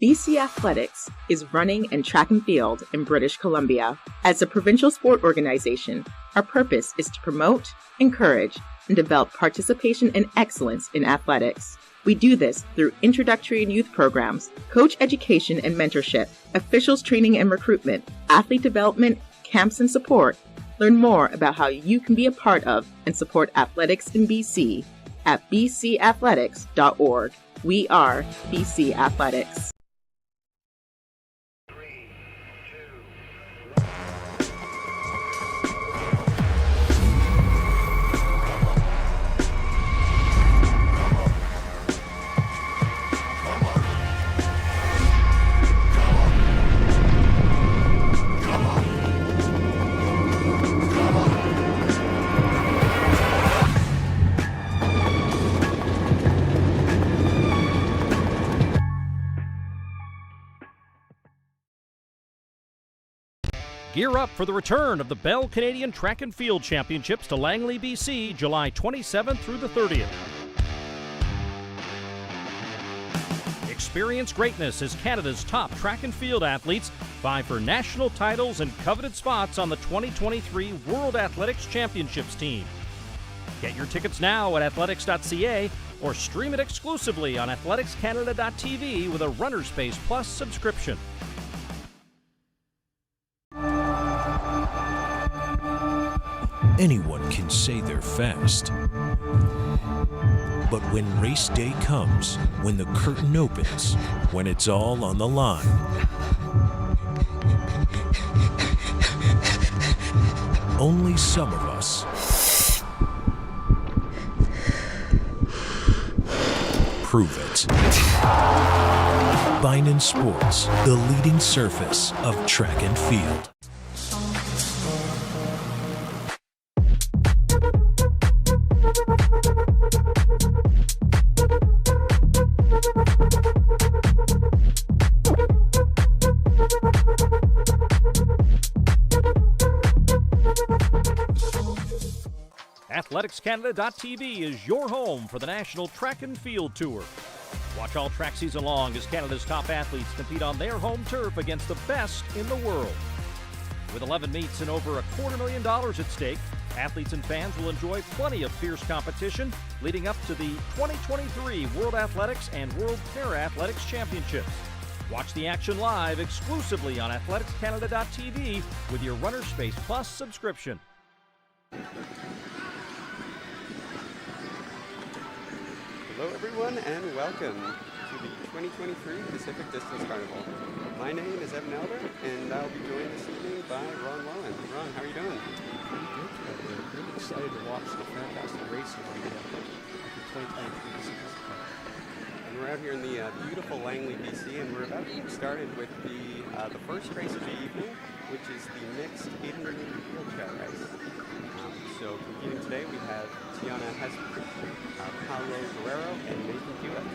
BC Athletics is running and track and field in British Columbia. As a provincial sport organization, our purpose is to promote, encourage, and develop participation and excellence in athletics. We do this through introductory and youth programs, coach education and mentorship, officials training and recruitment, athlete development, camps and support. Learn more about how you can be a part of and support athletics in BC at bc.athletics.org. We are BC Athletics. Gear up for the return of the Bell Canadian Track and Field Championships to Langley, BC, July 27th through the 30th. Experience greatness as Canada's top track and field athletes vie for national titles and coveted spots on the 2023 World Athletics Championships team. Get your tickets now at athletics.ca or stream it exclusively on athleticscanada.tv with a Runner Space Plus subscription. Anyone can say they're fast. But when race day comes, when the curtain opens, when it's all on the line, only some of us prove it. Binen Sports, the leading surface of track and field. AthleticsCanada.tv is your home for the National Track and Field Tour. Watch all track season long as Canada's top athletes compete on their home turf against the best in the world. With 11 meets and over $250,000 at stake, athletes and fans will enjoy plenty of fierce competition leading up to the 2023 World Athletics and World Para-Athletics Championships. Watch the action live exclusively on AthleticsCanada.tv with your Runner Space Plus subscription. Hello everyone and welcome to the 2023 Pacific Distance Carnival. My name is Evan Elder and I'll be joined this evening by Ron Wallen. Ron, how are you doing? Pretty good. We're really excited to watch the fantastic racing we have at the 2023 Pacific Distance Carnival. And we're out here in the beautiful Langley, BC, and we're about to get started with the first race of the evening, which is the mixed 800-meter wheelchair race. So competing today we have Tiana Hesper, Paulo Guerrero, and Nathan Hewitt.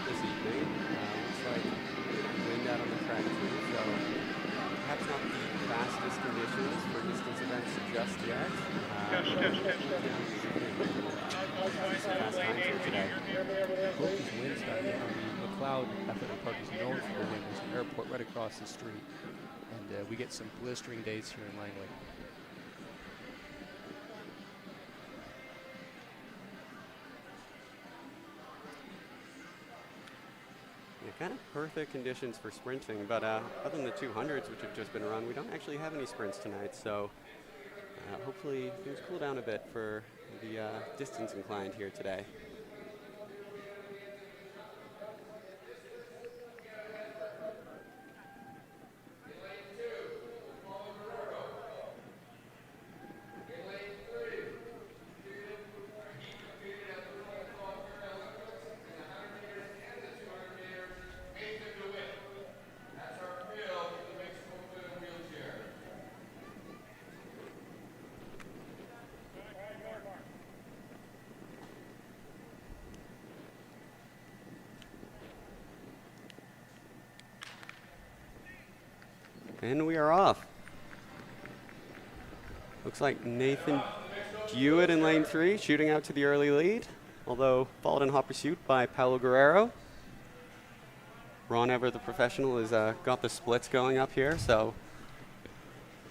This evening. Looks like wind out on the track too, so perhaps not the fastest conditions for distance events just yet. Fast times here today. Both these winds down here. McLeod Athletic Park is known for the wind. There's an airport right across the street, and we get some blistering days here in Langley. Kind of perfect conditions for sprinting, but other than the 200s, which have just been run, we don't actually have any sprints tonight, so Hopefully things cool down a bit for the distance inclined here today. And we are off. Looks like Nathan Jewett in lane 3, shooting out to the early lead, although followed in hot pursuit by Paulo Guerrero. Ron Ever, the professional, has got the splits going up here, so.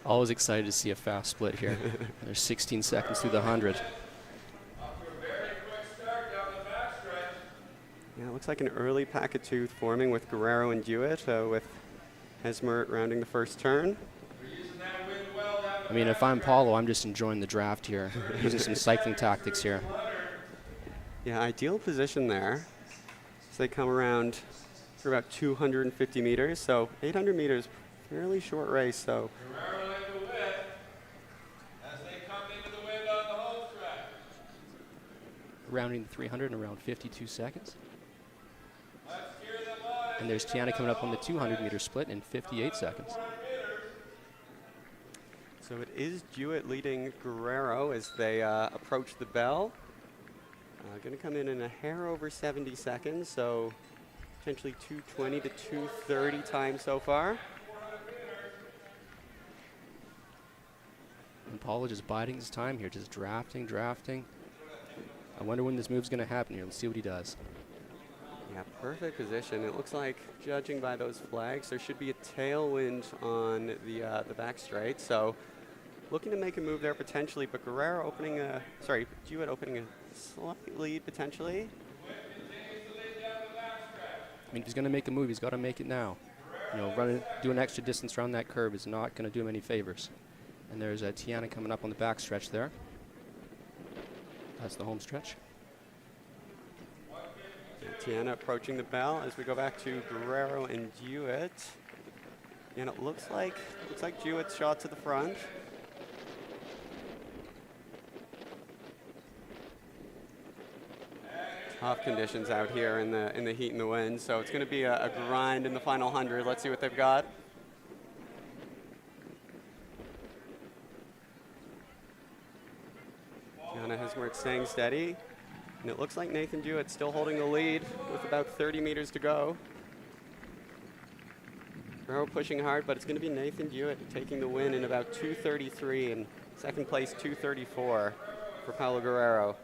Always excited to see a fast split here. There's 16 seconds through the 100. Yeah, it looks like an early pack of two forming with Guerrero and Jewett, with Hesmer rounding the first turn. I mean, if I'm Paulo, I'm just enjoying the draft here, using some cycling tactics here. Yeah, ideal position there. So they come around for about 250 meters, so 800 meters, fairly short race. So rounding the 300 in around 52 seconds. And there's Tiana coming up on the 200-meter split in 58 seconds. So it is Jewett leading Guerrero as they approach the bell. Going to come in a hair over 70 seconds, so potentially 2:20 to 2:30 time so far. And Paulo just biding his time here, just drafting. I wonder when this move's going to happen here. Let's see what he does. Yeah, perfect position. It looks like, judging by those flags, there should be a tailwind on the back straight. So looking to make a move there potentially, but Jewett opening a slight lead potentially. I mean, if he's going to make a move, he's got to make it now. You know, do an extra distance around that curve is not going to do him any favors. And there's Tiana coming up on the back stretch there. That's the home stretch. Tiana approaching the bell as we go back to Guerrero and Jewett. And it looks like Jewett's shot to the front. Tough conditions out here in the heat and the wind, so it's going to be a grind in the final 100. Let's see what they've got. Tiana Hesmer staying steady. And it looks like Nathan Jewett still holding the lead with about 30 meters to go. Guerrero pushing hard, but it's going to be Nathan Jewett taking the win in about 2:33, and second place 2:34 for Paulo Guerrero.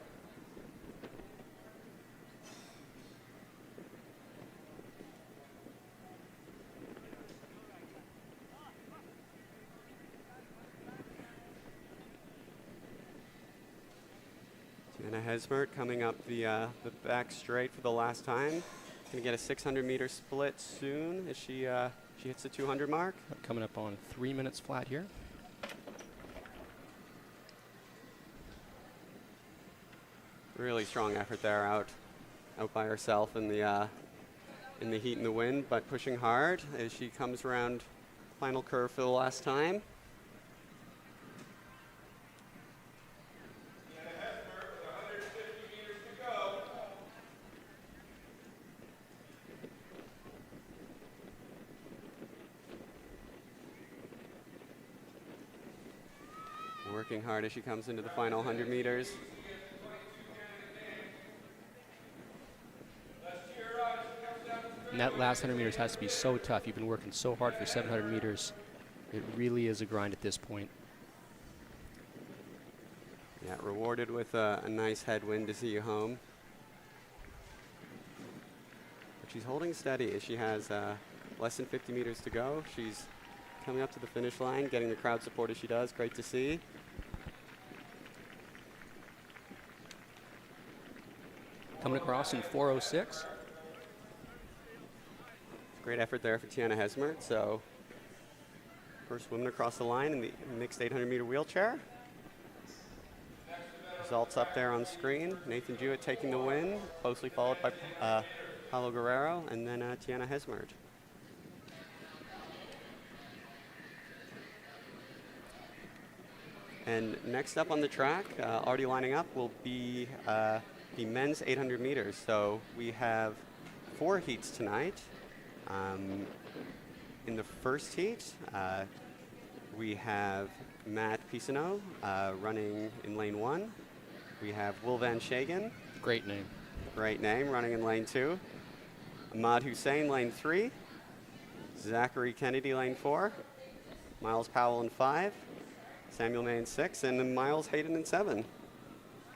Tiana Hesmer coming up the back straight for the last time. Going to get a 600-meter split soon as she hits the 200 mark. Coming up on 3 minutes flat here. Really strong effort there, out by herself in the heat and the wind, but pushing hard as she comes around final curve for the last time. Working hard as she comes into the final 100 meters. And that last 100 meters has to be so tough. You've been working so hard for 700 meters. It really is a grind at this point. Yeah, rewarded with a nice headwind to see you home. But she's holding steady as she has less than 50 meters to go. She's coming up to the finish line, getting the crowd support as she does. Great to see. Coming across in 4:06. Great effort there for Tiana Hesmer. So first woman across the line in the mixed 800-meter wheelchair. Results up there on screen. Nathan Jewett taking the win, closely followed by Paulo Guerrero and then Tiana Hesmerd. And next up on the track, already lining up, will be the men's 800 meters. So we have 4 heats tonight. In the first heat, we have Matt Pisano running in lane 1. We have Will Van Shagen. Great name. Great name, running in lane 2. Ahmad Hussein, lane 3. Zachary Kennedy, lane 4. Miles Powell in 5. Samuel May in 6. And then Miles Hayden in 7.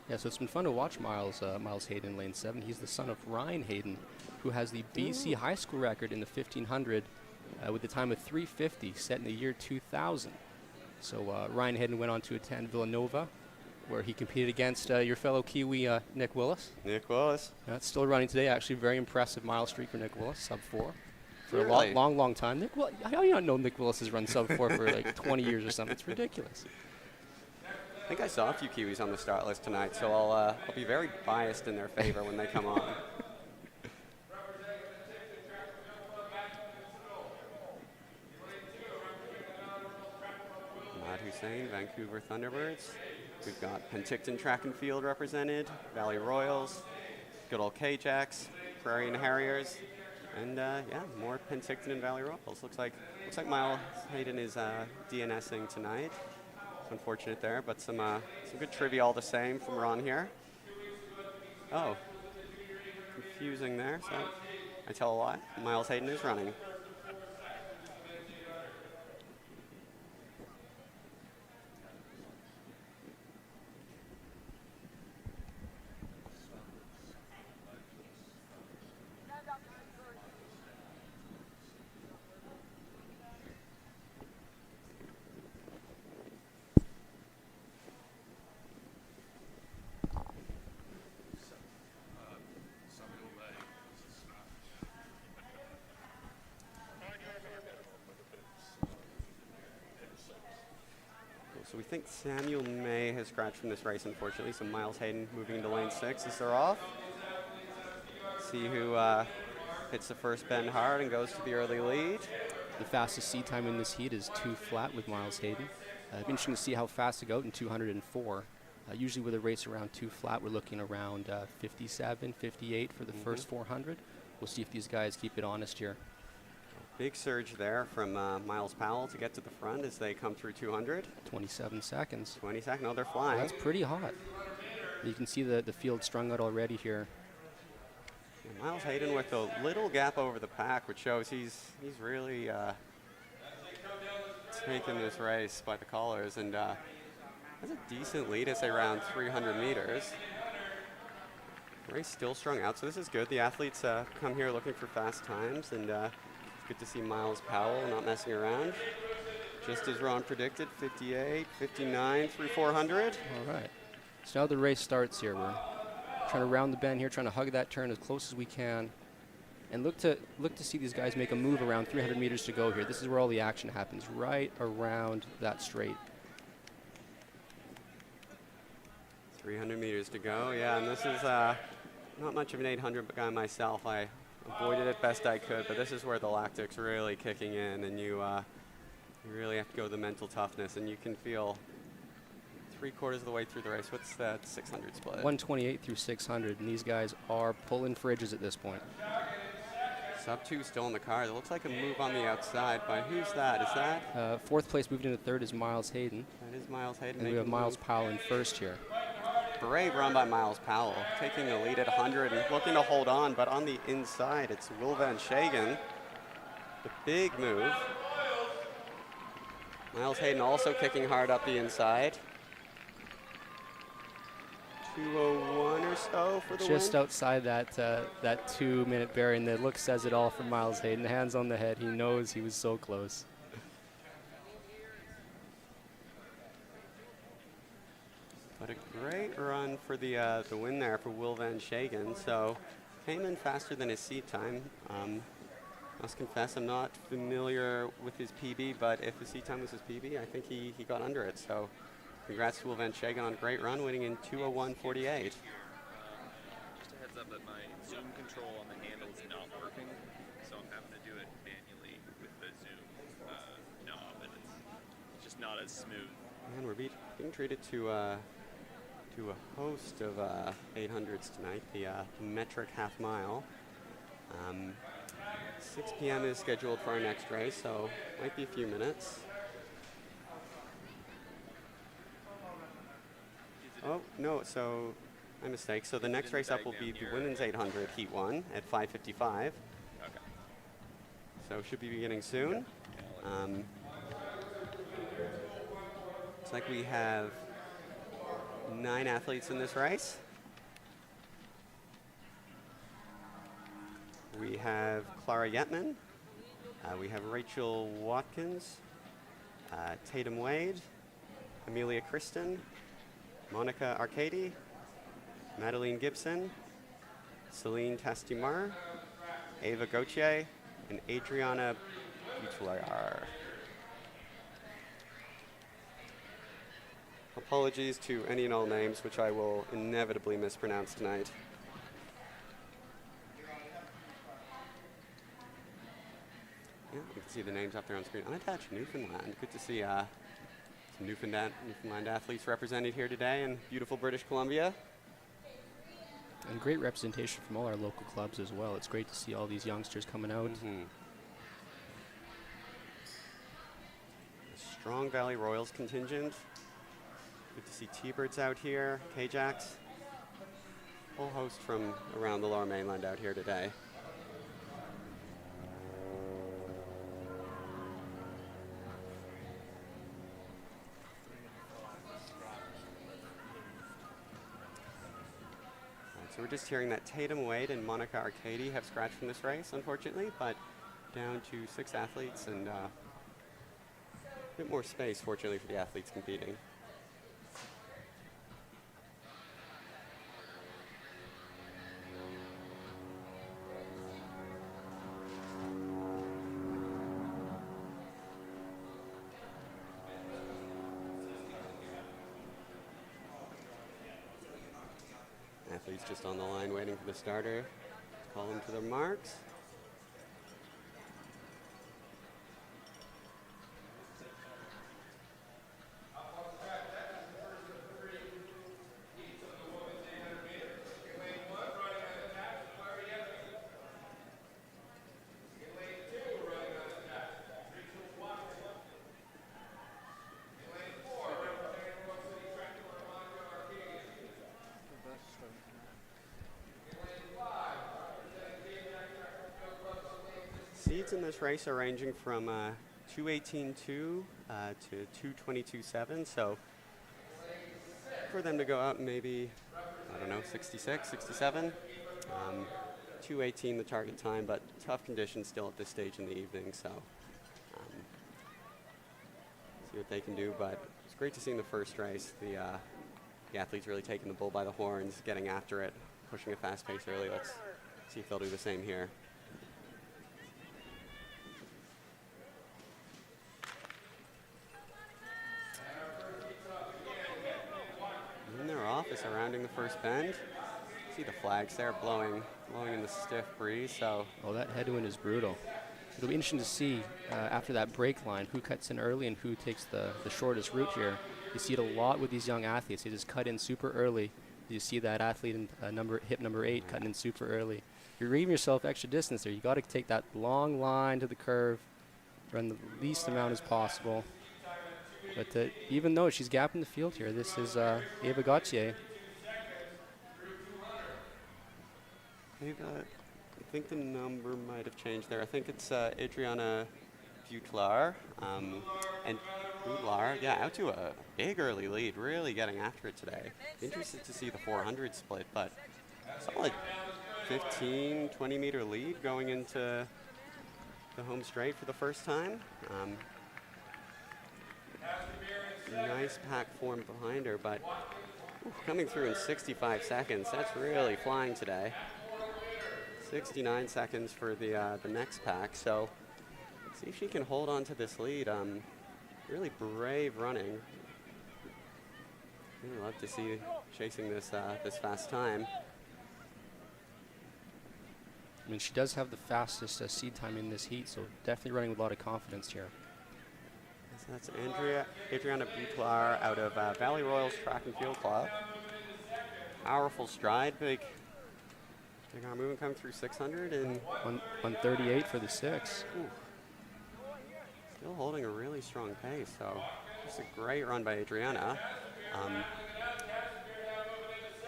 Yeah, so it's been fun to watch Miles Hayden in lane 7. He's the son of Ryan Hayden, who has the BC high school record in the 1500 with a time of 3:50 set in the year 2000. So Ryan Hayden went on to attend Villanova, where he competed against your fellow Kiwi, Nick Willis. Nick Willis. That's still running today. Actually, very impressive mile streak for Nick Willis, sub-4. For Really? a long time. How do you not know Nick Willis has run sub-4 for like 20 years or something? It's ridiculous. I think I saw a few Kiwis on the start list tonight, so I'll be very biased in their favor when they come on. Ahmad Hussein, Vancouver Thunderbirds. We've got Penticton Track and Field represented, Valley Royals, good old K-Jacks, Prairie and Harriers, and yeah, more Penticton and Valley Royals. Looks like Miles Hayden is DNSing tonight. It's unfortunate there, but some good trivia all the same from Ron here. Oh, confusing there. So I tell a lie. Miles Hayden is running. So we think Samuel May has scratched from this race, unfortunately. So Miles Hayden moving into lane 6 as they're off. See who hits the first bend hard and goes to the early lead. The fastest seat time in this heat is 2 flat with Miles Hayden. It'd be interesting to see how fast they go in 204. Usually with a race around 2 flat, we're looking around 57, 58 for the first 400. We'll see if these guys keep it honest here. Big surge there from Miles Powell to get to the front as they come through 200. 27 seconds. 20 seconds. No, they're flying. That's pretty hot. You can see the field strung out already here. Yeah, Miles Hayden with a little gap over the pack, which shows he's really taking this race by the collars, and has a decent lead as they round 300 meters. Race still strung out, so this is good. The athletes come here looking for fast times, and good to see Miles Powell not messing around. Just as Ron predicted, 58, 59 through 400. All right. So now the race starts here. We're trying to round the bend here, trying to hug that turn as close as we can, and look to see these guys make a move around 300 meters to go here. This is where all the action happens, right around that straight. 300 meters to go, yeah, and this is not much of an 800 guy myself. I avoided it best I could, but this is where the lactic's really kicking in, and you really have to go the mental toughness, and you can feel 3/4 of the way through the race. What's that 600 split? 128 through 600, and these guys are pulling fridges at this point. Sub 2 still in the car. It looks like a move on the outside, but who's that? Is that? 4th place moved into 3rd is Miles Hayden. That is Miles Hayden. And we have Miles Powell in 1st here. Brave run by Miles Powell, taking the lead at 100 and looking to hold on, but on the inside, it's Will Van Shagen. The big move. Miles Hayden also kicking hard up the inside. 2:01 or so for the Just win. outside that 2-minute barrier, and the look says it all for Miles Hayden. Hands on the head, he knows he was so close. But a great run for the win there for Will Van Shagen. So came in faster than his seat time. Must confess I'm not familiar with his PB, but if his seat time was his PB, I think he got under it. So congrats to Will Van Shagen on a great run, winning in 2:01.48. Just a heads up that my zoom control on the handle is not working, so I'm having to do it manually with the zoom knob, and it's just not as smooth. And we're being treated to a host of 800s tonight, the metric half mile. 6 p.m. is scheduled for our next race, so might be a few minutes. Oh, no, so my mistake. So the next race up will be the women's 800 Heat 1 at 5:55. Okay. So should be beginning soon. Looks like we have 9 athletes in this race. We have Clara Yetman. We have Rachel Watkins, Tatum Wade, Amelia Kristen, Monica Arcady, Madeline Gibson, Celine Tastimar, Ava Gauthier, and Adriana Butler. Apologies to any and all names, which I will inevitably mispronounce tonight. Yeah, you can see the names up there on screen. Unattached Newfoundland. Good to see some Newfoundland athletes represented here today in beautiful British Columbia. And great representation from all our local clubs as well. It's great to see all these youngsters coming out. The Strong Valley Royals contingent. Good to see T-Birds out here, K-Jacks. Whole host from around the Lower Mainland out here today. So we're just hearing that Tatum Wade and Monica Arcady have scratched from this race, unfortunately, but down to 6 athletes and a bit more space, fortunately, for the athletes competing. Athletes just on the line waiting for the starter to call them to their marks. Seeds in this race are ranging from 2:18.2 to 2:22.7, so for them to go out maybe, I don't know, 66, 67. 2:18 the target time, but tough conditions still at this stage in the evening, so see what they can do. But it's great to see in the first race the athletes really taking the bull by the horns, getting after it, pushing a fast pace early. Let's see if they'll do the same here. Surrounding the first bend. See the flags there blowing in the stiff breeze. So that headwind is brutal. It'll be interesting to see after that break line who cuts in early and who takes the shortest route here. You see it a lot with these young athletes. They just cut in super early. You see that athlete in hip number 8 cutting in super early. You're leaving yourself extra distance there. You got to take that long line to the curve, run the least amount as possible. But even though she's gapping the field here, this is Ava Gauthier. I think the number might have changed there. I think it's Adriana Butler. And Butler, out to a big early lead, really getting after it today. Interested to see the 400 split, but solid 15, 20 meter lead going into the home straight for the first time. Nice pack form behind her, but coming through in 65 seconds. That's really flying today. 69 seconds for the next pack. So see if she can hold on to this lead. Really brave running. Really love to see chasing this this fast time. I mean, she does have the fastest seed time in this heat, so definitely running with a lot of confidence here. So that's Adriana Butlar out of Valley Royals Track and Field Club. Powerful stride, big arm movement coming through 600 and 138 for the 6. Ooh. Still holding a really strong pace, so just a great run by Adriana.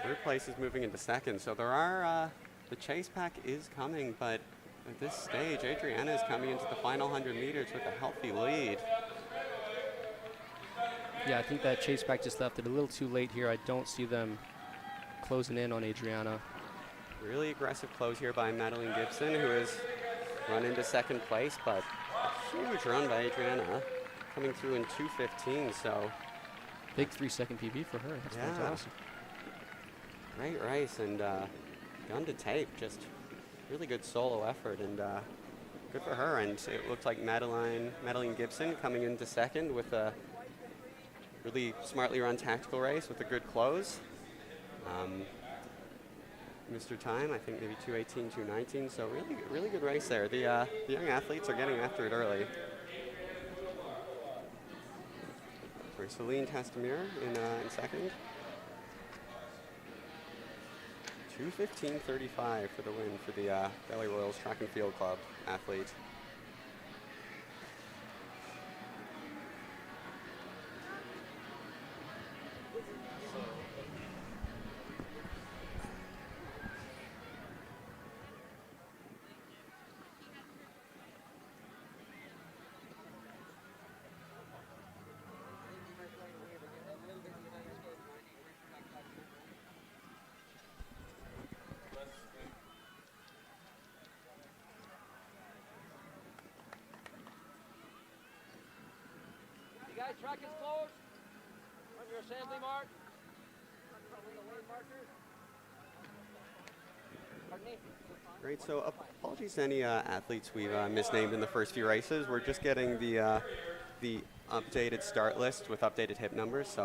Third place is moving into second, so there are the chase pack is coming, but at this stage, Adriana is coming into the final 100 meters with a healthy lead. Yeah, I think that chase pack just left it a little too late here. I don't see them closing in on Adriana. Really aggressive close here by Madeline Gibson, who has run into second place, but a huge run by Adriana, coming through in 2:15, so. Big 3-second PB for her. That's fantastic. Great race, and gun to tape, just really good solo effort, and good for her. And it looks like Madeline Gibson coming into second with a really smartly run tactical race with a good close. Mr. Time, I think maybe 2:18, 2:19, so really good race there. The young athletes are getting after it early. Sorry, Celine Tastamir in second. 2:15.35 for the win for the Valley Royals Track and Field Club athlete. Guys, track is closed. Run your assembly mark. Great, so apologies to any athletes we've misnamed in the first few races. We're just getting the updated start list with updated hip numbers, so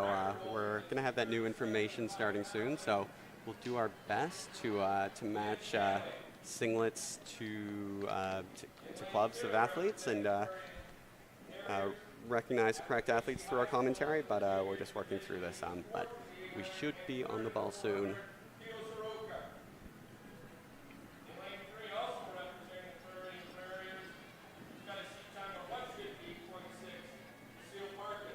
we're going to have that new information starting soon. So we'll do our best to match singlets to clubs of athletes and recognize the correct athletes through our commentary, but we're just working through this. But we should be on the ball soon.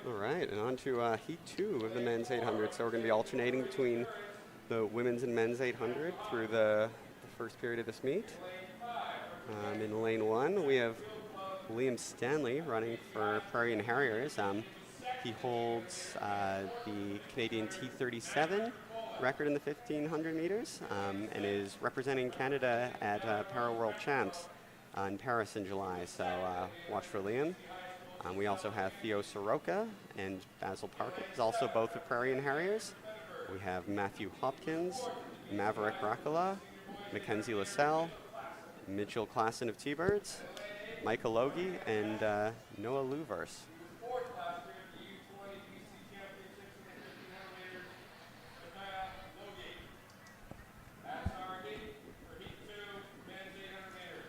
All right, and on to Heat 2 of the men's 800. So we're going to be alternating between the women's and men's 800 through the first period of this meet. In lane 1, we have Liam Stanley running for Prairie and Harriers. He holds the Canadian T37 record in the 1500 meters and is representing Canada at Para World Champs in Paris in July. So watch for Liam. We also have Theo Soroka and Basil Parkins, also both of Prairie and Harriers. We have Matthew Hopkins, Maverick Racola, Mackenzie LaSalle, Mitchell Klassen of T-Birds, Micah Logie, and Noah Luvers.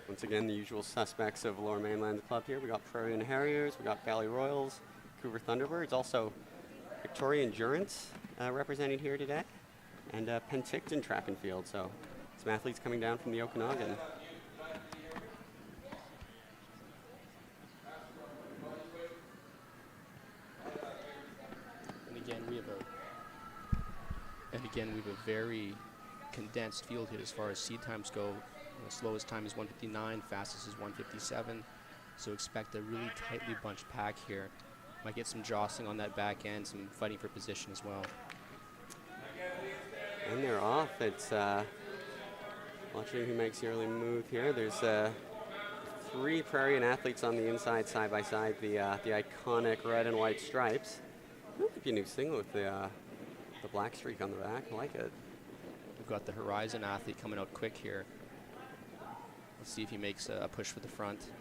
Once again, the usual suspects of Lower Mainland Club here. We got Prairie and Harriers, we got Valley Royals, Vancouver Thunderbirds, also Victoria Endurance representing here today, and Penticton Track and Field. So some athletes coming down from the Okanagan. And again, we have a very condensed field here as far as seed times go. The slowest time is 1:59, fastest is 1:57. So expect a really tightly bunched pack here. Might get some jostling on that back end, some fighting for position as well. And they're off. It's watching who makes the early move here. There's 3 Prairian athletes on the inside, side by side. The iconic red and white stripes. That could be a new single with the black streak on the back. I like it. We've got the Horizon athlete coming out quick here. Let's see if he makes a push for the front.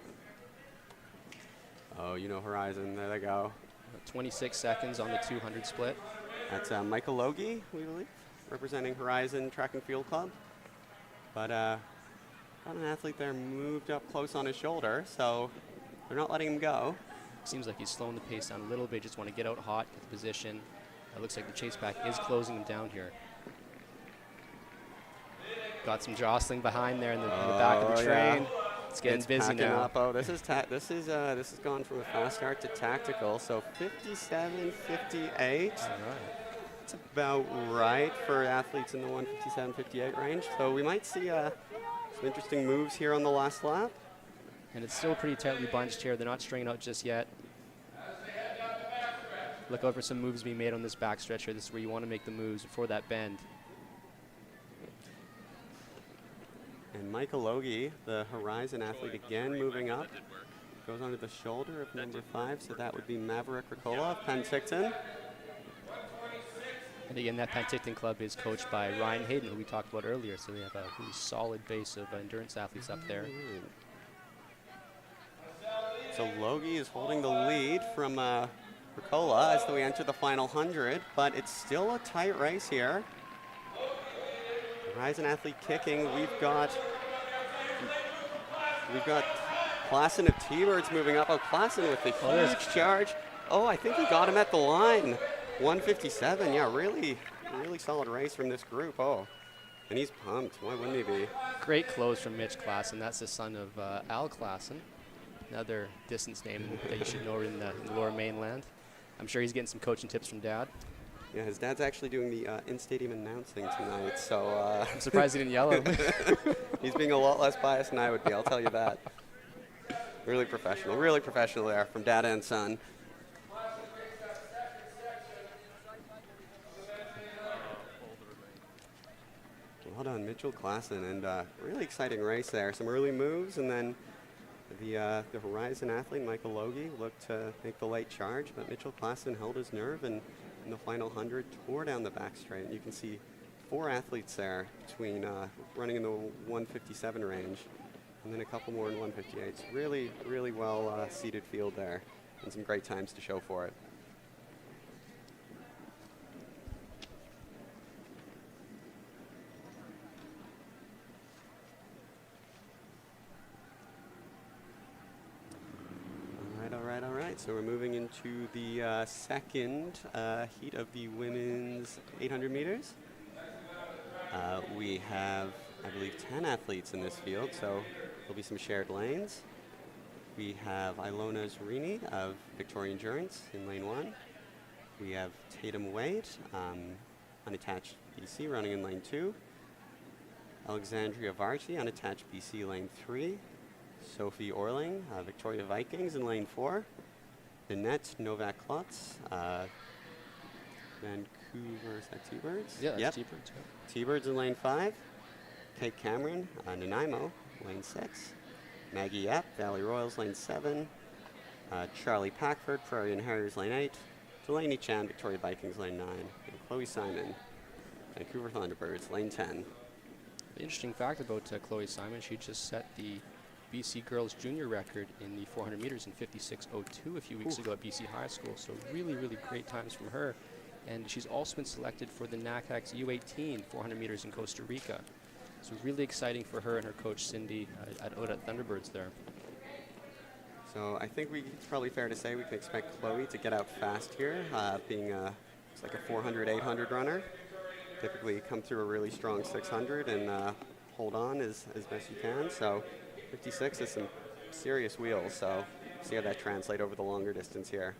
Oh, you know Horizon. There they go. 26 seconds on the 200 split. That's Michael Logie, we believe, representing Horizon Track and Field Club. But got an athlete there moved up close on his shoulder, so they're not letting him go. Seems like he's slowing the pace down a little bit, just want to get out hot, get the position. It looks like the chase pack is closing him down here. Got some jostling behind there in the back of the train. Yeah. It's getting busy now. Up. Oh, this has gone from a fast start to tactical. So 57, 58. All right. It's about right for athletes in the 157, 58 range. So we might see some interesting moves here on the last lap. And it's still pretty tightly bunched here. They're not stringing out just yet. Look out for some moves being made on this backstretch here. This is where you want to make the moves before that bend. And Michael Logie, the Horizon athlete, again moving up. Goes onto the shoulder of number 5, so that would be Maverick Ricola of Penticton. And again, that Penticton club is coached by Ryan Hayden, who we talked about earlier. So they have a really solid base of endurance athletes up there. So Logie is holding the lead from Ricola as we enter the final 100, but it's still a tight race here. Horizon athlete kicking. We've got Klassen of T-Birds moving up. Oh, Klassen with the huge charge. Oh, I think he got him at the line. 157. Yeah, really solid race from this group. Oh, and he's pumped. Why wouldn't he be? Great close from Mitch Klassen. That's the son of Al Klassen, another distance name that you should know in the lower mainland. I'm sure he's getting some coaching tips from Dad. Yeah, his dad's actually doing the in-stadium announcing tonight, so... I'm surprised he didn't yell at him. He's being a lot less biased than I would be, I'll tell you that. Really professional there from dad and son. Well done, Mitchell Klassen, and really exciting race there. Some early moves, and then the Horizon athlete, Michael Logie, looked to make the late charge, but Mitchell Klassen held his nerve and in the final 100 tore down the back straight. And you can see 4 athletes there between running in the 157 range and then a couple more in 158. It's really well seated field there and some great times to show for it. All right. So we're moving into the second heat of the women's 800 meters. We have, I believe, 10 athletes in this field, so there'll be some shared lanes. We have Ilona Zrini of Victoria Endurance in lane 1. We have Tatum Wade, unattached BC, running in lane 2. Alexandria Varchi, unattached BC, lane 3. Sophie Orling, Victoria Vikings in lane 4. Annette Novak Klotz, Vancouver, is that T-Birds? Yeah, that's T-Birds. Yeah. T-Birds in lane 5. Kate Cameron, Nanaimo, lane 6. Maggie Yap, Valley Royals, lane 7. Charlie Packford, Prairie and Harriers, lane 8. Delaney Chan, Victoria Vikings, lane 9. And Chloe Simon, Vancouver Thunderbirds, lane 10. The interesting fact about Chloe Simon, she just set the BC Girls Junior record in the 400 meters in 56:02 a few weeks ago at BC High School. So really great times from her. And she's also been selected for the NACAX U18 400 meters in Costa Rica. So really exciting for her and her coach Cindy at Thunderbirds there. So I think it's probably fair to say we can expect Chloe to get out fast here, being it's like a 400, 800 runner. Typically come through a really strong 600 and hold on as best you can. So 56 is some serious wheels, so see how that translates over the longer distance here.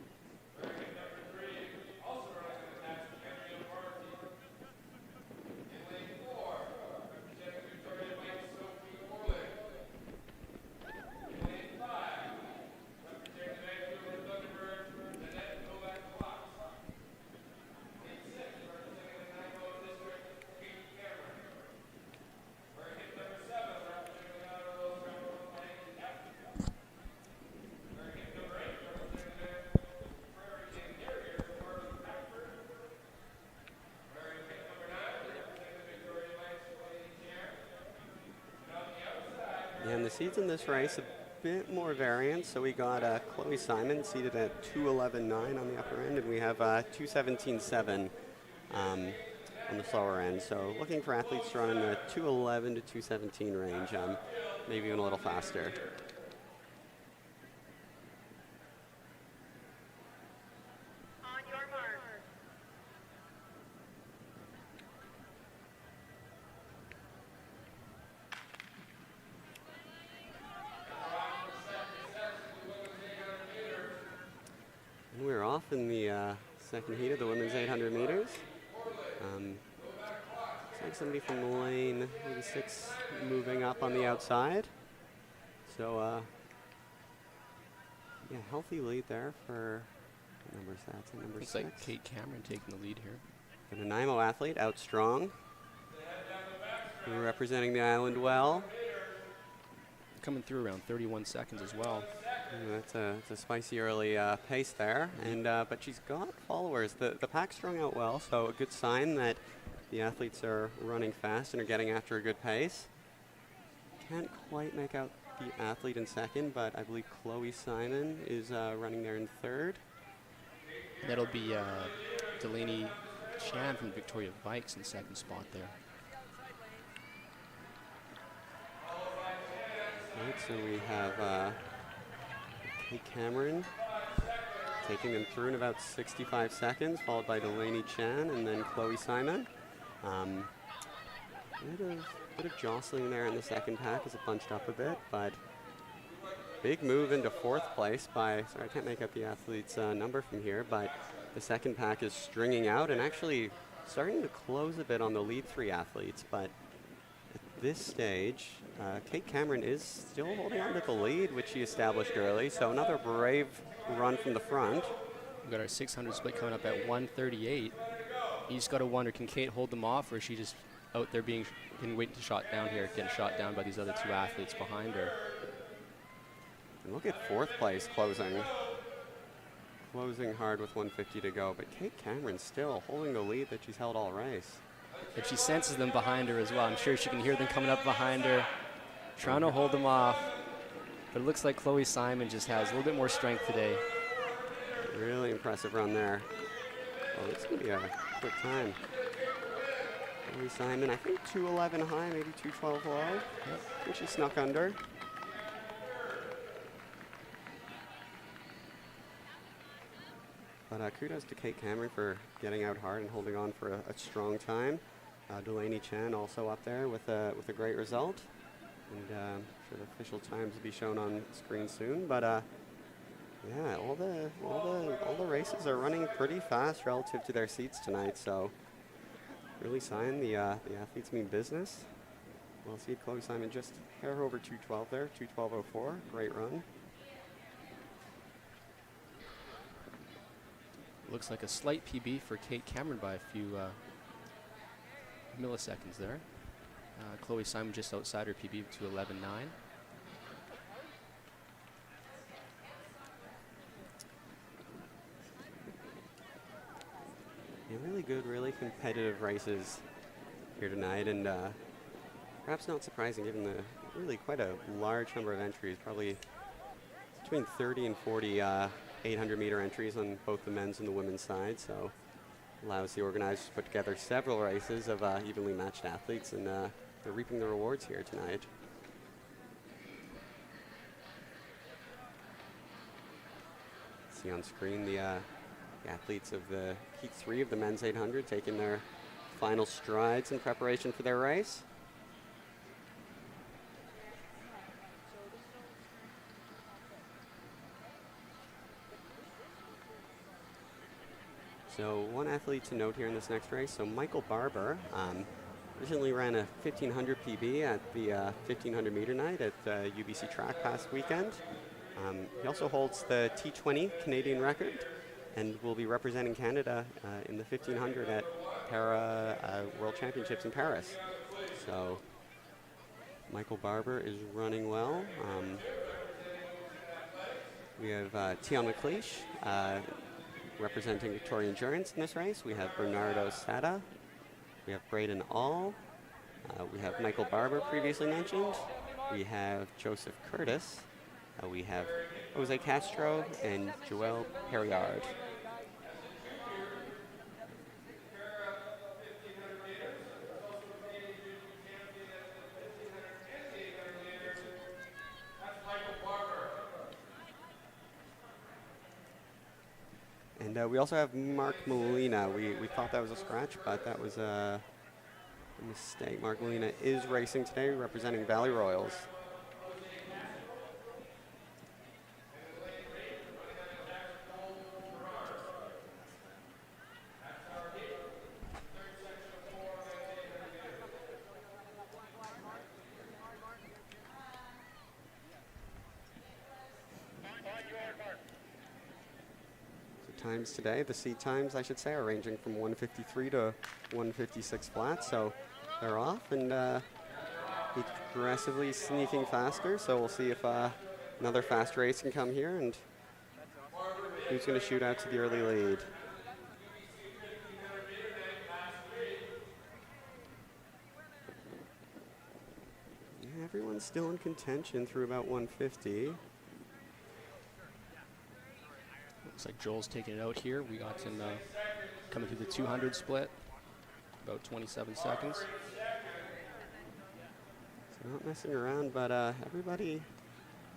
And the seeds in this race, a bit more variance. So we got Chloe Simon seated at 2:11.9 on the upper end, and we have 2:17.7 on the slower end. So looking for athletes to run in the 2:11 to 2:17 range, maybe even a little faster. And we're off in the second heat of the women's 800 meters. Looks like somebody from lane 86 moving up on the outside. So, yeah, healthy lead there for, what number is that? It's number 6. Looks like Kate Cameron taking the lead here. And a Nanaimo athlete out strong. Representing the island well. Coming through around 31 seconds as well. Yeah, it's a spicy early pace there, and but she's got followers. The pack's strung out well, so a good sign that the athletes are running fast and are getting after a good pace. Can't quite make out the athlete in second, but I believe Chloe Simon is running there in third. That'll be Delaney Chan from Victoria Bikes in second spot there. Right, so we have Kate Cameron taking them through in about 65 seconds, followed by Delaney Chan and then Chloe Simon. Bit of jostling there in the second pack as it bunched up a bit, but big move into fourth place by, sorry, I can't make out the athlete's number from here, but the second pack is stringing out and actually starting to close a bit on the lead 3 athletes, but at this stage, Kate Cameron is still holding on to the lead, which she established early, so another brave run from the front. We've got our 600 split coming up at 1:38. You just got to wonder, can Kate hold them off, or is she just out there getting waiting to shot down here, getting shot down by these other 2 athletes behind her? And look at fourth place closing hard with 150 to go, but Kate Cameron still holding the lead that she's held all race. But she senses them behind her as well. I'm sure she can hear them coming up behind her, trying to hold them off. But it looks like Chloe Simon just has a little bit more strength today. Really impressive run there. Oh, this is going to be a quick time. Chloe Simon, I think 2:11 high, maybe 2:12 low. Yep. I think she snuck under. But kudos to Kate Cameron for getting out hard and holding on for a strong time. Delaney Chan also up there with a great result. And I'm sure the official times will be shown on screen soon. But yeah, all the races are running pretty fast relative to their seats tonight. So really sign the athletes mean business. We'll see Chloe Simon just hair over 2:12 there, 2:12.04. Great run. Looks like a slight PB for Kate Cameron by a few milliseconds there. Chloe Simon just outside her PB to 11.9. Yeah, really good, really competitive races here tonight, and perhaps not surprising given the really quite a large number of entries, probably between 30 and 40 800-meter entries on both the men's and the women's side, so allows the organizers to put together several races of evenly matched athletes, and they're reaping the rewards here tonight. See on screen the athletes of the heat 3 of the men's 800 taking their final strides in preparation for their race. So one athlete to note here in this next race, so Michael Barber recently ran a 1500 PB at the 1500 meter night at UBC track past weekend. He also holds the T20 Canadian record and will be representing Canada in the 1500 at Para World Championships in Paris. So Michael Barber is running well. We have Tion McLeish representing Victoria Endurance in this race. We have Bernardo Sada. We have Braden All. We have Michael Barber, previously mentioned. We have Joseph Curtis. We have Jose Castro and Joel Perriard. And we also have Mark Molina. We thought that was a scratch, but that was a mistake. Mark Molina is racing today, representing Valley Royals. Times today, the seat times, I should say, are ranging from 153 to 156 flat, so they're off, and he's progressively sneaking faster, so we'll see if another fast race can come here, and who's going to shoot out to the early lead. Yeah, everyone's still in contention through about 150. Looks like Joel's taking it out here. We got him coming through the 200 split, about 27 seconds. So not messing around, but everybody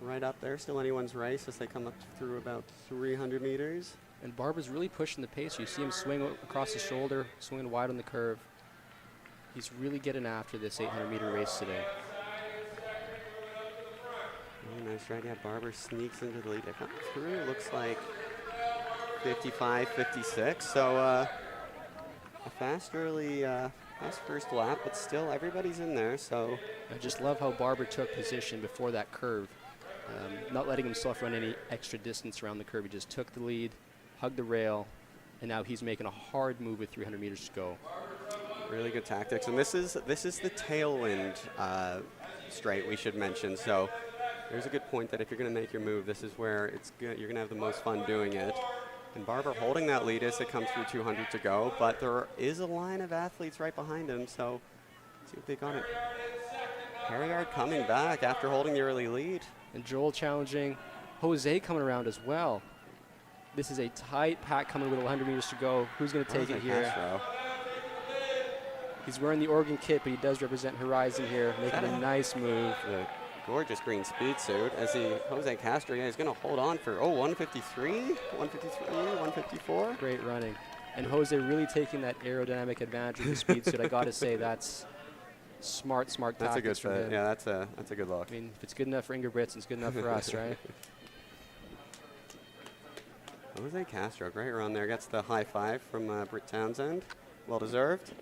right up there, still anyone's race as they come up through about 300 meters. And Barber's really pushing the pace. You see him swing across the shoulder, swinging wide on the curve. He's really getting after this 800-meter race today. Really nice ride. Yeah, Barber sneaks into the lead. They come through, looks like 55, 56. So a fast first lap, but still everybody's in there. So I just love how Barber took position before that curve, not letting himself run any extra distance around the curve. He just took the lead, hugged the rail, and now he's making a hard move with 300 meters to go. Really good tactics, and this is the tailwind straight, we should mention. So there's a good point that if you're going to make your move, this is where it's good. You're going to have the most fun doing it. And Barber holding that lead as it comes through 200 to go, but there is a line of athletes right behind him, so let's see what they got it. Harryard coming back after holding the early lead. And Joel challenging Jose coming around as well. This is a tight pack coming with 100 meters to go. Who's going to take it here? Castro. He's wearing the Oregon kit, but he does represent Horizon here, making a nice move. The gorgeous green speed suit as Jose Castro is going to hold on for 153, 154. Great running. And Jose really taking that aerodynamic advantage with the speed suit. I got to say, that's smart tactics. That's a good fit. Yeah, that's a good look. I mean, if it's good enough for Ingrid Britz, it's good enough for us, right? Jose Castro, great run there. Gets the high five from Britt Townsend. Well deserved.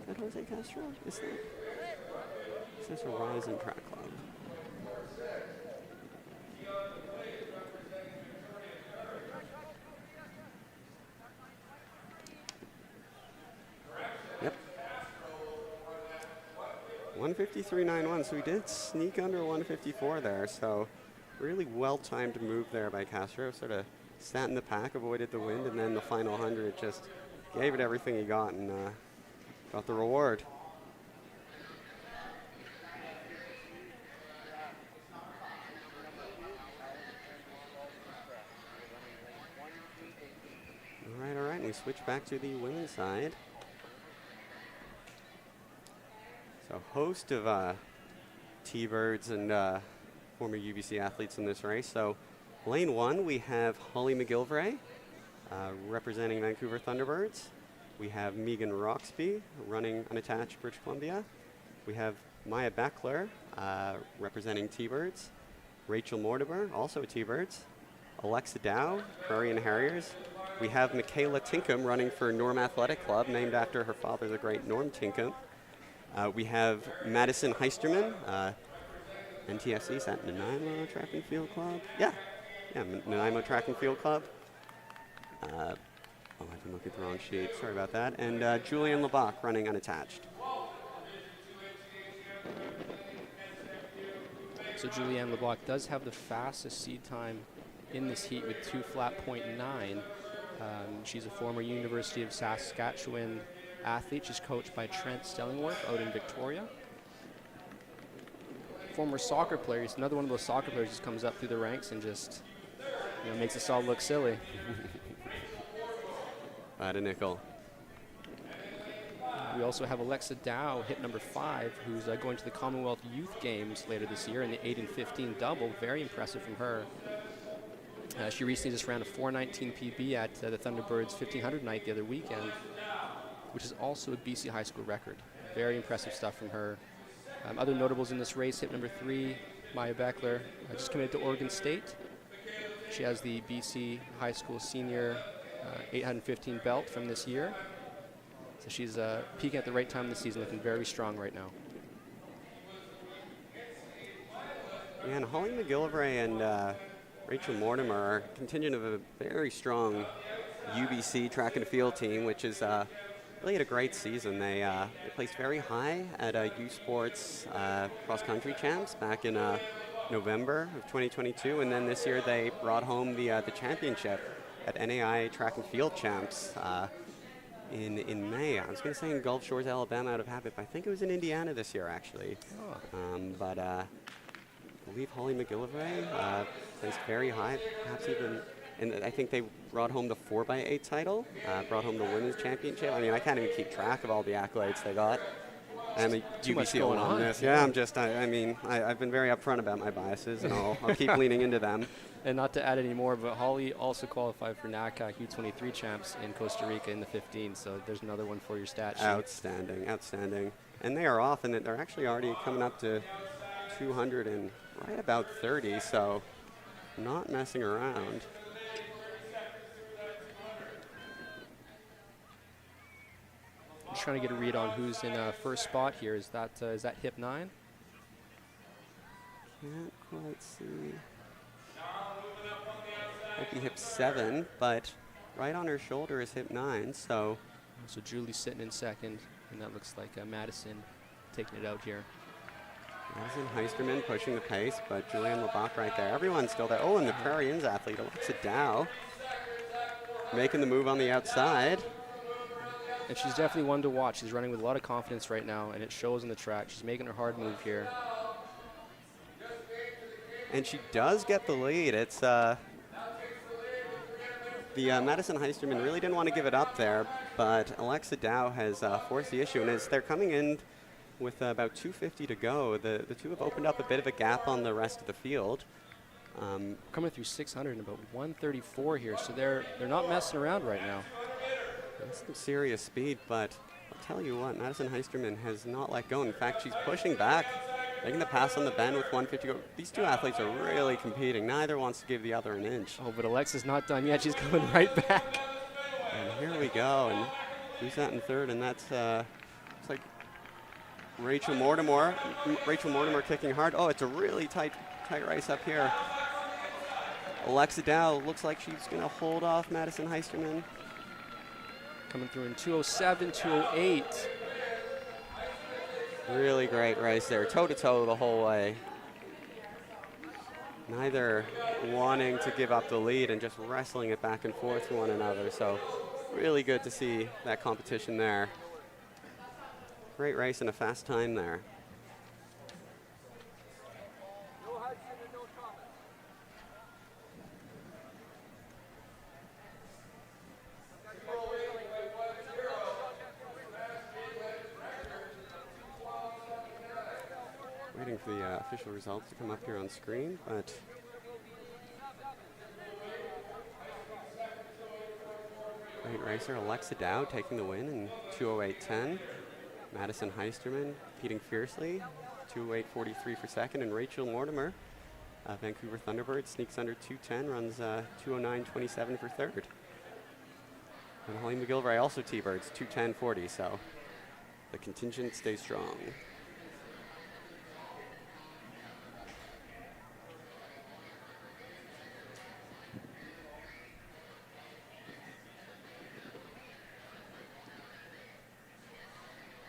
Is that Jose Castro? Is this Horizon Track Club? Yep. 153.91, so he did sneak under 154 there, so really well-timed move there by Castro. Sort of sat in the pack, avoided the wind, and then the final 100 just gave it everything he got and got the reward. All right, and we switch back to the women's side. So host of T-Birds and former UBC athletes in this race. So lane 1, we have Holly McGilvray representing Vancouver Thunderbirds. We have Megan Roxby running unattached British Columbia. We have Maya Beckler representing T-Birds. Rachel Mortimer, also T-Birds. Alexa Dow, Prairie and Harriers. We have Michaela Tinkham running for Norm Athletic Club, named after her father, the great Norm Tinkham. We have Madison Heisterman, NTFC, is that Nanaimo Track and Field Club? Yeah, Nanaimo Track and Field Club. I've been looking at the wrong sheet, sorry about that. And Julianne LeBach running unattached. So Julianne LeBlanc does have the fastest seed time in this heat with 2 flat .9. She's a former University of Saskatchewan athlete. She's coached by Trent Stellingworth out in Victoria. Former soccer player. He's another one of those soccer players who just comes up through the ranks and just makes us all look silly. At a nickel. We also have Alexa Dow, hip number 5, who's going to the Commonwealth Youth Games later this year in the 8 and 15 double. Very impressive from her. She recently just ran a 4:19 PB at the Thunderbirds 1500 night the other weekend, which is also a BC high school record. Very impressive stuff from her. Other notables in this race, hip number 3, Maya Beckler, just committed to Oregon State. She has the BC high school senior 815 belt from this year. So she's peaking at the right time of the season, looking very strong right now. Yeah, and Holly McGillivray and Rachel Mortimer are contingent of a very strong UBC track and field team, which is really had a great season. They placed very high at U Sports cross-country champs back in November of 2022, and then this year they brought home the championship at NAI track and field champs in May. I was going to say in Gulf Shores, Alabama out of habit, but I think it was in Indiana this year actually. But I believe Holly McGillivray placed very high, perhaps even, and I think they brought home the 4x8 title, brought home the women's championship. I mean, I can't even keep track of all the accolades they got. I'm a UBC alumnus. Yeah, I've been very upfront about my biases, and I'll keep leaning into them. And not to add any more, but Holly also qualified for NACAC U23 champs in Costa Rica in the 15, so there's another one for your stat sheet. Outstanding, outstanding. And they are off, and they're actually already coming up to 200 and right about 30, so not messing around. Just trying to get a read on who's in first spot here. Is that hip 9? Can't quite see. Might be hip 7, but right on her shoulder is hip 9. So Julie's sitting in second, and that looks like Madison taking it out here. Madison Heisterman pushing the pace, but Julianne LeBach right there. Everyone's still there. Oh, and the Prairie Inns athlete, Alexa Dow, making the move on the outside. And she's definitely one to watch. She's running with a lot of confidence right now, and it shows in the track. She's making her hard move here. And she does get the lead. It's the Madison Heisterman really didn't want to give it up there, but Alexa Dow has forced the issue. And as they're coming in with about 2:50 to go, the two have opened up a bit of a gap on the rest of the field. Coming through 600 and about 134 here, so they're not messing around right now. That's some serious speed, but I'll tell you what, Madison Heisterman has not let go. In fact, she's pushing back, making the pass on the bend with 150 to go. These two athletes are really competing. Neither wants to give the other an inch. Oh, but Alexa's not done yet. She's coming right back. And here we go. And who's that in third? And that's it's like Rachel Mortimer. Rachel Mortimer kicking hard. Oh, it's a really tight race up here. Alexa Dow looks like she's going to hold off Madison Heisterman. Coming through in 207, 208. Really great race there, toe-to-toe the whole way. Neither wanting to give up the lead and just wrestling it back and forth to one another. So really good to see that competition there. Great race and a fast time there. Waiting for the official results to come up here on screen, but great racer Alexa Dow taking the win in 2:08.10. Madison Heisterman competing fiercely, 2:08.43 for second, and Rachel Mortimer, Vancouver Thunderbird, sneaks under 2:10, runs 2:09.27 for third. And Holly McGillivray also T-Birds, 2:10.40, so the contingent stays strong.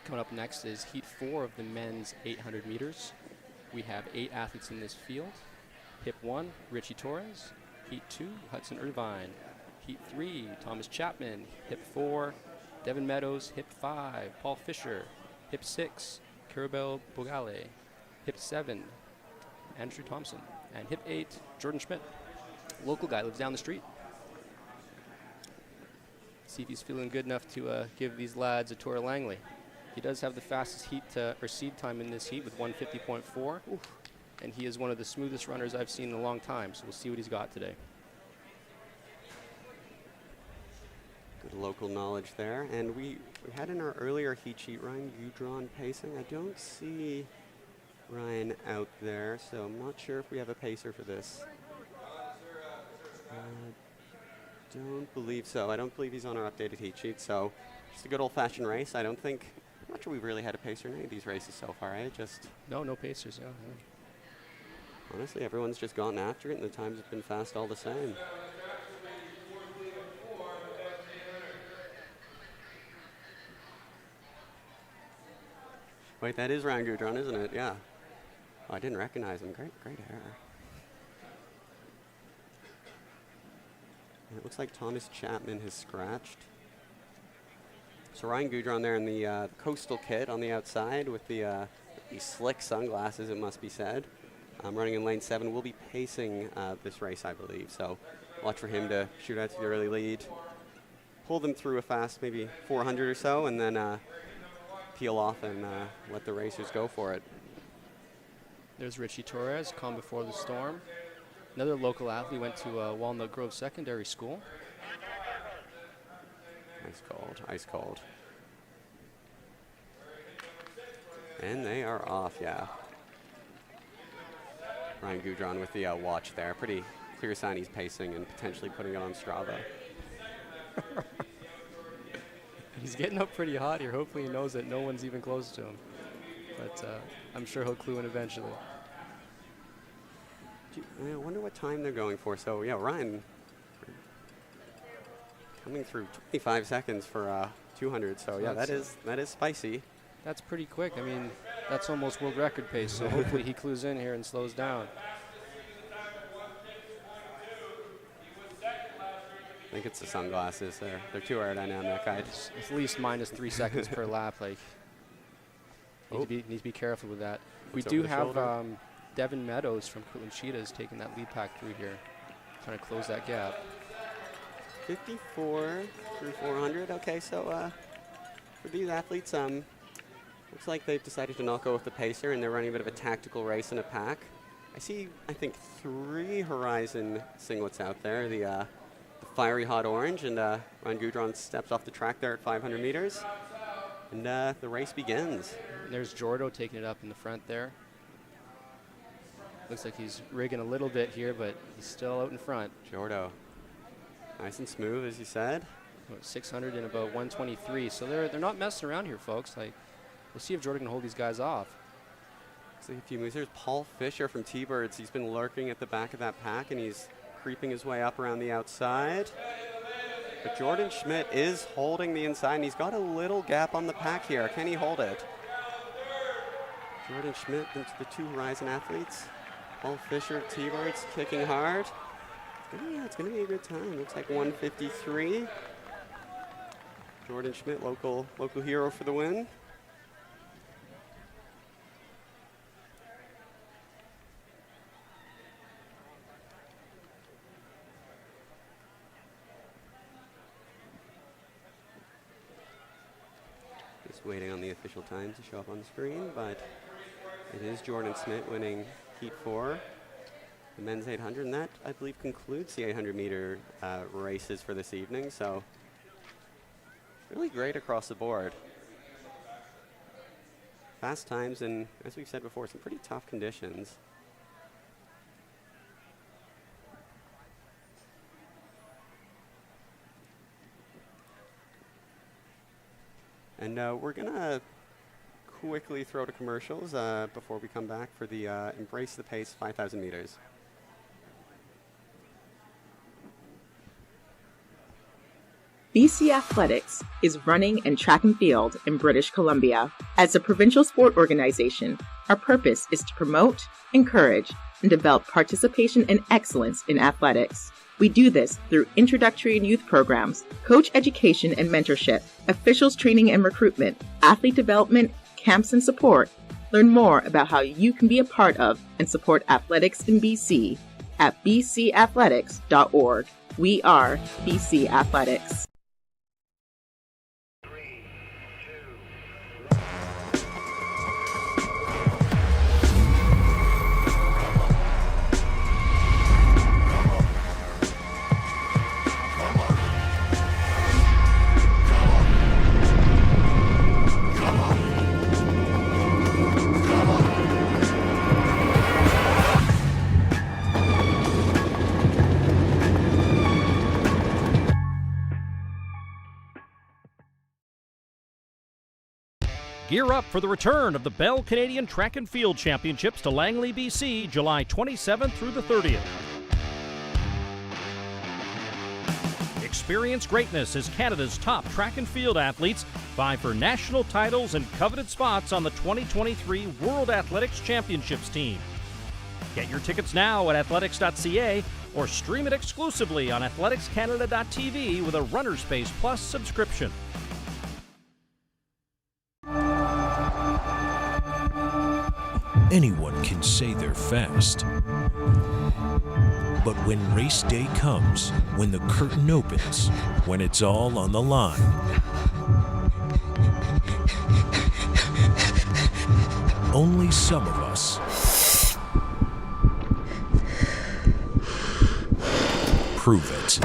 Coming up next is Heat 4 of the men's 800 meters. We have 8 athletes in this field. Hip 1, Richie Torres. Heat 2, Hudson Irvine. Heat 3, Thomas Chapman. Hip 4, Devin Meadows. Hip 5, Paul Fisher. Hip 6, Carabel Bogale. Hip 7, Andrew Thompson. And hip 8, Jordan Schmidt. Local guy, lives down the street. See if he's feeling good enough to give these lads a tour of Langley. He does have the fastest seed time in this heat with 150.4. And he is one of the smoothest runners I've seen in a long time. So we'll see what he's got today. Good local knowledge there. And we had in our earlier heat sheet Ryan Gudron pacing. I don't see Ryan out there, so I'm not sure if we have a pacer for this. Don't believe so. I don't believe he's on our updated heat sheet. So just a good old-fashioned race. I'm not sure we've really had a pacer in any of these races so far, eh? No pacers, yeah. Honestly, everyone's just gone after it, and the times have been fast all the same. Wait, that is Ryan Gudron, isn't it? Yeah. Oh, I didn't recognize him. Great hair. And it looks like Thomas Chapman has scratched. So Ryan Gudron there in the coastal kit on the outside with the slick sunglasses, it must be said. Running in lane 7, will be pacing this race, I believe. So watch for him to shoot out to the early lead, pull them through a fast maybe 400 or so, and then peel off and let the racers go for it. There's Richie Torres, calm before the storm. Another local athlete went to Walnut Grove Secondary School. Ice cold. And they are off, yeah. Ryan Gudron with the watch there. Pretty clear sign he's pacing and potentially putting it on Strava. He's getting up pretty hot here. Hopefully he knows that no one's even close to him. But I'm sure he'll clue in eventually. I wonder what time they're going for. So, yeah, Ryan coming through 25 seconds for 200. So, yeah, that is spicy. That's pretty quick. I mean, that's almost world record pace. So hopefully he clues in here and slows down. I think it's the sunglasses. They're too aerodynamic. It's at least -3 seconds per lap. Like, need to be careful with that. We do have Devin Meadows from Kirtland Cheetahs taking that lead pack through here, trying to close that gap. 54 through 400. Okay, so for these athletes, looks like they've decided to not go with the pacer, and they're running a bit of a tactical race in a pack. I see, I think, 3 Horizon singlets out there. The fiery hot orange, and Ryan Gudron steps off the track there at 500 meters, and the race begins. And there's Jordo taking it up in the front there. Looks like he's rigging a little bit here, but he's still out in front. Jordo, nice and smooth, as you said. 600 in about 123, so they're not messing around here, folks. Like, we'll see if Jordan can hold these guys off. Looks like a few moves. There's Paul Fisher from T-Birds. He's been lurking at the back of that pack, and he's creeping his way up around the outside. But Jordan Schmidt is holding the inside, and he's got a little gap on the pack here. Can he hold it? Jordan Schmidt into the 2 Horizon athletes. Paul Fisher, T-Birds, kicking hard. It's going to be a good time. Looks like 153. Jordan Schmidt, local hero for the win. Just waiting on the official time to show up on the screen, but it is Jordan Schmidt winning Heat 4, the men's 800, and that, I believe, concludes the 800-meter races for this evening. So really great across the board. Fast times, and as we've said before, some pretty tough conditions. And we're going to quickly throw to commercials before we come back for the Embrace the Pace 5,000 meters. BC Athletics is running and track and field in British Columbia. As a provincial sport organization, our purpose is to promote, encourage, and develop participation and excellence in athletics. We do this through introductory and youth programs, coach education and mentorship, officials training and recruitment, athlete development, camps and support. Learn more about how you can be a part of and support athletics in BC at bc.athletics.org. We are BC Athletics. 3, 2, 1. Gear up for the return of the Bell Canadian Track and Field Championships to Langley, BC, July 27th through the 30th. Experience greatness as Canada's top track and field athletes vie for national titles and coveted spots on the 2023 World Athletics Championships team. Get your tickets now at athletics.ca or stream it exclusively on athleticscanada.tv with a Runner Space Plus subscription. Anyone can say they're fast. But when race day comes, when the curtain opens, when it's all on the line, only some of us prove it.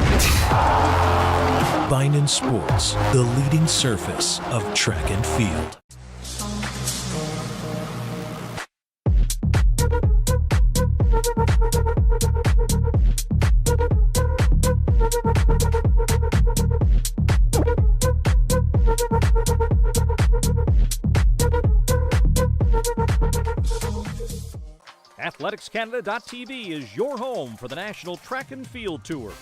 Binen Sports, the leading surface of track and field. AthleticsCanada.tv is your home for the National Track and Field Tour.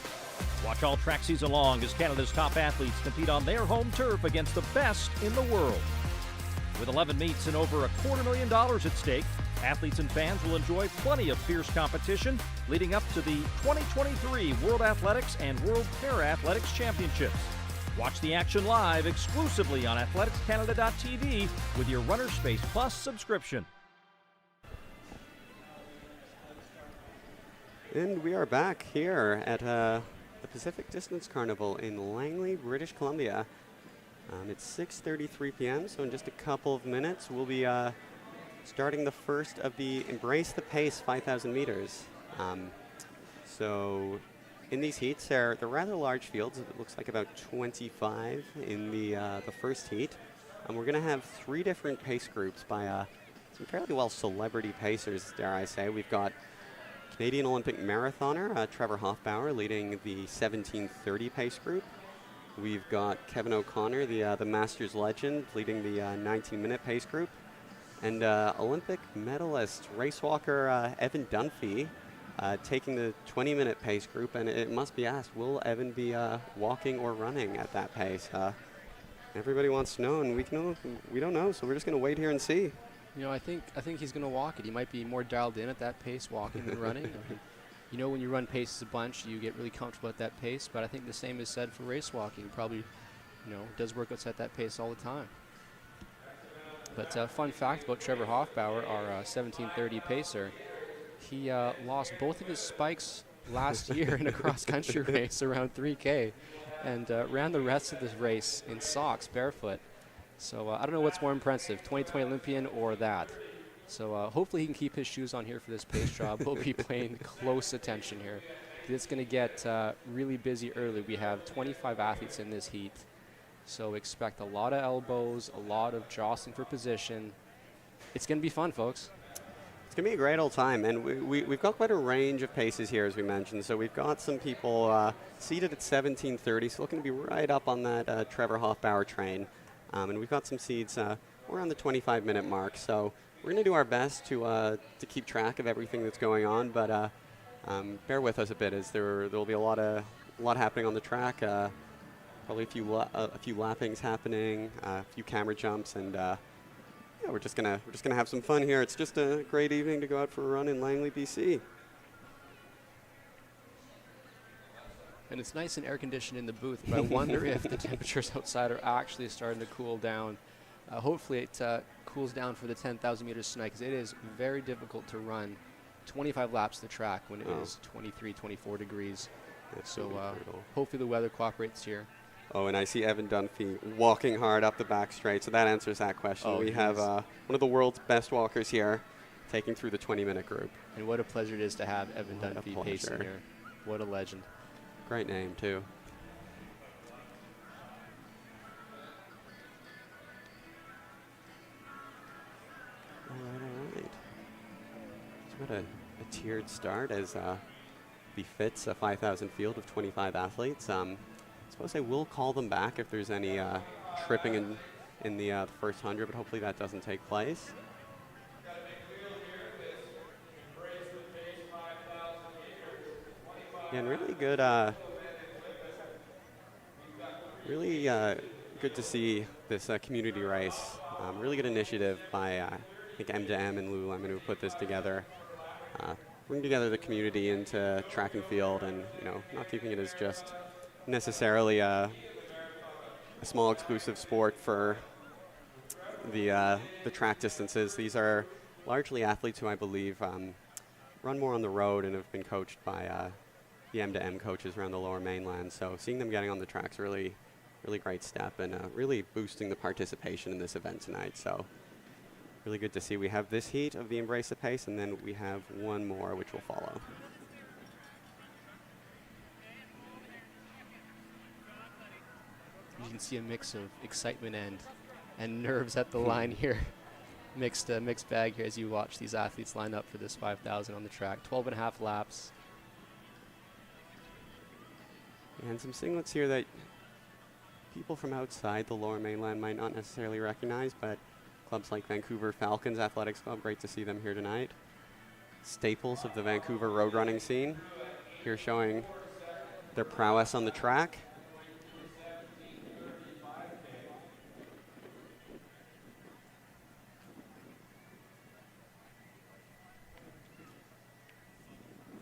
Watch all track season long as Canada's top athletes compete on their home turf against the best in the world. With 11 meets and over $250,000 at stake, athletes and fans will enjoy plenty of fierce competition leading up to the 2023 World Athletics and World Para-Athletics Championships. Watch the action live exclusively on AthleticsCanada.tv with your Runner Space Plus subscription. And we are back here at the Pacific Distance Carnival in Langley, British Columbia. It's 6:33 p.m., so in just a couple of minutes, we'll be starting the first of the Embrace the Pace 5,000 meters. So in these heats, they're rather large fields. It looks like about 25 in the first heat. We're going to have 3 different pace groups by some fairly well celebrity pacers, dare I say. We've got Canadian Olympic marathoner Trevor Hoffbauer leading the 1730 pace group. We've got Kevin O'Connor, the Masters legend, leading the 19-minute pace group. And Olympic medalist racewalker Evan Dunphy taking the 20-minute pace group. And it must be asked, will Evan be walking or running at that pace? Everybody wants to know, and we don't know, so we're just going to wait here and see. You know, I think he's going to walk it. He might be more dialed in at that pace, walking than running. You know, when you run paces a bunch, you get really comfortable at that pace. But I think the same is said for race walking. Probably, you know, does workouts at that pace all the time. But fun fact about Trevor Hoffbauer, our 1730 pacer, he lost both of his spikes last year in a cross-country race around 3K, and ran the rest of this race in socks, barefoot. So I don't know what's more impressive, 2020 Olympian or that. So hopefully he can keep his shoes on here for this pace job. We'll be paying close attention here. It's going to get really busy early. We have 25 athletes in this heat. So expect a lot of elbows, a lot of jostling for position. It's going to be fun, folks. It's going to be a great old time, and we've got quite a range of paces here, as we mentioned. So we've got some people seated at 1730, so looking to be right up on that Trevor Hoffbauer train. And we've got some seeds around the 25-minute mark. So we're going to do our best to keep track of everything that's going on, but bear with us a bit, as there will be a lot happening on the track. Probably a few lappings happening, a few camera jumps, and yeah, we're just gonna have some fun here. It's just a great evening to go out for a run in Langley, BC. And it's nice and air-conditioned in the booth, but I wonder if the temperatures outside are actually starting to cool down. Hopefully it cools down for the 10,000 meters tonight, because it is very difficult to run 25 laps the track when it is 23, 24 degrees. So hopefully the weather cooperates here. Oh, and I see Evan Dunphy walking hard up the back straight, so that answers that question. We have one of the world's best walkers here taking through the 20-minute group. And what a pleasure it is to have Evan Dunphy pacing here. What a legend. Great name, too. All right. So got a tiered start, as befits a 5,000 field of 25 athletes. I suppose I will call them back if there's any tripping in the first 100, but hopefully that doesn't take place. Yeah, and really good, good to see this community race. Really good initiative by I think M2M and Lululemon who put this together. Bring together the community into track and field, and not keeping it as just necessarily a small exclusive sport for the track distances. These are largely athletes who I believe run more on the road and have been coached by the M2M coaches around the Lower Mainland. So seeing them getting on the track's really great step, and really boosting the participation in this event tonight. So really good to see. We have this heat of the Embrace the Pace, and then we have one more which will follow. You can see a mix of excitement and nerves at the line here. Mixed bag here as you watch these athletes line up for this 5,000 on the track. 12.5 laps. And some singlets here that people from outside the Lower Mainland might not necessarily recognize, but clubs like Vancouver Falcons Athletics Club, great to see them here tonight. Staples of the Vancouver road running scene, here showing their prowess on the track.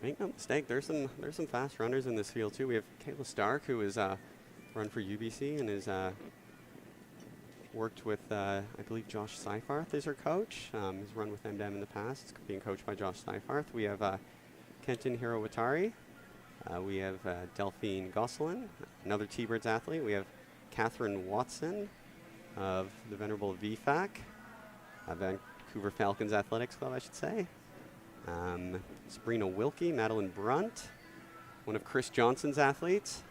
Make no mistake, there's some fast runners in this field too. We have Kayla Stark, who is run for UBC and is worked with I believe Josh Seifarth is her coach. Has run with M2M in the past, being coached by Josh Seifarth. We have Kenton Hirowatari. We have Delphine Gosselin, another T-Birds athlete. We have Catherine Watson of the venerable VFAC, Vancouver Falcons Athletics Club, I should say. Sabrina Wilkie, Madeline Brunt, one of Chris Johnson's athletes.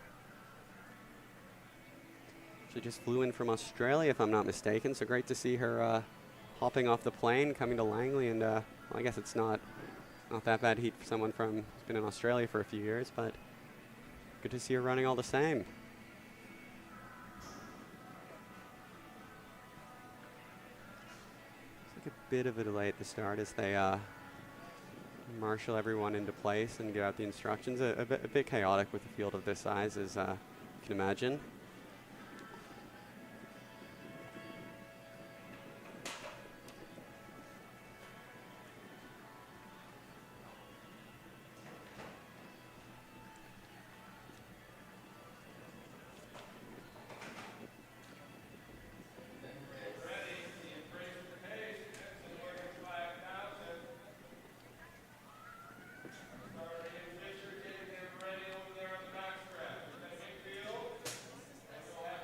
She just flew in from Australia, if I'm not mistaken, so great to see her hopping off the plane, coming to Langley, and well, I guess it's not that bad heat for someone who's been in Australia for a few years, but good to see her running all the same. It's like a bit of a delay at the start as they marshal everyone into place and give out the instructions. A bit chaotic with a field of this size, as you can imagine.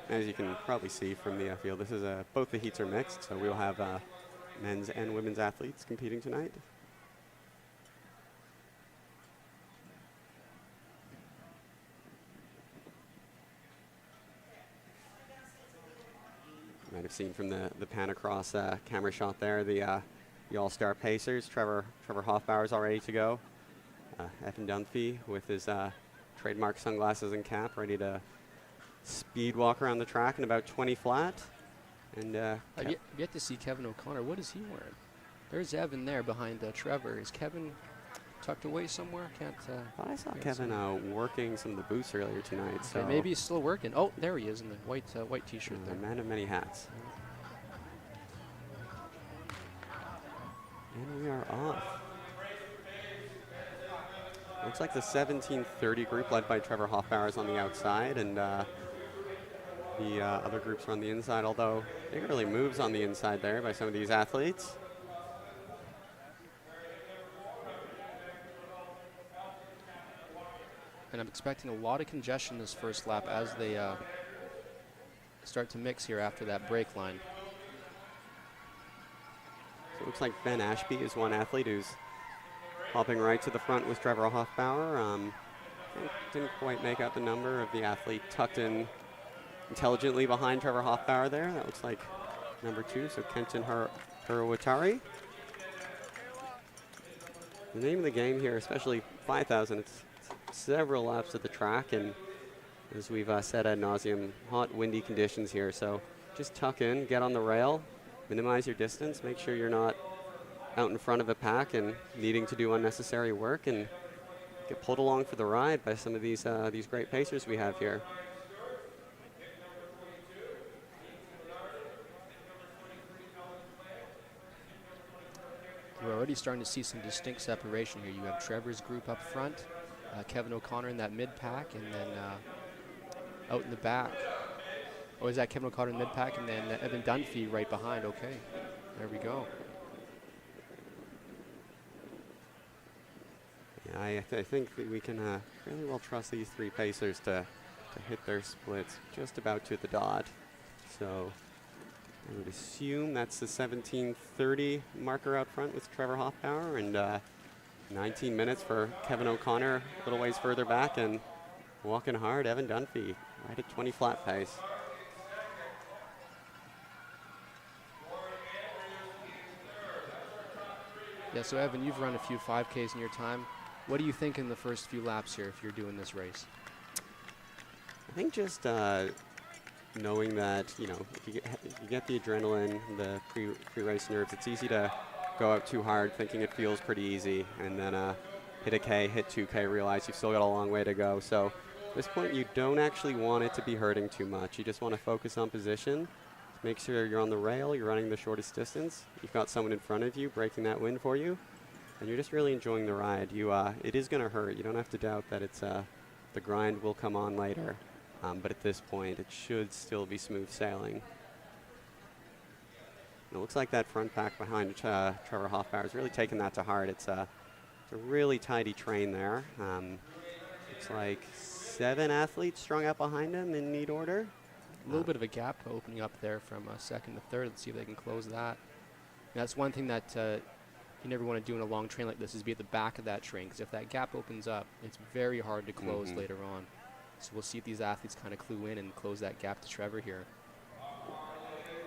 As you can probably see from the field, this is both the heats are mixed, so we'll have men's and women's athletes competing tonight. You might have seen from the pan across camera shot there, the all-star pacers. Trevor Hoffbauer's all ready to go. Evan Dunphy with his trademark sunglasses and cap, ready to speed walk around the track in about 20 flat. And I've yet to see Kevin O'Connor. What is he wearing? There's Evan there behind Trevor. Is Kevin tucked away somewhere? I saw Kevin working some of the boots earlier tonight. Okay, so maybe he's still working. Oh, there he is in the white T-shirt there. Man of many hats. And we are off. Looks like the 1730 group led by Trevor Hoffbauer is on the outside, and the other groups are on the inside, although big early moves on the inside there by some of these athletes. And I'm expecting a lot of congestion this first lap as they start to mix here after that break line. So it looks like Ben Ashby is one athlete who's hopping right to the front with Trevor Hoffbauer. Didn't quite make out the number of the athlete tucked in intelligently behind Trevor Hoffbauer there. That looks like number 2, so Kenton Hirowatari. The name of the game here, especially 5,000, it's several laps at the track, and as we've said ad nauseum, hot, windy conditions here, so just tuck in, get on the rail, minimize your distance, make sure you're not out in front of a pack and needing to do unnecessary work, and get pulled along for the ride by some of these great pacers we have here. We're already starting to see some distinct separation here. You have Trevor's group up front, Kevin O'Connor in that mid-pack, and then out in the back. Oh, is that Kevin O'Connor in the mid-pack, and then Evan Dunphy right behind? Okay, there we go. Yeah, I think that we can really well trust these three pacers to hit their splits just about to the dot. So I would assume that's the 17:30 marker out front with Trevor Hoffbauer, and 19 minutes for Kevin O'Connor a little ways further back, and walking hard, Evan Dunphy, right at 20 flat pace. Yeah, so Evan, you've run a few 5Ks in your time. What do you think in the first few laps here if you're doing this race? I think just knowing that, you know, if you get the adrenaline, the pre-race nerves, it's easy to go out too hard thinking it feels pretty easy, and then hit a K, hit 2K, realize you've still got a long way to go. So at this point, you don't actually want it to be hurting too much. You just want to focus on position, make sure you're on the rail, you're running the shortest distance, you've got someone in front of you breaking that wind for you, and you're just really enjoying the ride. It is going to hurt. You don't have to doubt that it's the grind will come on later. But at this point, it should still be smooth sailing. And it looks like that front pack behind Trevor Hoffbauer is really taking that to heart. It's a really tidy train there. Looks like 7 athletes strung out behind him in neat order. A little bit of a gap opening up there from second to third. Let's see if they can close that. And that's one thing that you never want to do in a long train like this, is be at the back of that train, because if that gap opens up, it's very hard to close later on. So we'll see if these athletes kind of clue in and close that gap to Trevor here.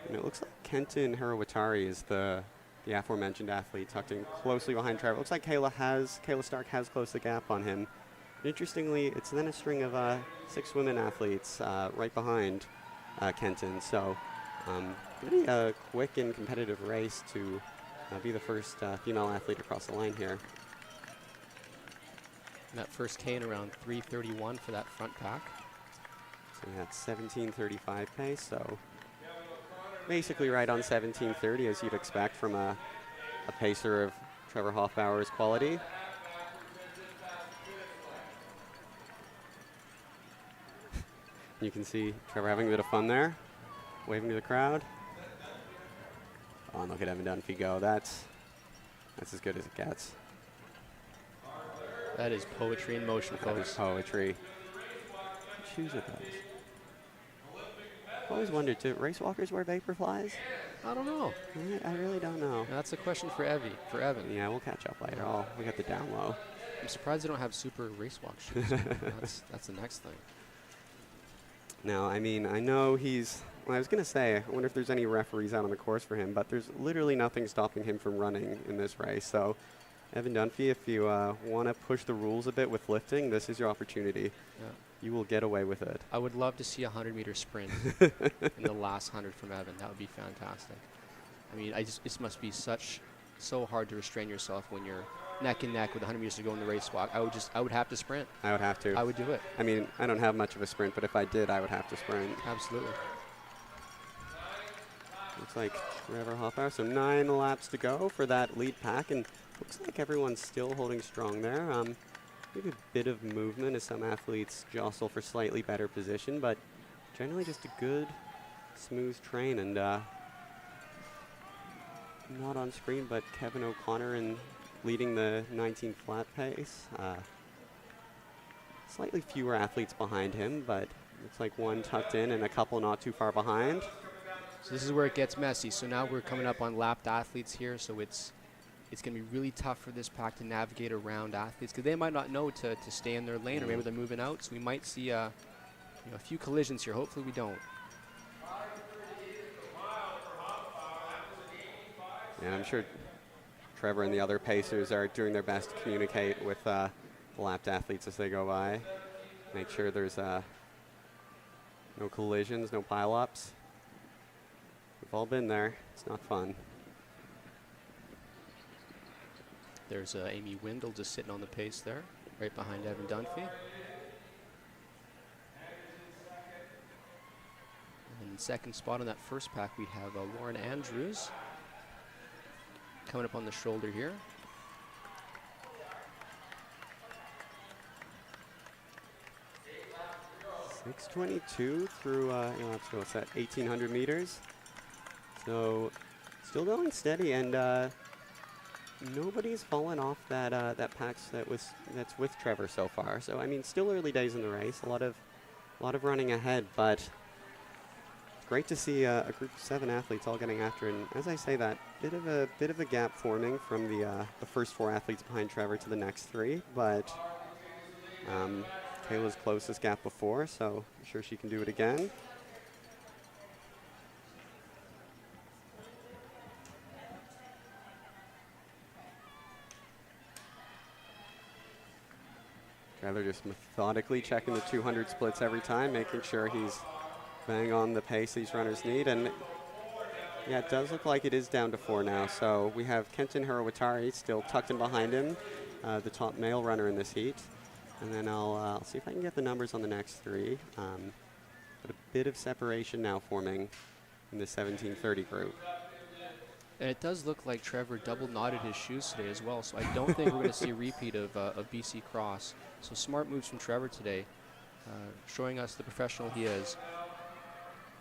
And it looks like Kenton Hirawatari is the aforementioned athlete tucked in closely behind Trevor. It looks like Kayla Stark has closed the gap on him. And interestingly, it's then a string of 6 women athletes right behind Kenton. So going to be a quick and competitive race to be the first female athlete across the line here. And that first K in around 3:31 for that front pack. So that's 17:35 pace, so basically right on 17:30 as you'd expect from a pacer of Trevor Hoffbauer's quality. You can see Trevor having a bit of fun there, waving to the crowd. Oh, and look at Evan Dunphy go. That's as good as it gets. That is poetry in motion, That is folks. poetry. What shoes are those? I've always wondered, do race walkers wear vapor flies? I don't know. I really don't know. That's a question for Evan. Yeah, we'll catch up later. We got the down low. I'm surprised they don't have super race walk shoes. That's the next thing. Now, I mean, I know I was going to say, I wonder if there's any referees out on the course for him, but there's literally nothing stopping him from running in this race. So, Evan Dunphy, if you want to push the rules a bit with lifting, this is your opportunity. Yeah. You will get away with it. I would love to see a 100-meter sprint in the last 100 from Evan. That would be fantastic. I mean, it must be so hard to restrain yourself when you're neck and neck with 100 meters to go in the race walk. I would have to sprint. I would have to. I would do it. I mean, I don't have much of a sprint, but if I did, I would have to sprint. Absolutely. Looks like Trevor Hoffbauer, so 9 laps to go for that lead pack, and looks like everyone's still holding strong there. Maybe a bit of movement as some athletes jostle for slightly better position, but generally just a good, smooth train. And not on screen, but Kevin O'Connor leading the 19 flat pace. Slightly fewer athletes behind him, but looks like one tucked in and a couple not too far behind. So this is where it gets messy. So now we're coming up on lapped athletes here, so it's going to be really tough for this pack to navigate around athletes, because they might not know to stay in their lane, or maybe they're moving out. So we might see a few collisions here. Hopefully we don't. And I'm sure Trevor and the other pacers are doing their best to communicate with the lapped athletes as they go by. Make sure there's no collisions, no pileups. We've all been there. It's not fun. There's Amy Windle just sitting on the pace there, right behind Evan Dunphy. And in second spot on that first pack, we have Lauren Andrews coming up on the shoulder here. 6:22 through, what's that, 1,800 meters. So still going steady, and nobody's fallen off that that pack that's with Trevor so far. So I mean, still early days in the race. A lot of running ahead, but it's great to see a group of 7 athletes all getting after it. And as I say, that bit of a gap forming from the first 4 athletes behind Trevor to the next 3, but. Kayla's closest gap before, so I'm sure she can do it again. Trevor just methodically checking the 200 splits every time, making sure he's bang on the pace these runners need. And yeah, it does look like it is down to 4 now. So we have Kenton Hirawatari still tucked in behind him, the top male runner in this heat. And then I'll see if I can get the numbers on the next 3. But a bit of separation now forming in the 17:30 group. And it does look like Trevor double knotted his shoes today as well, so I don't think we're going to see a repeat of BC Cross. So smart moves from Trevor today, showing us the professional he is.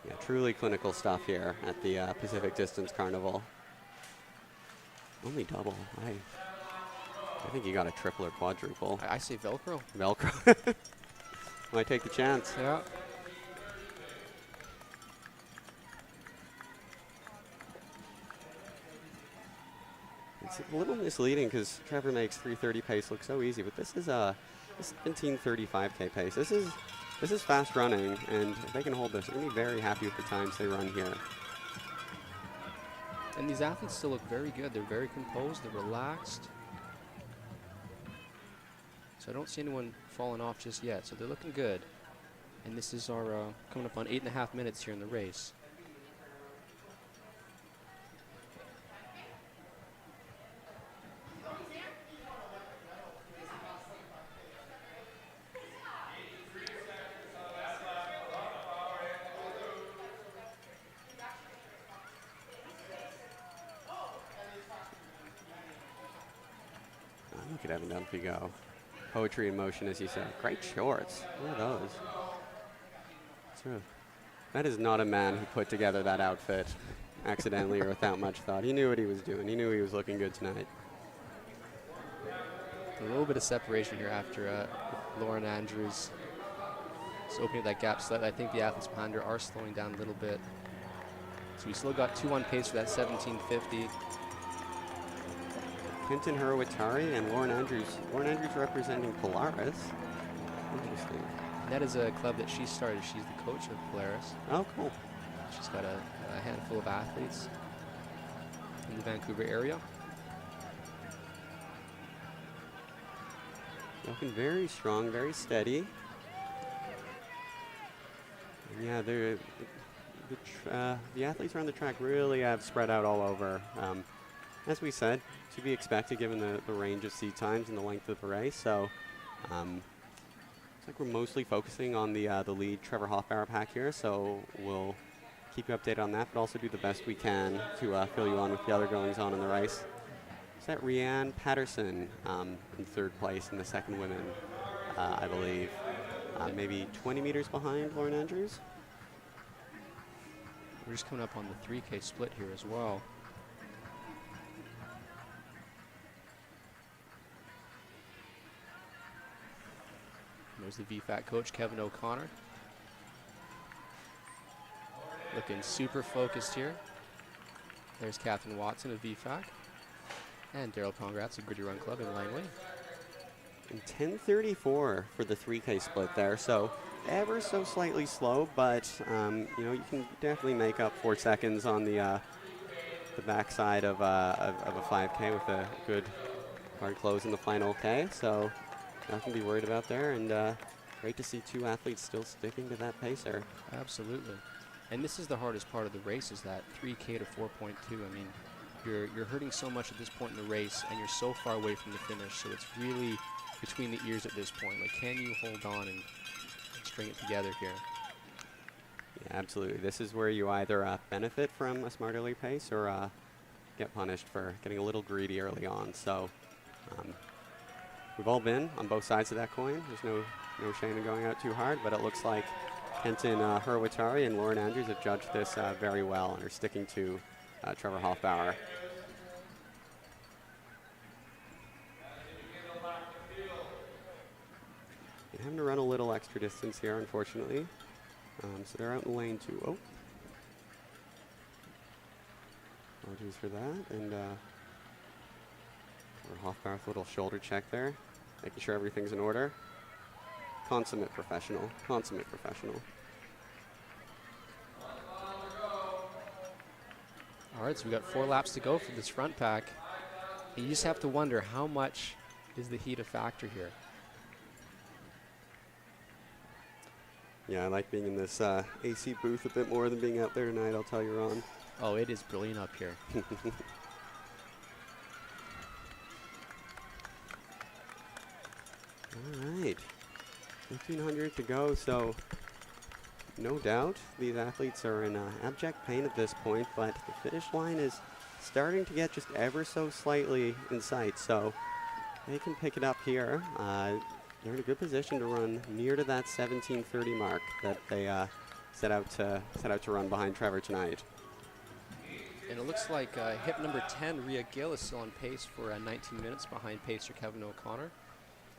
Yeah, truly clinical stuff here at the Pacific Distance Carnival. Only double. I think you got a triple or quadruple. I say Velcro. Velcro. Might take the chance. Yeah. It's a little misleading because Trevor makes 3:30 pace look so easy, but this is a 17:35K pace. This is fast running, and if they can hold this, they're going to be very happy with the times they run here. And these athletes still look very good. They're very composed. They're relaxed. So I don't see anyone falling off just yet. So they're looking good. And this is our coming up on 8.5 minutes here in the race. Look at Evan Dunphy go. Poetry in motion, as you said. Great shorts. Look at those. That is not a man who put together that outfit accidentally or without much thought. He knew what he was doing. He knew he was looking good tonight. A little bit of separation here after Lauren Andrews is opening that gap slightly. I think the athletes behind her are slowing down a little bit. So we still got 2 on pace for that 17:50. Kenton Hirawatari and Lauren Andrews. Lauren Andrews representing Polaris. Interesting. And that is a club that she started. She's the coach of Polaris. Oh, cool. She's got a handful of athletes in the Vancouver area. Looking very strong, very steady. And yeah, the athletes around the track really have spread out all over. As we said, to be expected given the range of seat times and the length of the race. So looks like we're mostly focusing on the lead Trevor Hoffbauer pack here. So we'll keep you updated on that, but also do the best we can to fill you on with the other goings on in the race. Is that Rianne Patterson in 3rd place in the second women, I believe. Maybe 20 meters behind Lauren Andrews. We're just coming up on the 3K split here as well. There's the VFAC coach, Kevin O'Connor. Looking super focused here. There's Catherine Watson of VFAC. And Daryl Congrats of Gritty Run Club in Langley. And 10:34 for the 3K split there. So ever so slightly slow, but you can definitely make up 4 seconds on the backside of a 5K with a good hard close in the final K. So nothing to be worried about there, and great to see 2 athletes still sticking to that pacer. Absolutely. And this is the hardest part of the race, is that 3K to 4.2. I mean, you're hurting so much at this point in the race, and you're so far away from the finish. So it's really between the ears at this point. Like, can you hold on and string it together here? Yeah, absolutely. This is where you either benefit from a smart early pace or get punished for getting a little greedy early on. So we've all been on both sides of that coin. There's no shame in going out too hard, but it looks like Kenton Hurwitari and Lauren Andrews have judged this very well and are sticking to Trevor Hoffbauer. They're having to run a little extra distance here, unfortunately. So they're out in lane 2. Oh. Apologies for that. And Hoffbauer with a little shoulder check there, making sure everything's in order. Consummate professional. Consummate professional. All right, so we got 4 laps to go for this front pack. And you just have to wonder, how much is the heat a factor here? Yeah, I like being in this AC booth a bit more than being out there tonight, I'll tell you, Ron. Oh, it is brilliant up here. All right, 1,500 to go, so no doubt these athletes are in abject pain at this point, but the finish line is starting to get just ever so slightly in sight, so they can pick it up here. They're in a good position to run near to that 17:30 mark that they set out to run behind Trevor tonight. And it looks like hip number 10, Rhea Gill, is still on pace for 19 minutes behind pacer Kevin O'Connor.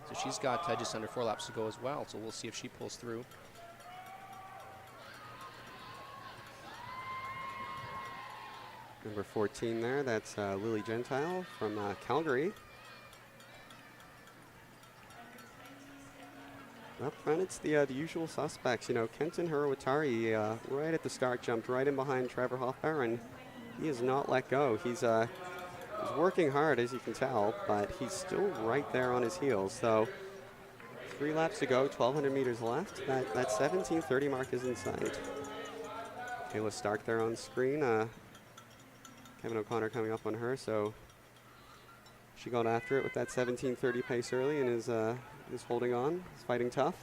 So she's got just under 4 laps to go as well. So we'll see if she pulls through. Number 14 there, that's Lily Gentile from Calgary. Up front, it's the usual suspects. You know, Kenton Hurwitari right at the start jumped right in behind Trevor Hoffbauer, and he has not let go. He's working hard, as you can tell, but he's still right there on his heels. So 3 laps to go, 1,200 meters left. That 17:30 mark is in sight. Kayla Stark there on screen. Kevin O'Connor coming up on her, so she got after it with that 17:30 pace early and is holding on, is fighting tough.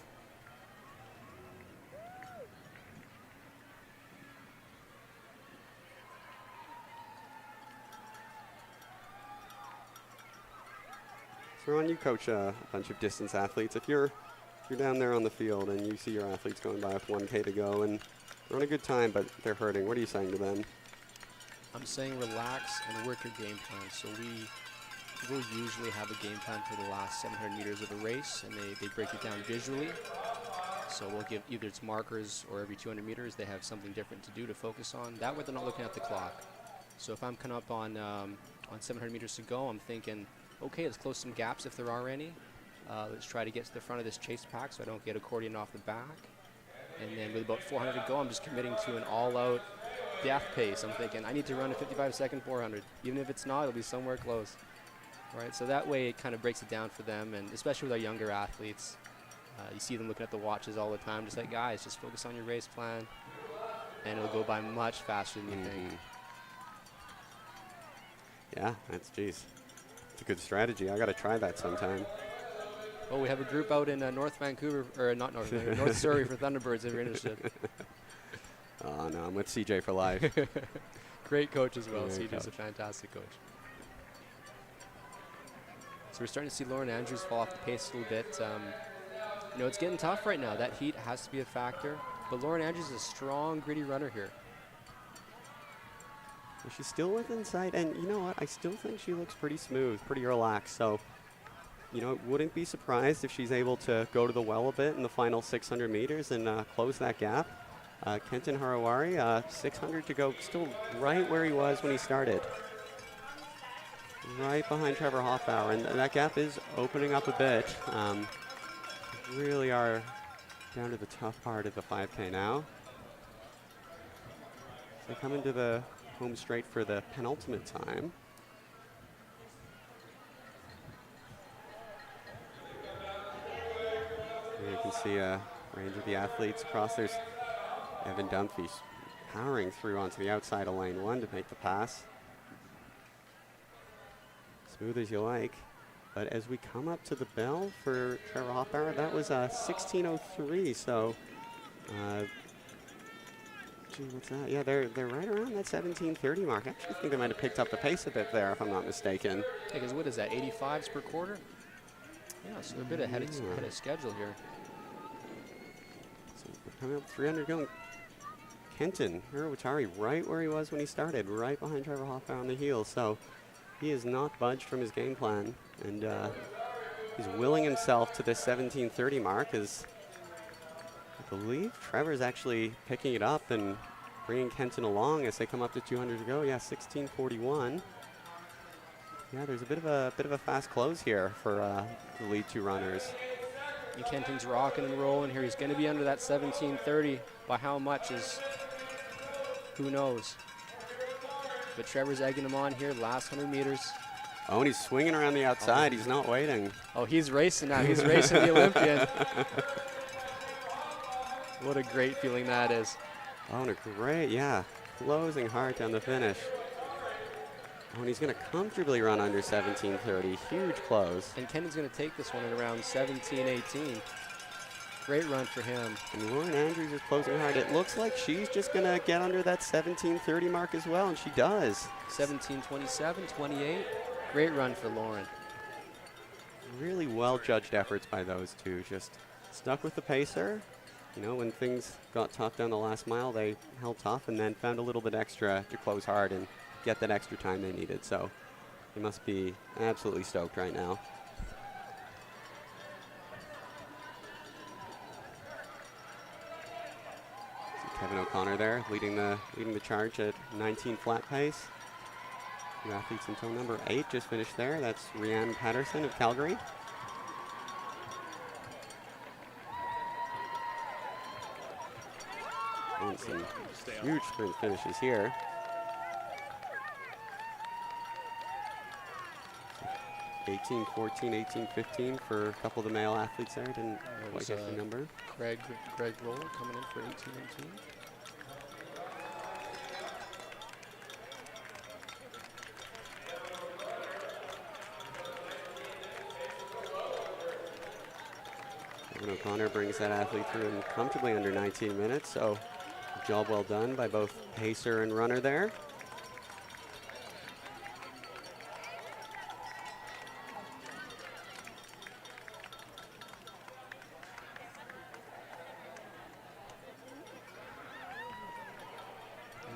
So Ron, you coach a bunch of distance athletes. If you're down there on the field and you see your athletes going by with 1K to go and they're on a good time but they're hurting, what are you saying to them? I'm saying relax and work your game plan. So we'll usually have a game plan for the last 700 meters of a race, and they break it down visually. So we'll give either it's markers or every 200 meters they have something different to do to focus on. That way they're not looking at the clock. So if I'm coming up on 700 meters to go, I'm thinking, okay, let's close some gaps if there are any. Let's try to get to the front of this chase pack so I don't get accordion off the back. And then with about 400 to go, I'm just committing to an all-out death pace. I'm thinking I need to run a 55-second 400. Even if it's not, it'll be somewhere close. All right, so that way it kind of breaks it down for them, and especially with our younger athletes. You see them looking at the watches all the time, just like, guys, just focus on your race plan, and it'll go by much faster than you think. Yeah, geez. It's a good strategy. I got to try that sometime. Oh, we have a group out in North Vancouver, or not North Vancouver, North Surrey for Thunderbirds if you're interested. Oh, no, I'm with CJ for life. Great coach as well. Great CJ's coach. a fantastic coach. So we're starting to see Lauren Andrews fall off the pace a little bit. You know, it's getting tough right now. That heat has to be a factor. But Lauren Andrews is a strong, gritty runner here. Well, she's still within sight, and you know what? I still think she looks pretty smooth, pretty relaxed. So, you know, wouldn't be surprised if she's able to go to the well a bit in the final 600 meters and close that gap. Kenton Hurwitari, 600 to go, still right where he was when he started. Right behind Trevor Hoffbauer, and that gap is opening up a bit. Really are down to the tough part of the 5K now. So coming to the home straight for the penultimate time. Here you can see a range of the athletes across. There's Evan Dunphy, powering through onto the outside of lane 1 to make the pass. Smooth as you like. But as we come up to the bell for Trevor Hoffbauer, that was 16:03. So, what's that? Yeah, they're right around that 17:30 mark. I actually think they might have picked up the pace a bit there, if I'm not mistaken. Yeah, because what is that, 85s per quarter? Yeah, so they're a bit ahead of schedule here. So we're coming up 300 going. Kenton Hirawatari right where he was when he started, right behind Trevor Hoffbauer on the heels. So he has not budged from his game plan, and he's willing himself to this 17:30 mark, as I believe Trevor's actually picking it up and bringing Kenton along as they come up to 200 to go. Yeah, 16:41. Yeah, there's a bit of a fast close here for the lead 2 runners. And Kenton's rocking and rolling here. He's going to be under that 17:30. By how much is who knows. But Trevor's egging him on here, last 100 meters. Oh, and he's swinging around the outside. He's not waiting. Oh, he's racing now. He's racing the Olympian. What a great feeling that is. Oh, and a great, yeah, closing hard down the finish. Oh, and he's going to comfortably run under 17:30. Huge close. And Kenton's going to take this one at around 17:18. Great run for him. And Lauren Andrews is closing hard. It looks like she's just going to get under that 17:30 mark as well, and she does. 17:27, 28. Great run for Lauren. Really well-judged efforts by those two. Just stuck with the pacer. You know, when things got tough down the last mile, they held tough and then found a little bit extra to close hard and get that extra time they needed. So they must be absolutely stoked right now. Kevin O'Connor there, leading the charge at 19 flat pace. 2 athletes in tow. Number 8 just finished there. That's Rianne Patterson of Calgary. And some huge sprint finishes here. 18-14, 18-15 for a couple of the male athletes there. Didn't quite get the number. Greg Roller coming in for 18-18. Kevin O'Connor brings that athlete through in comfortably under 19 minutes. So job well done by both pacer and runner there.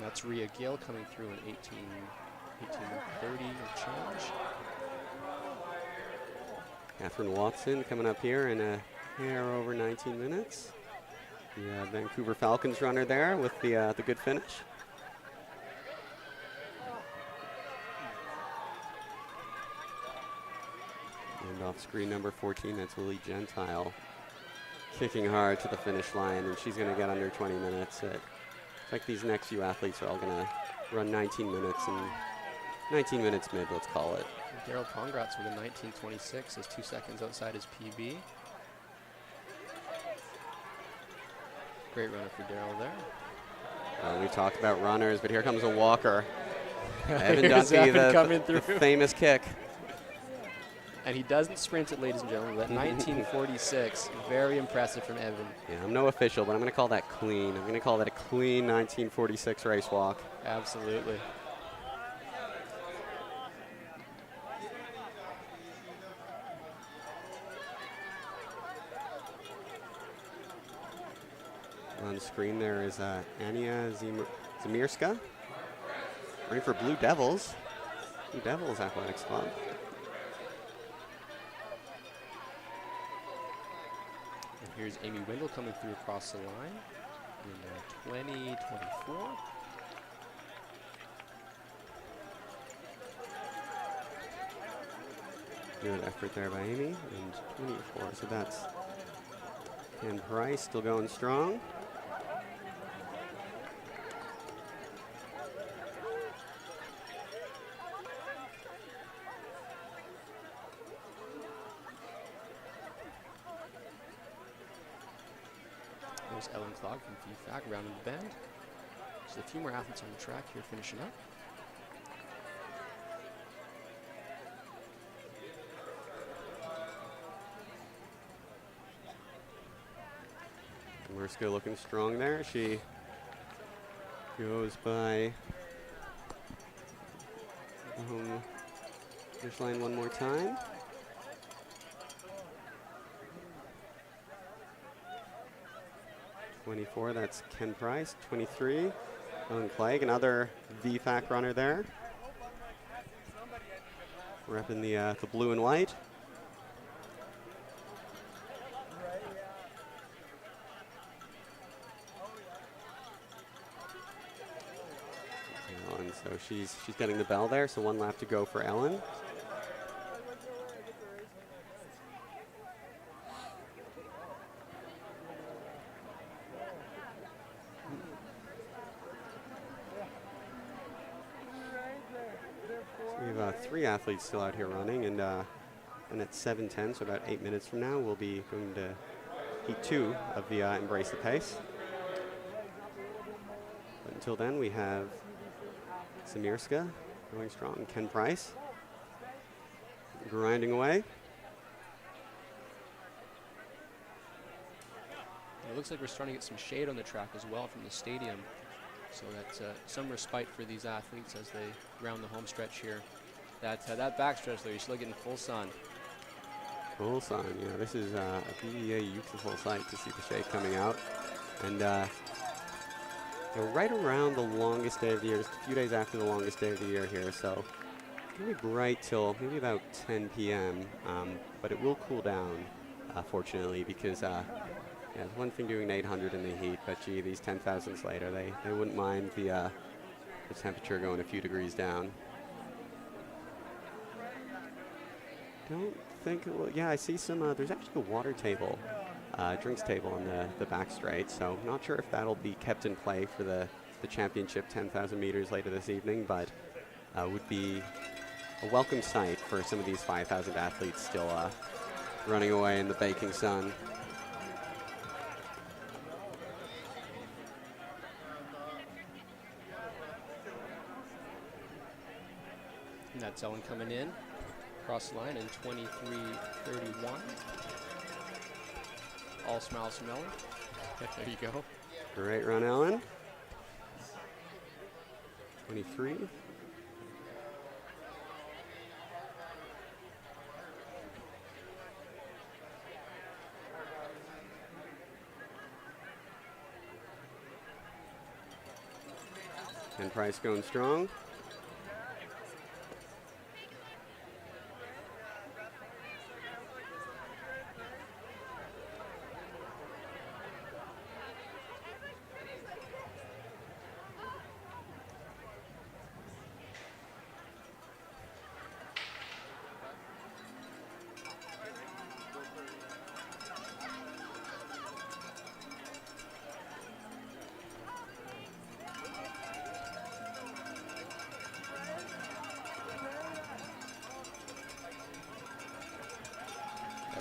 That's Rhea Gill coming through in 18:30 and change. Catherine Watson coming up here in a hair over 19 minutes. The Vancouver Falcons runner there with the good finish. And off screen number 14, that's Lily Gentile kicking hard to the finish line, and she's going to get under 20 minutes. It's like these next few athletes are all going to run 19 minutes and 19 minutes mid, let's call it. Daryl Pongratz with a 19:26 is 2 seconds outside his PB. Great runner for Daryl there. We talked about runners, but here comes a walker. Evan Here's Dunphy, Evan coming the through. famous kick. And he doesn't sprint it, ladies and gentlemen. That 19:46, very impressive from Evan. Yeah, I'm no official, but I'm going to call that clean. I'm going to call that a clean 19:46 race walk. Absolutely. On the screen there is Ania Zamirska, running for Blue Devils. Blue Devils Athletics Club. And here's Amy Windle coming through across the line in 20:24. Good effort there by Amy, and 24. So that's Ken Price still going strong. There's Ellen Clog from VFAC rounding the bend. There's a few more athletes on the track here finishing up. Mariska looking strong there. She goes by the home finish line one more time. '24, that's Ken Price. '23, Ellen Clegg, another VFAC runner there. Repping the blue and white. And so she's getting the bell there, so one lap to go for Ellen. So we have 3 athletes still out here running, and at 7:10, so about 8 minutes from now, we'll be going to heat 2 of the Embrace the Pace. But until then, we have Samirska going strong. Ken Price grinding away. It looks like we're starting to get some shade on the track as well from the stadium. So that's some respite for these athletes as they round the home stretch here. That backstretch there, you're still getting full sun. Full sun, yeah. This is a beautiful sight to see the shade coming out. And we're right around the longest day of the year, just a few days after the longest day of the year here. So it's going to be bright till maybe about 10 p.m., but it will cool down, fortunately, because yeah, it's one thing doing 800 in the heat, but gee, these 10,000s later, they wouldn't mind the temperature going a few degrees down. Don't think it will. Yeah, I see some. There's actually a water table, drinks table on the back straight, so not sure if that'll be kept in play for the championship 10,000 meters later this evening, but would be a welcome sight for some of these 5,000 athletes still running away in the baking sun. And that's Ellen coming in, across the line in 23:31. All smiles from Ellen. There you go. Great run, Ellen. 23. And Price going strong.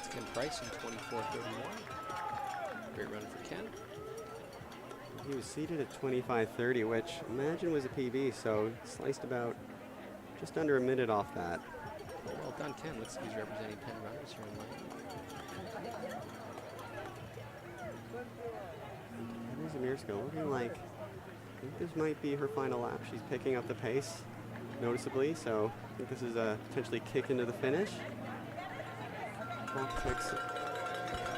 Ken Price in 24:31. Great run for Ken. He was seated at 25:30, which imagine was a PB, so sliced about just under a minute off that. Well done, Ken. Let's see who's representing Penn runners here in lane. There's Amirska looking like, I think this might be her final lap. She's picking up the pace noticeably, so I think this is a potentially kick into the finish. Clock takes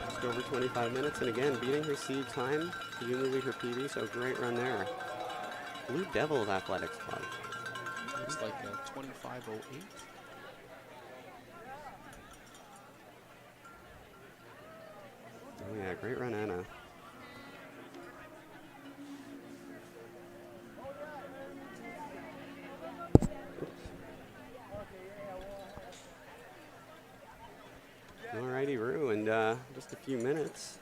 just over 25 minutes, and again, beating her seed time, presumably her PB, so great run there. Blue Devils Athletics Club. Looks like a 25:08. Oh yeah, great run, Anna. Alrighty, Rue, and just a few minutes,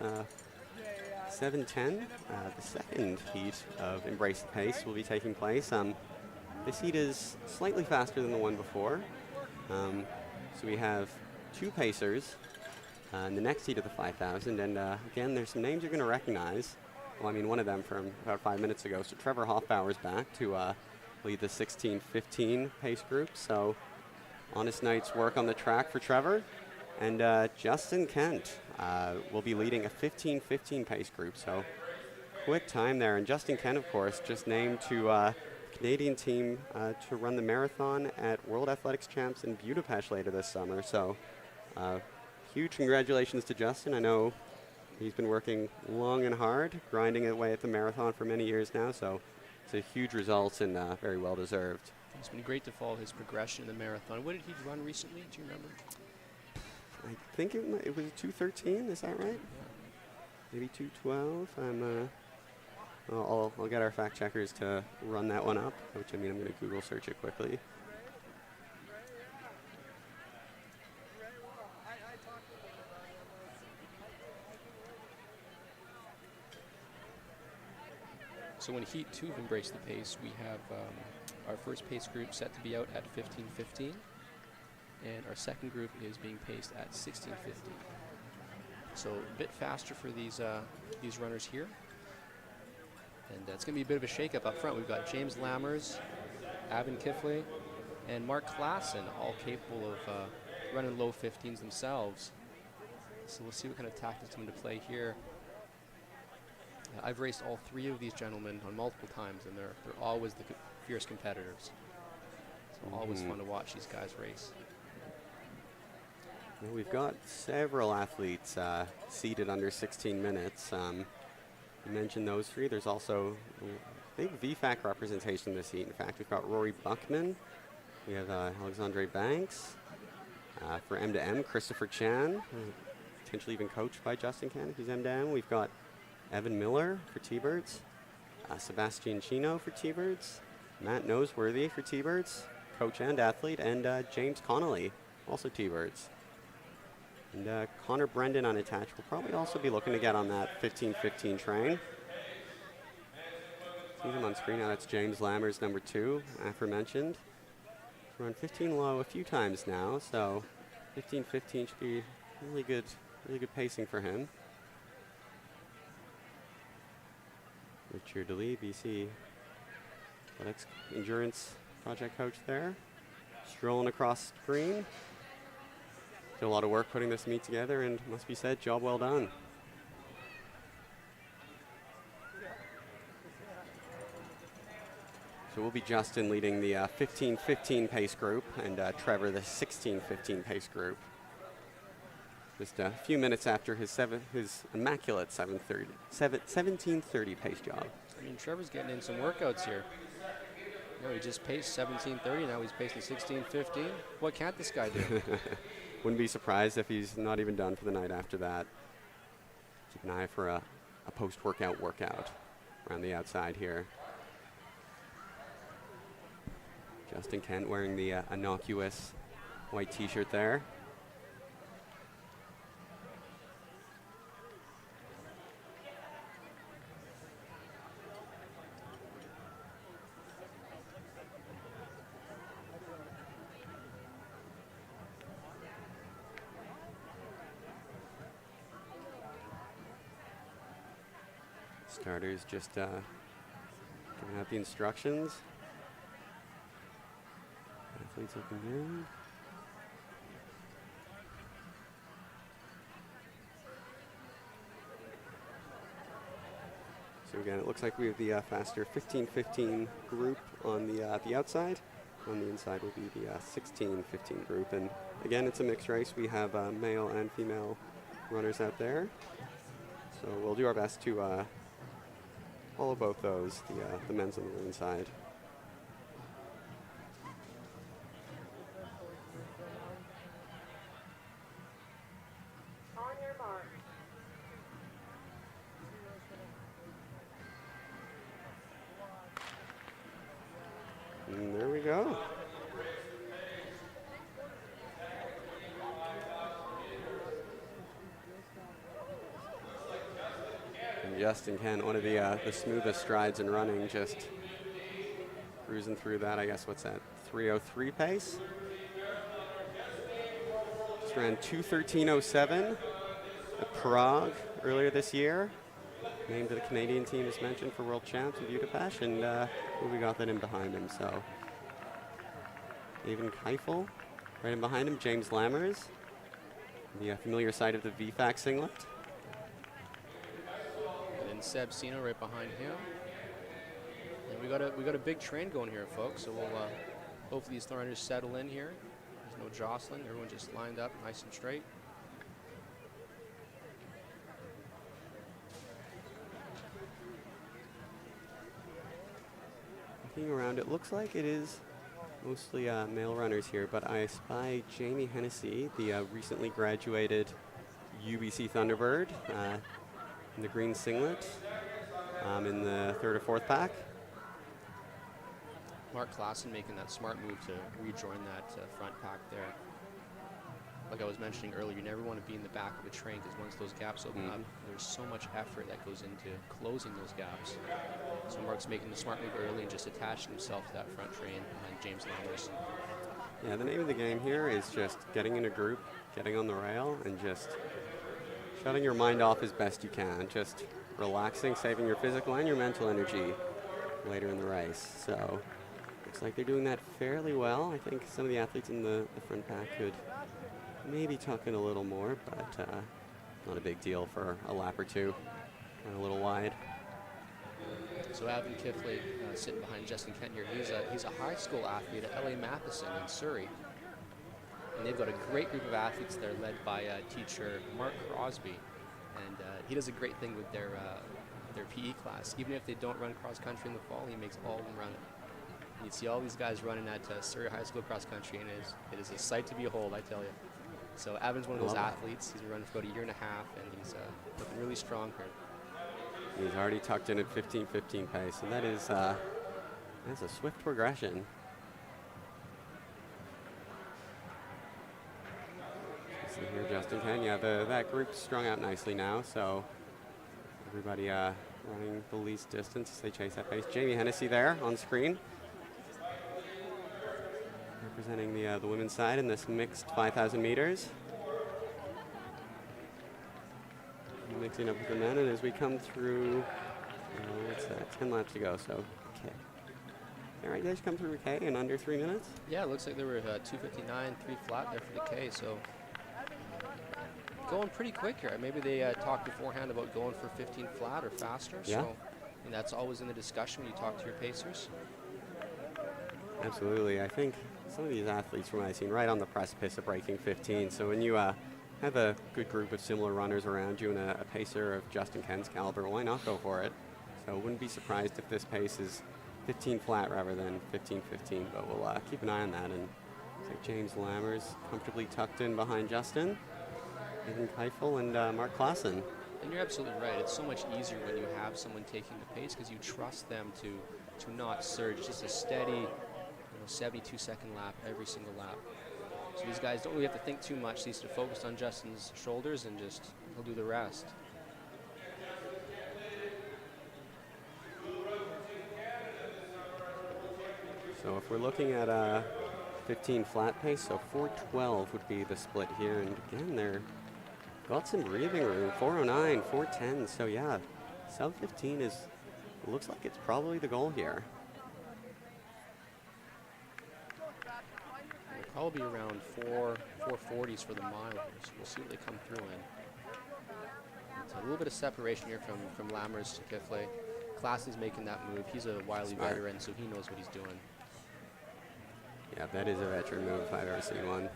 7:10, the second heat of Embrace the Pace will be taking place. This heat is slightly faster than the one before, so we have 2 pacers in the next heat of the 5,000, and again, there's some names you're going to recognize. well, I mean, one of them from about 5 minutes ago. So Trevor Hoffbauer's back to lead the 16:15 pace group. So honest night's work on the track for Trevor. And Justin Kent will be leading a 15:15 pace group. So quick time there. And Justin Kent, of course, just named to Canadian team to run the marathon at World Athletics Champs in Budapest later this summer. So huge congratulations to Justin. I know he's been working long and hard, grinding away at the marathon for many years now. So it's a huge result and very well deserved. It's been great to follow his progression in the marathon. What did he run recently? Do you remember? I think it was 2:13. Is that right? Yeah. Maybe 2:12. I'll get our fact checkers to run that one up, which I mean I'm going to Google search it quickly. So in Heat 2 of Embrace the Pace, we have our first pace group set to be out at 15:15, and our second group is being paced at 16:15. So a bit faster for these runners here. And it's going to be a bit of a shake-up up front. We've got James Lammers, Avin Kifley, and Mark Klassen, all capable of running low 15s themselves. So we'll see what kind of tactics come into play here. I've raced all three of these gentlemen on multiple times, and they're always the fierce competitors. So always fun to watch these guys race. Well, we've got several athletes seated under 16 minutes. You mentioned those three. There's also a big VFAC representation this heat. In fact, we've got Rory Buckman. We have Alexandre Banks. For M2M, Christopher Chan, potentially even coached by Justin Kent if he's M2M. We've got Evan Miller for T-Birds. Sebastian Chino for T-Birds. Matt Noseworthy for T-Birds, coach and athlete. And James Connolly, also T-Birds. And Connor Brendan unattached will probably also be looking to get on that 15:15 train. See him on screen now. That's James Lammers, number 2, aforementioned. He's run 15 low a few times now, so 15:15 should be really good pacing for him. Richard DeLee, BC Athletics Endurance Project Coach there. Strolling across screen. Did a lot of work putting this meet together, and must be said, job well done. So we'll be Justin leading the 15:15 pace group, and Trevor the 16:15 pace group. Just a few minutes after his immaculate 17:30 pace job. I mean, Trevor's getting in some workouts here. You know, he just paced 17:30, now he's pacing 16:15. What can't this guy do? Wouldn't be surprised if he's not even done for the night after that. Keep an eye for a post-workout workout around the outside here. Justin Kent wearing the innocuous white t-shirt there. Starters just giving out the instructions. Athletes looking good. So again, it looks like we have the faster 15:15 group on the outside. On the inside will be the 16:15 group. And again, it's a mixed race. We have male and female runners out there. So we'll do our best to follow both those, the men's and the women's side. On your mark. And there we go. Justin Kent, one of the smoothest strides in running, just cruising through that. I guess, what's that, 3:03 pace? Just ran 2:13:07 at Prague earlier this year. named to the Canadian team, as mentioned, for World Champs in Budapest, and we got that in behind him. So, Evan Keifel, right in behind him, James Lammers, the familiar side of the VFAC singlet. And then Seb Sino right behind him. And we got a big train going here, folks. So we'll hopefully these runners settle in here. There's no jostling. Everyone just lined up nice and straight. Looking around, it looks like it is mostly male runners here, but I spy Jamie Hennessy, the recently graduated UBC Thunderbird, in the green singlet, in the third or fourth pack. Mark Klassen making that smart move to rejoin that front pack there. Like I was mentioning earlier, you never want to be in the back of a train because once those gaps open up, there's so much effort that goes into closing those gaps. So Mark's making the smart move early and just attaching himself to that front train behind James Lammers. Yeah, the name of the game here is just getting in a group, getting on the rail, and just shutting your mind off as best you can. Just relaxing, saving your physical and your mental energy later in the race. So looks like they're doing that fairly well. I think some of the athletes in the front pack could maybe tuck in a little more, but not a big deal for a lap or two. Kind of a little wide. So Evan Kifley sitting behind Justin Kent here. He's a high school athlete at LA Matheson in Surrey. And they've got a great group of athletes there led by teacher Mark Crosby. And he does a great thing with their PE class. Even if they don't run cross country in the fall, he makes all of them run it. And you see all these guys running at Surrey High School cross country, and it is a sight to behold, I tell you. So Evan's one of those athletes. He's been running for about a year and a half, and he's looking really strong here. He's already tucked in at 15:15 pace, and that's a swift progression. See here, Justin Kent. Yeah, that group's strung out nicely now, so everybody running the least distance as they chase that pace. Jamie Hennessy there on screen, representing the women's side in this mixed 5,000 meters. Mixing up with the men, and as we come through, what's that, 10 laps to go, so okay. All right, guys, come through K in under 3 minutes? Yeah, it looks like there were 2:59, 3 flat there for the K, so going pretty quick here. Maybe they talked beforehand about going for 15 flat or faster, yeah. So and that's always in the discussion when you talk to your pacers. Absolutely. I think some of these athletes from what I've seen right on the precipice of breaking 15, so when you have a good group of similar runners around you and a pacer of Justin Kent's caliber, why not go for it? So wouldn't be surprised if this pace is 15 flat rather than 15:15, but we'll keep an eye on that. And looks like James Lammers comfortably tucked in behind Justin, Evan Keifel, and Mark Klassen. And you're absolutely right. It's so much easier when you have someone taking the pace because you trust them to not surge. It's just a steady 72-second lap every single lap. So these guys don't really have to think too much. They need to focus on Justin's shoulders and just he'll do the rest. So if we're looking at a 15 flat pace, so 4:12 would be the split here. And again, they're got some breathing room. 4:09, 4:10. So yeah, sub 15 looks like it's probably the goal here. Probably around 4:40s for the mile here, so we'll see what they come through in. It's a little bit of separation here from Lammers to Kifley. Klassen's making that move. He's a wily veteran, so he knows what he's doing. Yeah, that is a veteran move if I've ever seen one.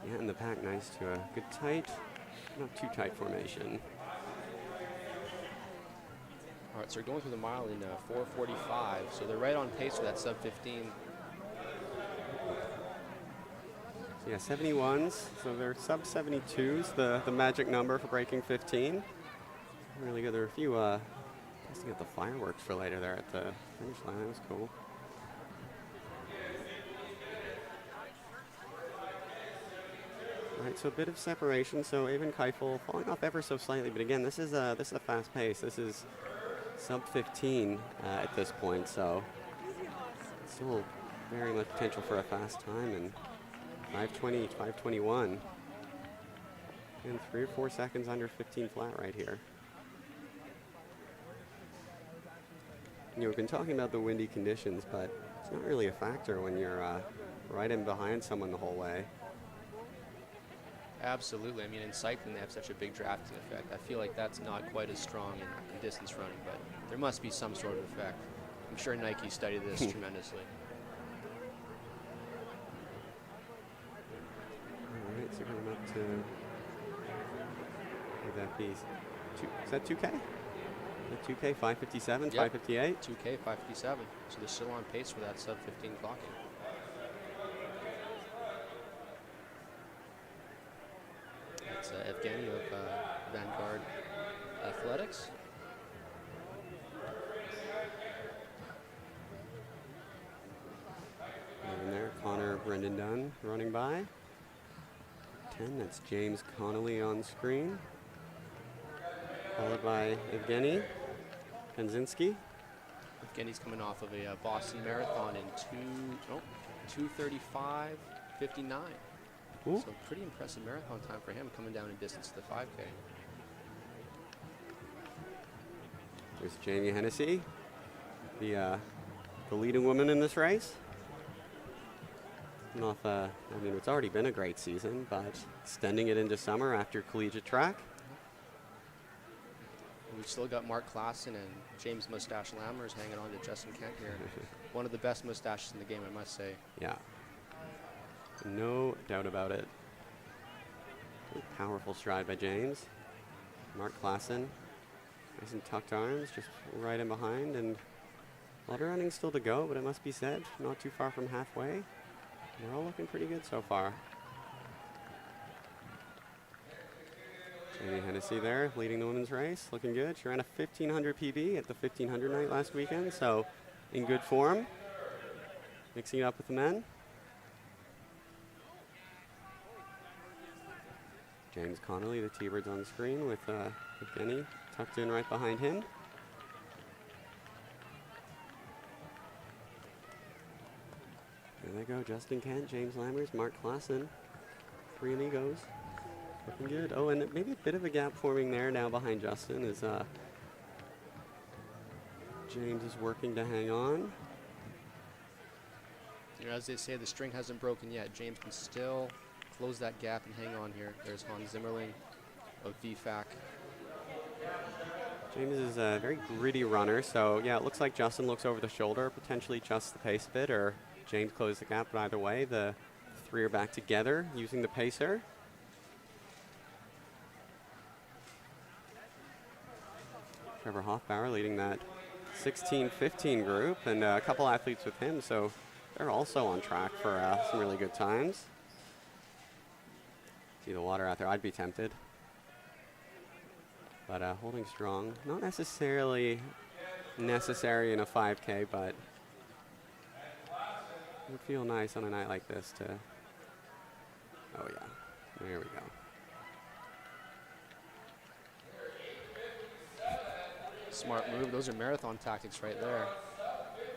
Yeah, and the pack nice to a good tight, not too tight formation. All right, so we're going through the mile in 4:45, so they're right on pace for that sub 15. So yeah, 71s, so they're sub 72s, the magic number for breaking 15. Really good. There were a few testing out the fireworks for later there at the finish line. That was cool. All right, so a bit of separation. So Evan Keifel falling off ever so slightly, but again, this is a fast pace. This is sub 15 at this point, so still very much potential for a fast time, and 5:20, 5:21. And 3 or 4 seconds under 15 flat right here. You know, we've been talking about the windy conditions, but it's not really a factor when you're right in behind someone the whole way. Absolutely. I mean, in cycling, they have such a big drafting effect. I feel like that's not quite as strong in distance running, but there must be some sort of effect. I'm sure Nike studied this tremendously. All right, so coming up to, would that be, is that 2K? Is that 2K, 5:57, Yep. 5:58? 2K, 5:57. So they're still on pace for that sub-15 clocking. That's Evgeny of Vanguard Athletics. And there, Connor Brendan Dunn running by. 10, that's James Connolly on screen. Followed by Evgeny Kanzinski. Evgeny's coming off of a Boston Marathon in 2:35:59. Ooh. So pretty impressive marathon time for him, coming down in distance to the 5K. There's Jamie Hennessy, the leading woman in this race. And off, I mean, it's already been a great season, but extending it into summer after collegiate track. We've still got Mark Klassen and James Mustache Lammers hanging on to Justin Kent here. One of the best mustaches in the game, I must say. Yeah. No doubt about it. Really powerful stride by James. Mark Klassen, nice and tucked arms, just right in behind, and a lot of running still to go, but it must be said, not too far from halfway. They're all looking pretty good so far. Jamie Hennessy there, leading the women's race, looking good. She ran a 1500 PB at the 1500 night last weekend, so in good form. Mixing it up with the men. James Connolly, the T-Birds on screen with Evgeny tucked in right behind him. There they go, Justin Kent, James Lammers, Mark Klassen, 3 amigos. Looking good. Oh, and maybe a bit of a gap forming there now behind Justin as James is working to hang on. You know, as they say, the string hasn't broken yet. James can still close that gap and hang on here. There's Hans Zimmerling of VFAC. James is a very gritty runner, so yeah, it looks like Justin looks over the shoulder, potentially adjusts the pace a bit, or James closes the gap, but either way, the 3 are back together using the pacer. Trevor Hoffbauer leading that 16-15 group, and a couple athletes with him, so they're also on track for some really good times. See the water out there, I'd be tempted. But holding strong, not necessarily necessary in a 5K, but it would feel nice on a night like this to, oh yeah, there we go. Smart move. Those are marathon tactics right there.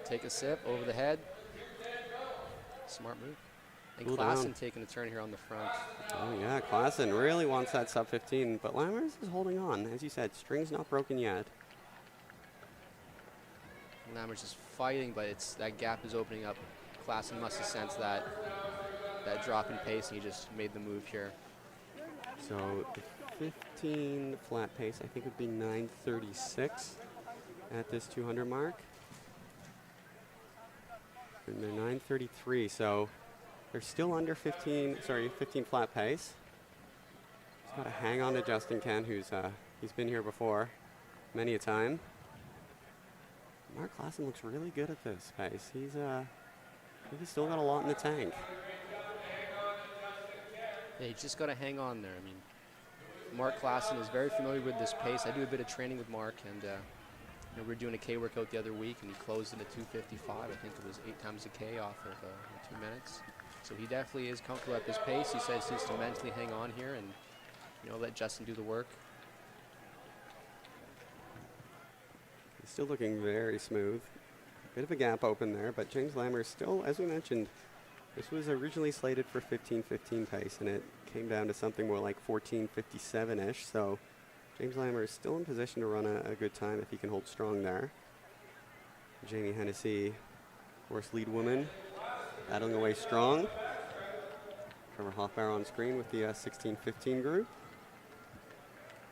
Take a sip over the head. Smart move. And Cool Klassen down. taking a turn here on the front. Oh yeah, Klassen really wants that sub 15, but Lammers is holding on. As you said, string's not broken yet. Lammers is fighting, but that gap is opening up. Klassen must have sensed that drop in pace, and he just made the move here. So the 15 flat pace, I think would be 9:36 at this 200 mark. And they're 9:33, so they're still under 15 flat pace. Just got to hang on to Justin Kent, who's he's been here before many a time. Mark Klassen looks really good at this pace. He's still got a lot in the tank. Yeah, you just got to hang on there. I mean, Mark Klassen is very familiar with this pace. I do a bit of training with Mark, and you know, we were doing a K workout the other week, and he closed in at 2:55. I think it was 8 times a K off of 2 minutes. So he definitely is comfortable at this pace. He says he's to mentally hang on here and, you know, let Justin do the work. He's still looking very smooth. Bit of a gap open there, but James Lammers still, as we mentioned, this was originally slated for 15:15 pace, and it came down to something more like 14:57-ish. So James Lammer is still in position to run a good time if he can hold strong there. Jamie Hennessy, of course, lead woman, battling away strong. Trevor Hoffbauer on screen with the 16:15 group.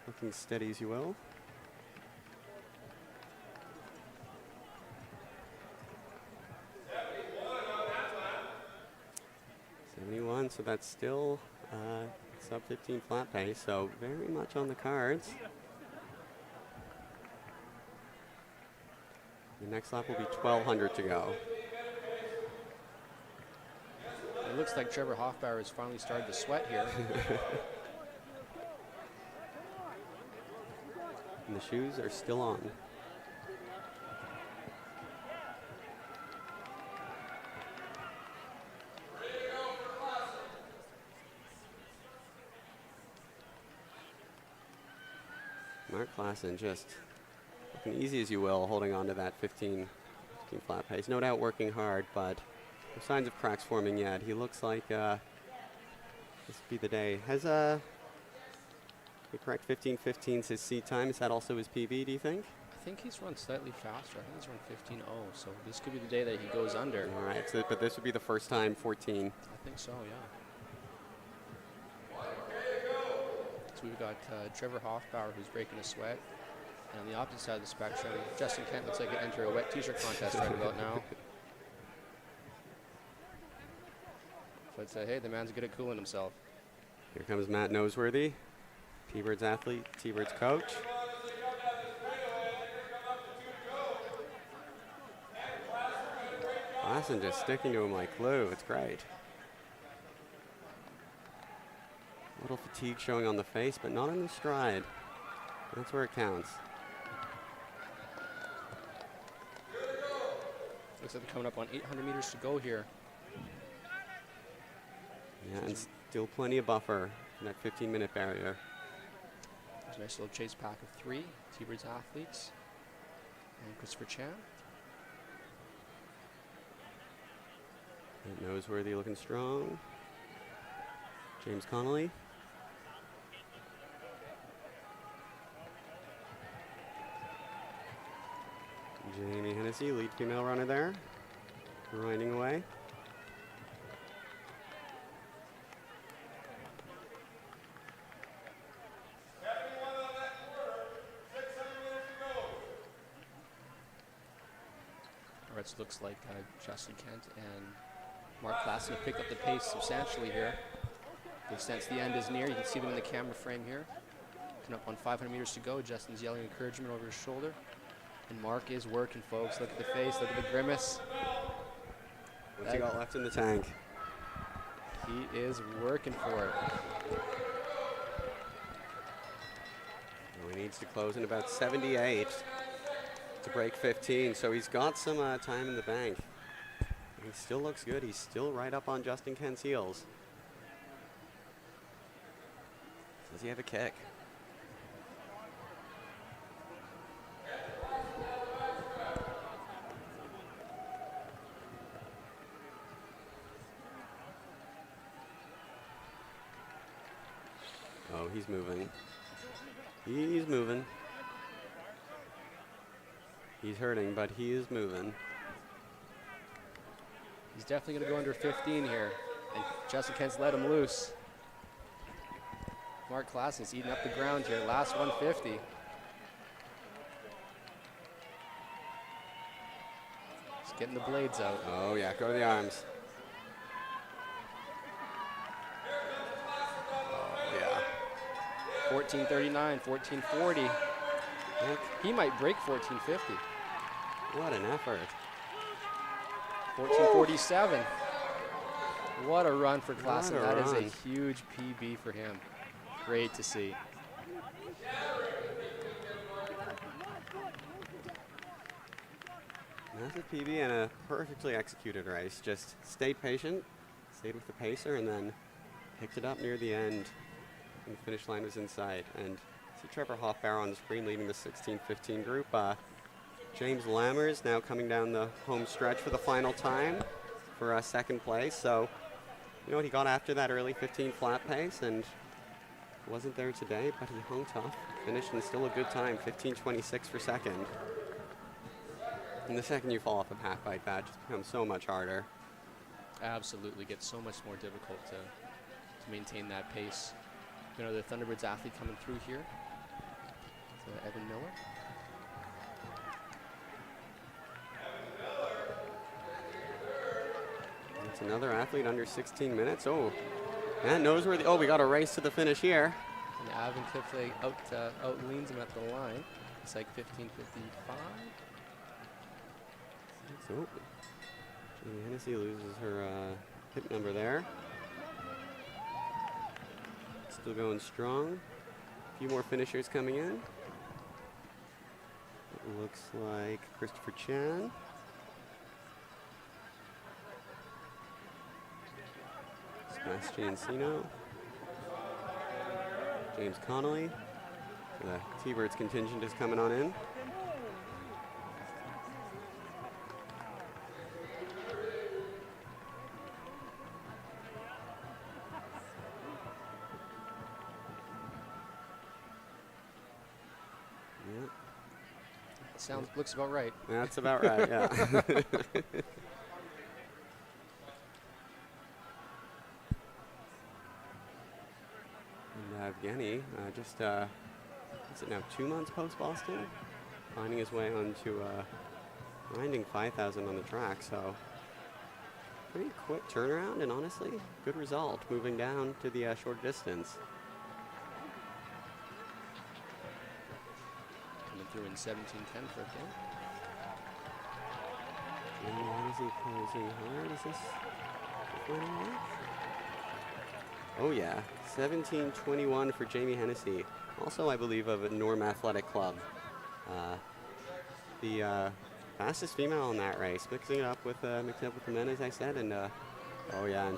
Looking steady as you will. So that's still sub 15 flat pace, so very much on the cards. The next lap will be 1,200 to go. It looks like Trevor Hoffbauer has finally started to sweat here. And the shoes are still on. Mark Klassen just looking easy as you will, holding on to that 15 flat pace. No doubt working hard, but no signs of cracks forming yet. He looks like this would be the day. Has the correct 15:15 his seat time? Is that also his PB, do you think? I think he's run slightly faster. I think he's run 15:0, so this could be the day that he goes under. All right, so, but this would be the first time 14. I think so, yeah. So we've got Trevor Hoffbauer, who's breaking a sweat. And on the opposite side of the spectrum, Justin Kent looks like he enter a wet t-shirt contest right about now. But hey, the man's good at cooling himself. Here comes Matt Noseworthy, T-Birds athlete, T-Birds coach. Klassen just sticking to him like glue. It's great. A little fatigue showing on the face, but not in the stride. That's where it counts. Looks like they're coming up on 800 meters to go here. Yeah, and still plenty of buffer in that 15-minute barrier. There's a nice little chase pack of 3 T-Birds athletes and Christopher Chan. Noseworthy looking strong. James Connolly. Jamie Hennessy, lead female runner there, grinding away. All right, so it looks like Justin Kent and Mark Klassen have picked up the pace substantially here. They sense the end is near. You can see them in the camera frame here. Coming up on 500 meters to go. Justin's yelling encouragement over his shoulder. And Mark is working, folks. Look at the face, look at the grimace. What's he got left in the tank? He is working for it. Well, he needs to close in about 78 to break 15, so he's got some time in the bank. He still looks good. He's still right up on Justin Kent's heels. Does he have a kick? Oh, he's moving. He's moving. He's hurting, but he is moving. He's definitely going to go under 15 here. And Justin Kent's let him loose. Mark Klassen's eating up the ground here. Last 150. He's getting the blades out. Oh, yeah. Go to the arms. Oh, yeah. 14:39, 14:40. He might break 14:50. What an effort. 14:47. What a run for Klassen. That is run. a huge PB for him. Great to see. Massive PB and a perfectly executed race. Just stayed patient, stayed with the pacer, and then picked it up near the end. And the finish line was in sight. And see Trevor Hoffbauer on the screen leading the 16:15 group. James Lammers now coming down the home stretch for the final time for second place. So you know what, he got after that early 15 flat pace and wasn't there today, but he hung tough, finished in still a good time, 15:26 for second. And the second you fall off of half bike, that just becomes so much harder. Absolutely, gets so much more difficult to maintain that pace. You know, the Thunderbirds athlete coming through here. It's Evan Miller. It's another athlete under 16 minutes. Oh, man knows where the, oh, we got a race to the finish here. And Avin Kifley out leans him at the line. It's like 15:55. So, Jamie Hennessy loses her hip number there. Still going strong. A few more finishers coming in. It looks like Christopher Chan. Sebastian Encino. James Connolly. The T-Birds contingent is coming on in. Looks about right. That's about right, yeah. And Evgeny, just, is it now 2 months post-Boston? Finding his way onto grinding 5,000 on the track, so pretty quick turnaround, and honestly, good result moving down to the short distance. Through in 17:10 for a kill. Jamie Hennessy closing hard. Is this the final match? Oh yeah, 17:21 for Jamie Hennessy. Also, I believe, of a Norm Athletic Club. The fastest female in that race, mixing it up with the men, as I said, and oh yeah, and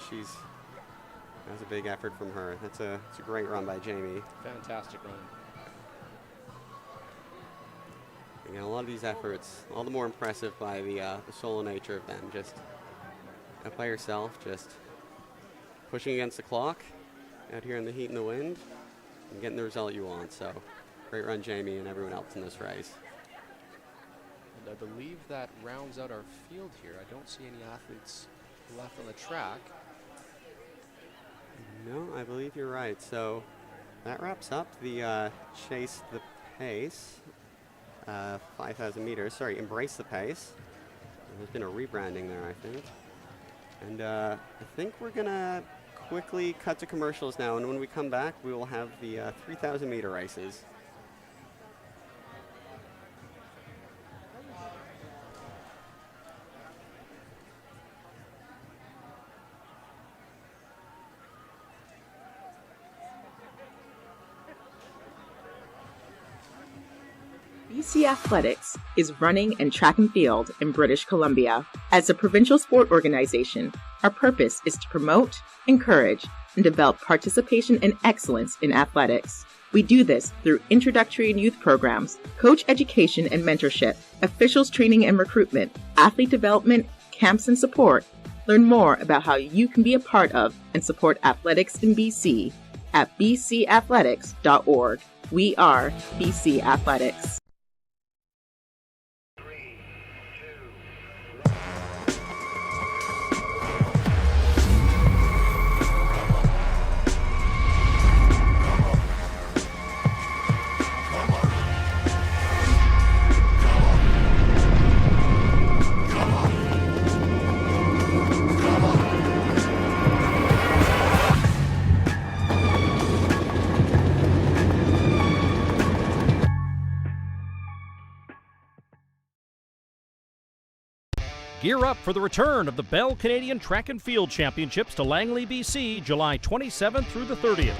that's a big effort from her. It's a great run by Jamie. Fantastic run. Again, a lot of these efforts, all the more impressive by the solo nature of them. Just out by yourself, just pushing against the clock out here in the heat and the wind and getting the result you want. So great run, Jamie, and everyone else in this race. And I believe that rounds out our field here. I don't see any athletes left on the track. No, I believe you're right. So that wraps up the Chase the Pace. 5,000 meters. Sorry, Embrace the Pace. There's been a rebranding there, I think. And I think we're going to quickly cut to commercials now. And when we come back, we will have the 3,000 meter races. BC Athletics is running and track and field in British Columbia. As a provincial sport organization, our purpose is to promote, encourage, and develop participation and excellence in athletics. We do this through introductory and youth programs, coach education and mentorship, officials training and recruitment, athlete development, camps and support. Learn more about how you can be a part of and support athletics in BC at bc.athletics.org. We are BC Athletics. Gear up for the return of the Bell Canadian Track and Field Championships to Langley, BC, July 27th through the 30th.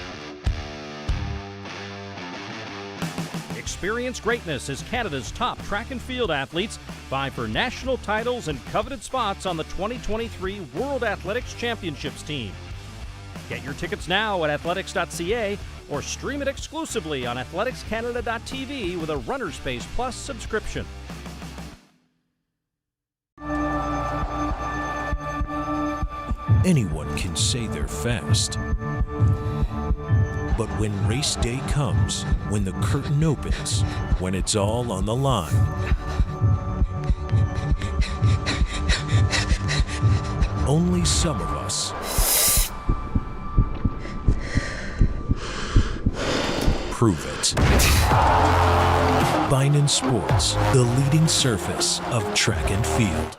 Experience greatness as Canada's top track and field athletes vie for national titles and coveted spots on the 2023 World Athletics Championships team. Get your tickets now at athletics.ca or stream it exclusively on athleticscanada.tv with a RunnerSpace Plus subscription. anyone can say they're fast. But when race day comes, when the curtain opens, when it's all on the line, only some of us prove it. Binen Sports, the leading surface of track and field.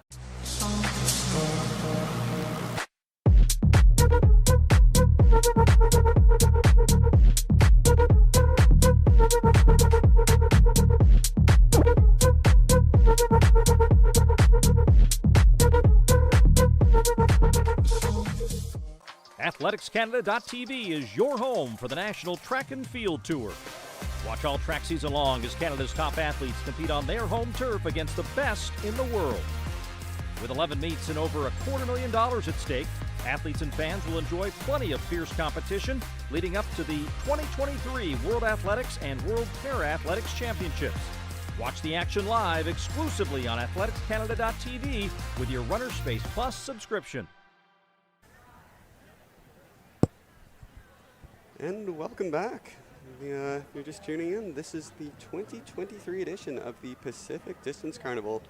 AthleticsCanada.tv is your home for the National Track and Field Tour. Watch all track season long as Canada's top athletes compete on their home turf against the best in the world. With 11 meets and over $250,000 at stake, athletes and fans will enjoy plenty of fierce competition leading up to the 2023 World Athletics and World Para-Athletics Championships. Watch the action live exclusively on AthleticsCanada.tv with your Runner Space Plus subscription. And welcome back. If you're just tuning in, this is the 2023 edition of the Pacific Distance Carnival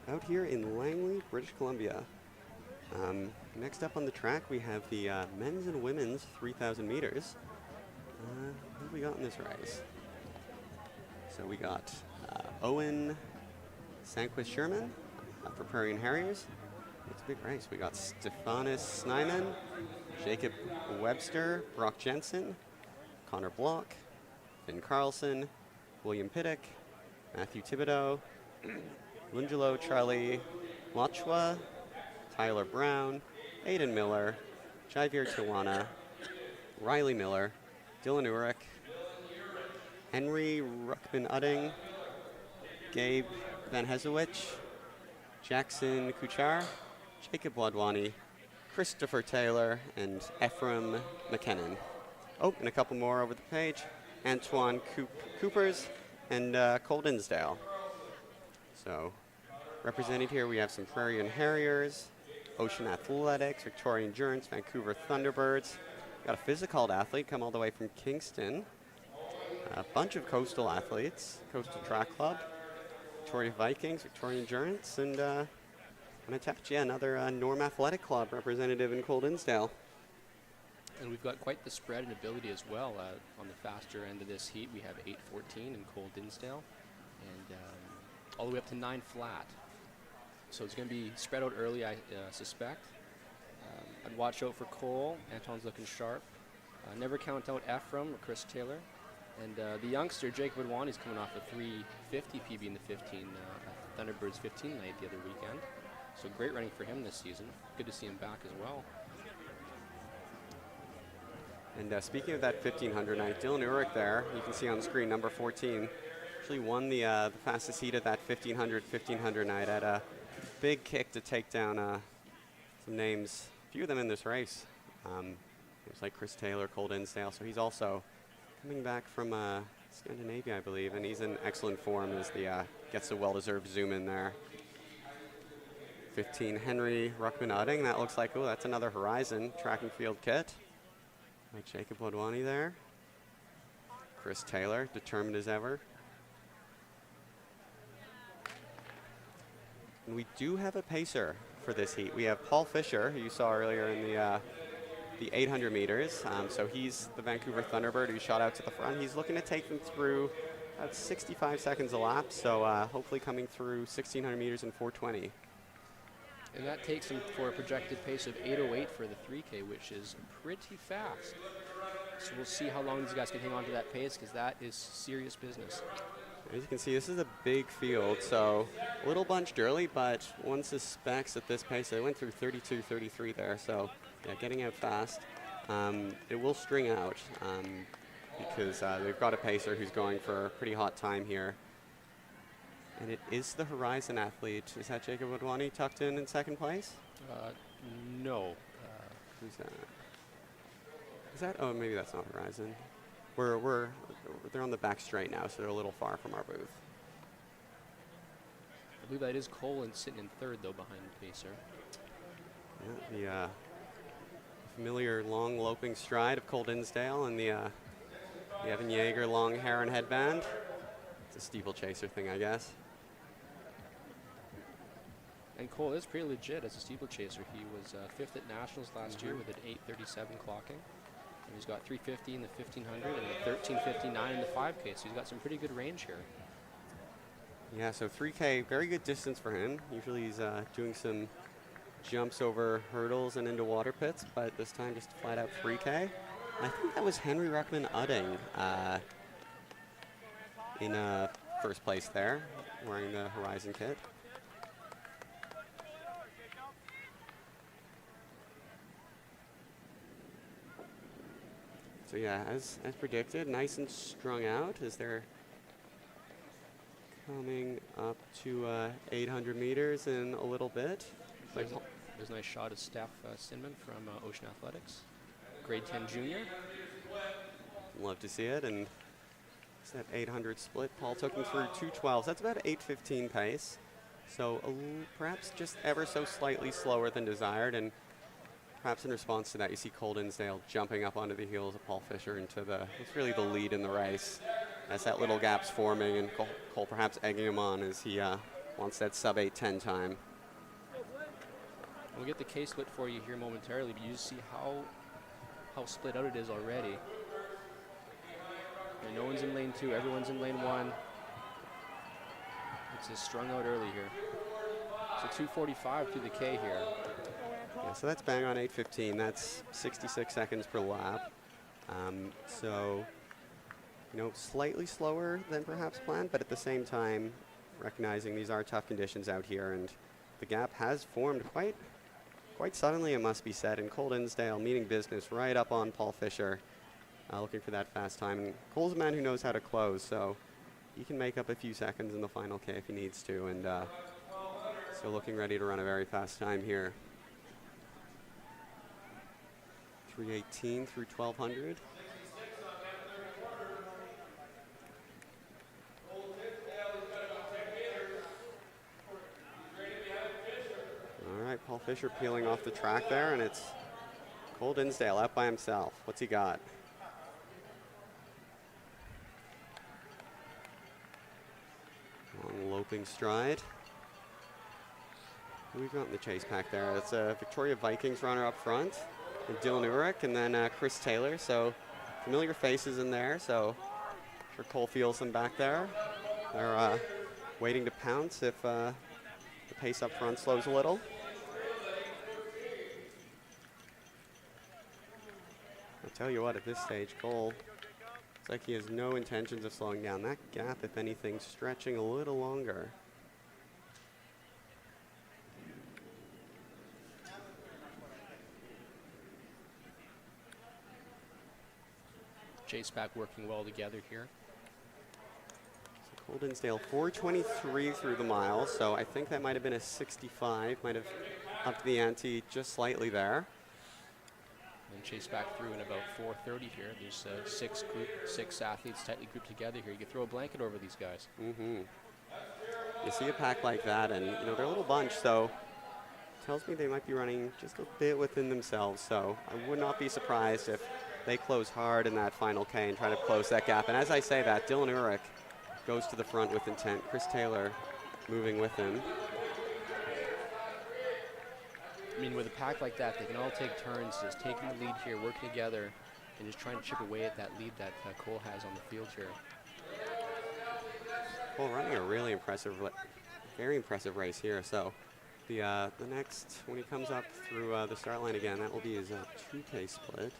out here in Langley, British Columbia. Next up on the track, we have the men's and women's 3,000 meters. Who have we got in this race? So we got Owen Sanquist-Sherman for Prairie and Harriers. It's a big race. We got Stephanus Snyman, Jacob Webster, Brock Jensen, Connor Block, Finn Carlson, William Piddick, Matthew Thibodeau, Lungelo Charlie Lachwa, Tyler Brown, Aiden Miller, Javier Tijuana, Riley Miller, Dylan Urich, Henry Ruckman-Udding, Gabe Van Hezewich, Jackson Kuchar, Jacob Wadwani, Christopher Taylor, and Ephraim McKinnon. Oh, and a couple more over the page. Antoine Coopers and Cole Dinsdale. So, represented here, we have some Prairie and Harriers, Ocean Athletics, Victoria Endurance, Vancouver Thunderbirds. Got a physical athlete come all the way from Kingston. A bunch of coastal athletes, Coastal Track Club, Victoria Vikings, Victoria Endurance, and another Norm Athletic Club representative in Cole Dinsdale. And we've got quite the spread and ability as well. On the faster end of this heat, we have 8:14 in Cole Dinsdale, and all the way up to 9 flat. So it's going to be spread out early, I suspect. I'd watch out for Cole. Anton's looking sharp. Never count out Ephraim or Chris Taylor. And the youngster, Jacob Wadwani, is coming off a 3:50 PB in the 15, Thunderbirds 15 night the other weekend. So great running for him this season. Good to see him back as well. And speaking of that 1500 night, Dylan Urich there, you can see on the screen, number 14, actually won the fastest heat of that 1500 night. Had a big kick to take down some names, a few of them in this race. It was like Chris Taylor, Cole Dinsdale, so he's also coming back from Scandinavia, I believe, and he's in excellent form as the gets a well-deserved zoom in there. 15 Henry Ruckman-Udding, that looks like, oh, that's another Horizon track and field kit. Like Jacob Wadwani there. Chris Taylor, determined as ever. And we do have a pacer for this heat. We have Paul Fisher, who you saw earlier in the 800 meters. So he's the Vancouver Thunderbird who shot out to the front. He's looking to take them through about 65 seconds a lap. So hopefully coming through 1600 meters in 4:20. And that takes him for a projected pace of 8:08 for the 3K, which is pretty fast. So we'll see how long these guys can hang on to that pace, because that is serious business. As you can see, this is a big field, so a little bunched early, but one suspects at this pace, they went through 32, 33 there, so yeah, getting out fast. It will string out because they've got a pacer who's going for a pretty hot time here. And it is the Horizon athlete. Is that Jacob Wadwani tucked in second place? No. Who's that? Is that? Oh, maybe that's not Horizon. They're on the back straight now, so they're a little far from our booth. I believe that is Colin sitting in third, though, behind Pacer. Yeah, Familiar long loping stride of Cole Dinsdale and the Evan Yeager long hair and headband. It's a steeplechaser thing, I guess. And Cole is pretty legit as a steeplechaser. He was 5th at Nationals last year with an 8:37 clocking. And he's got 350 in the 1500 and a 13:59 in the 5K, so he's got some pretty good range here. Yeah, so 3K, very good distance for him. Usually he's doing some jumps over hurdles and into water pits, but this time just flat out 3K. I think that was Henry Ruckman Udding in first place there, wearing the Horizon kit. So yeah, as predicted, nice and strung out as they're coming up to 800 meters in a little bit. There's a nice shot of Steph Sinman from Ocean Athletics, grade 10 junior. Love to see it. And it's that 800 split. Paul took him through 2:12. That's about 8:15 pace. So perhaps just ever so slightly slower than desired. And perhaps in response to that, you see Cole Dinsdale jumping up onto the heels of Paul Fisher into it's really the lead in the race. As that little gap's forming, and Cole perhaps egging him on as he wants that sub 8:10 time. We'll get the K-split for you here momentarily, but you just see how split out it is already. And no one's in lane 2, everyone's in lane 1. It's just strung out early here. So 2:45 through the K here. Yeah, so that's bang on 8:15. That's 66 seconds per lap. So, slightly slower than perhaps planned, but at the same time, recognizing these are tough conditions out here, and the gap has formed quite suddenly, it must be said, and Cole Dinsdale meaning business right up on Paul Fisher, looking for that fast time. And Cole's a man who knows how to close, so he can make up a few seconds in the final K if he needs to, and still looking ready to run a very fast time here. 3:18 through 1200. All right, Paul Fisher peeling off the track there, and it's Cole Dinsdale out by himself. What's he got? Long loping stride. Who we've got in the chase pack there? It's a Victoria Vikings runner up front, and Dylan Urich, and then Chris Taylor. So familiar faces in there. So I'm sure Cole feels them back there. They're waiting to pounce if the pace up front slows a little. I'll tell you what, at this stage, Cole, it's like he has no intentions of slowing down. That gap, if anything, stretching a little longer. Chase back working well together here. So Cole Dinsdale, 4:23 through the mile, so I think that might have been a 65, might have upped the ante just slightly there. And Chase back through in about 4:30 here. There's 6 athletes tightly grouped together here. You can throw a blanket over these guys. Mm-hmm. You see a pack like that, and they're a little bunch, so tells me they might be running just a bit within themselves. So I would not be surprised if they close hard in that final K and try to close that gap. And as I say that, Dylan Urich goes to the front with intent. Chris Taylor moving with him. I mean, with a pack like that, they can all take turns just taking the lead here, working together, and just trying to chip away at that lead that Cole has on the field here. Cole running a really impressive, very impressive race here. So the next, when he comes up through the start line again, that will be his 2K split.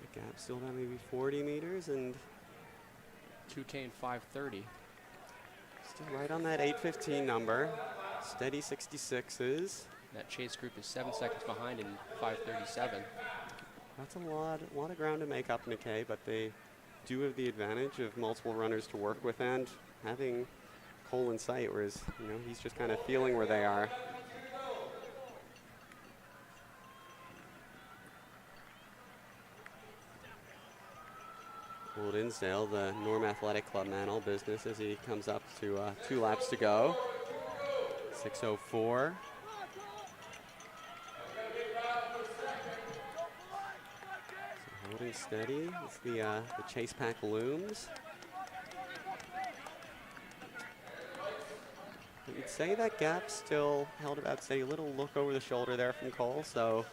The gap still about maybe 40 meters, and 2K and 5:30. Still right on that 8:15 number. Steady 66s. That chase group is 7 seconds behind in 5:37. That's a lot of ground to make up in a K, but they do have the advantage of multiple runners to work with and having Cole in sight, whereas he's just kind of feeling where they are. Cole Dinsdale, the Norm Athletic Club man, all business as he comes up to 2 laps to go. 6:04. So holding steady as the chase pack looms. You'd say that gap still held about steady. A little look over the shoulder there from Cole, so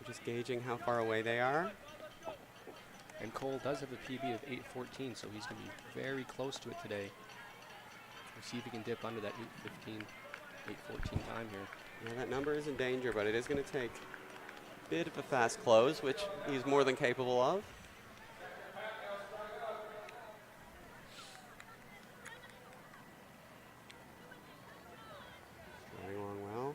we're just gauging how far away they are. And Cole does have a PB of 8:14, so he's going to be very close to it today. We'll see if he can dip under that 8:15, 8:14 time here. Yeah, that number is in danger, but it is going to take a bit of a fast close, which he's more than capable of. Starting along well.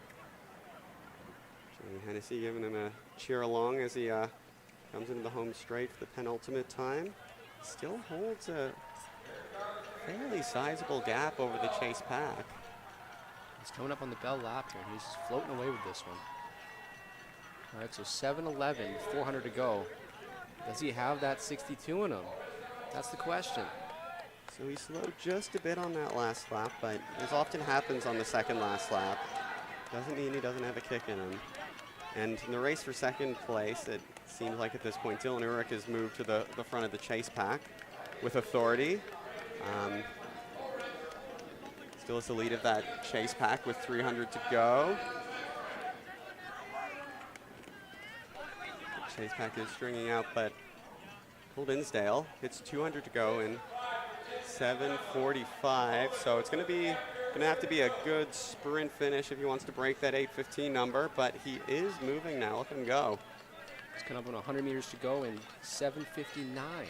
Johnny Hennessy giving him a cheer along as he comes into the home straight for the penultimate time. Still holds a fairly sizable gap over the chase pack. He's coming up on the bell lap here. He's floating away with this one. All right, so 7:11, 400 to go. Does he have that 62 in him? That's the question. So he slowed just a bit on that last lap, but as often happens on the second last lap, doesn't mean he doesn't have a kick in him. And in the race for second place, it seems like at this point Dylan Urich has moved to the front of the chase pack with authority. Still has the lead of that chase pack with 300 to go. The chase pack is stringing out, but Cole Dinsdale hits 200 to go in 7:45. So it's going to have to be a good sprint finish if he wants to break that 8:15 number. But he is moving now. Look at him go. He's coming up on 100 meters to go in 7:59.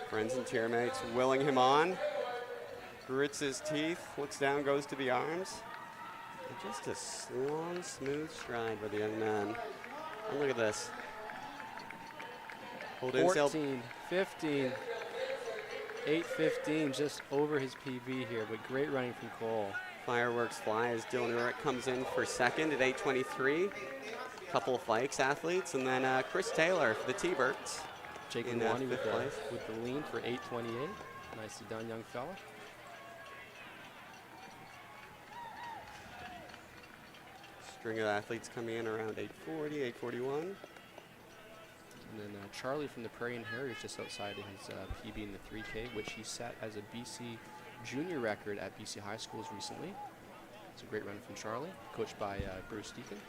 Friends and teammates willing him on. Grits his teeth, looks down, goes to the arms. And just a long, smooth stride by the young man. And look at this. 14, 15, 8:15, just over his PB here, but great running from Cole. Fireworks fly as Dylan Urich comes in for second at 8:23. Couple of Fikes athletes, and then Chris Taylor for the T-Birds. Jake Nwani with the lean for 8:28. Nicely done, young fella. String of athletes coming in around 8:40, 8:41. And then Charlie from the Prairie and Harriers just outside of his PB in the 3K, which he set as a BC junior record at BC High Schools recently. It's a great run from Charlie, coached by Bruce Deacon.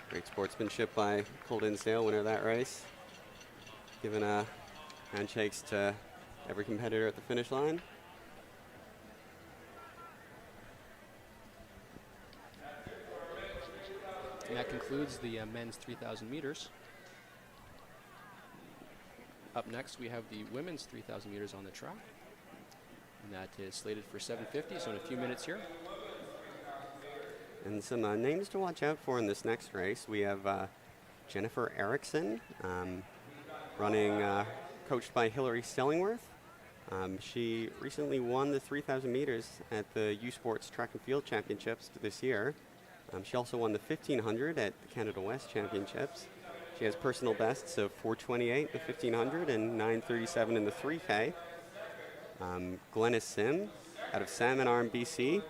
Great sportsmanship by Cole Dinsdale, winner of that race. Giving handshakes to every competitor at the finish line. And that concludes the men's 3,000 meters. Up next, we have the women's 3,000 meters on the track. And that is slated for 7:50, so in a few minutes here. And some names to watch out for in this next race. We have Jennifer Erickson, running, coached by Hillary Stellingworth. She recently won the 3,000 meters at the U Sports Track and Field Championships this year. She also won the 1,500 at the Canada West Championships. She has personal bests of 4:28 in the 1,500 and 9:37 in the 3K. Glennis Sim out of Salmon Arm, BC.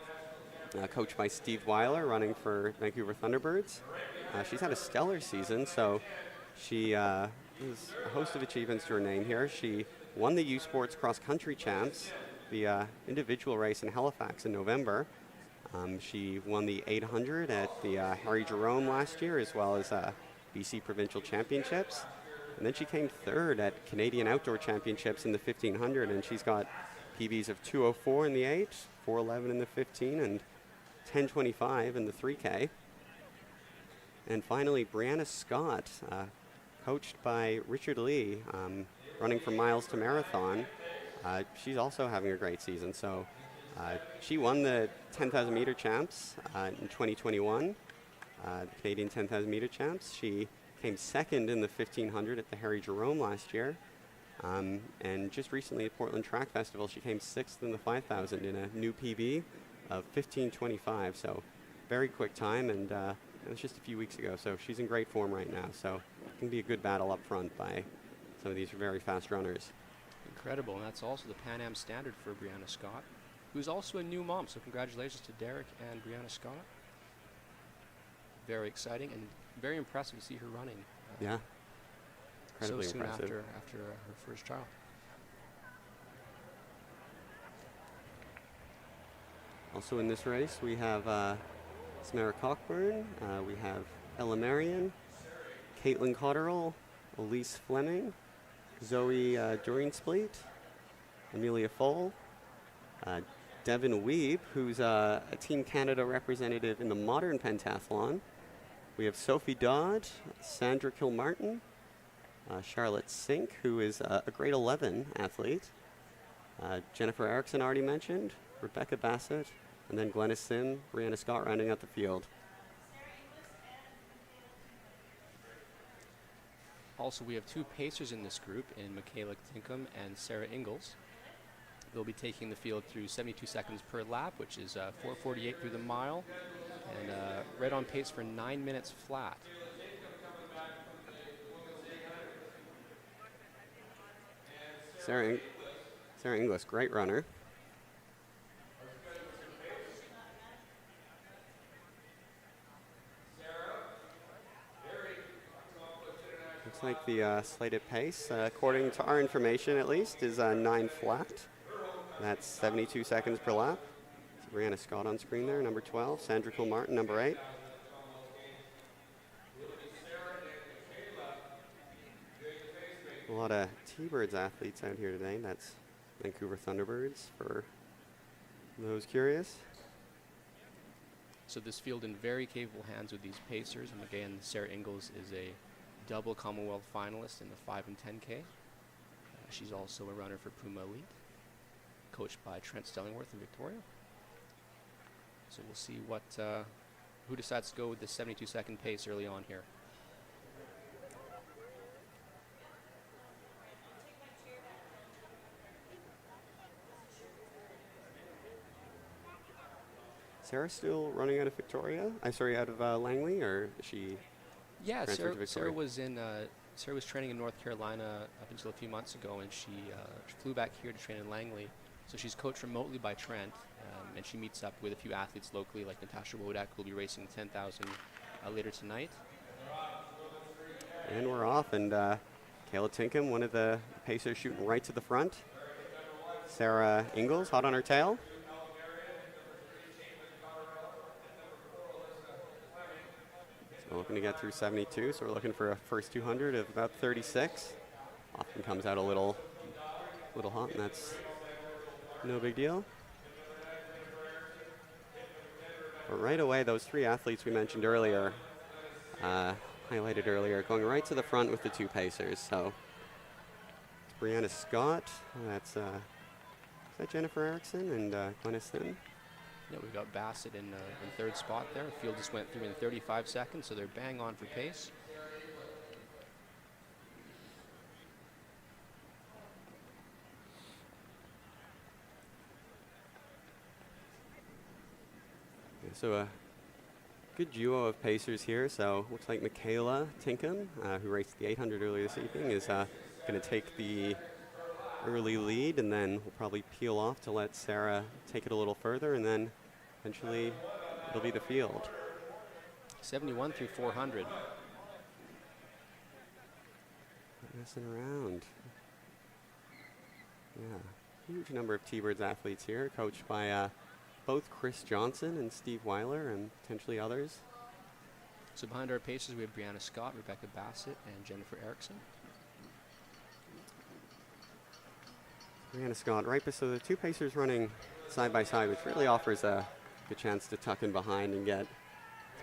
Coached by Steve Weiler, running for Vancouver Thunderbirds. She's had a stellar season, so she has a host of achievements to her name here. She won the U Sports Cross Country Champs, the individual race in Halifax in November. She won the 800 at the Harry Jerome last year, as well as BC Provincial Championships. And then she came third at Canadian Outdoor Championships in the 1,500, and she's got PBs of 2:04 in the 8, 4:11 in the 15, and 10:25 in the 3K. And finally, Brianna Scott, coached by Richard Lee, running from miles to marathon. She's also having a great season. So she won the 10,000 meter champs in 2021, the Canadian 10,000 meter champs. She came second in the 1,500 at the Harry Jerome last year. And just recently at Portland Track Festival, she came sixth in the 5,000 in a new PB of 15:25. So very quick time, and it was just a few weeks ago. So she's in great form right now. So it can be a good battle up front by some of these very fast runners. Incredible, and that's also the Pan Am standard for Brianna Scott, who's also a new mom. So congratulations to Derek and Brianna Scott. Very exciting and very impressive to see her running. Yeah, So incredibly soon impressive. after her first child. Also in this race, we have Samara Cockburn, we have Ella Marion, Caitlin Cotterill, Elise Fleming, Zoe Durinsplete, Amelia Foll, Devin Weeb, who's a Team Canada representative in the modern pentathlon. We have Sophie Dodd, Sandra Kilmartin, Charlotte Sink, who is a grade 11 athlete, Jennifer Erickson already mentioned, Rebecca Bassett, and then Glennis Sim, Brianna Scott rounding out the field. Also, we have two pacers in this group in Michaela Tinkham and Sarah Ingalls. They'll be taking the field through 72 seconds per lap, which is 4:48 through the mile, and right on pace for 9 minutes flat. Sarah Inglis, great runner. Looks like the slated pace, according to our information at least, is 9 flat. That's 72 seconds per lap. So Brianna Scott on screen there, number 12. Sandra Kilmartin, number 8. A lot of T-Birds athletes out here today. That's Vancouver Thunderbirds for those curious. So this field in very capable hands with these pacers. And again, Sarah Ingalls is a double Commonwealth finalist in the 5 and 10K. She's also a runner for Puma Elite, coached by Trent Stellingworth in Victoria. So we'll see what who decides to go with the 72-second pace early on here. Sarah still running out of Victoria? Out of Langley, or is she? Yeah, transferred to Sarah Victoria? Sarah was training in North Carolina up until a few months ago, and she flew back here to train in Langley. So she's coached remotely by Trent, and she meets up with a few athletes locally, like Natasha Wodak, who will be racing 10,000 later tonight. And we're off, and Kayla Tinkham, one of the pacers, shooting right to the front. Sarah Ingalls, hot on her tail. So looking to get through 72, so we're looking for a first 200 of about 36. Often comes out a little hot, and that's no big deal. But right away, those three athletes we mentioned earlier, highlighted earlier, going right to the front with the two pacers. So it's Brianna Scott, that's is that Jennifer Erickson, and Glennis Sim. Yeah, we've got Bassett in third spot there. The field just went through in 35 seconds, so they're bang on for pace. So a good duo of pacers here. So looks like Michaela Tinkham, who raced the 800 earlier this evening, is going to take the early lead, and then we'll probably peel off to let Sarah take it a little further, and then eventually it'll be the field. 71 through 400. Not messing around. Yeah, huge number of T-Birds athletes here, coached by both Chris Johnson and Steve Weiler, and potentially others. So behind our pacers, we have Brianna Scott, Rebecca Bassett, and Jennifer Erickson. Brianna Scott, right, so the two pacers running side by side, which really offers a good chance to tuck in behind and get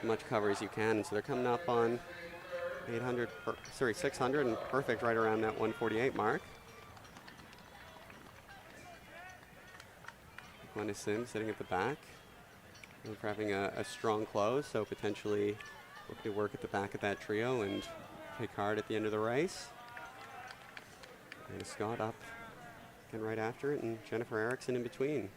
as much cover as you can. And so they're coming up on 600, and perfect right around that 148 mark. Glennis Sim sitting at the back, and for having a strong close, so potentially looking to work at the back of that trio and pick hard at the end of the race. And Scott up again right after it, and Jennifer Erickson in between.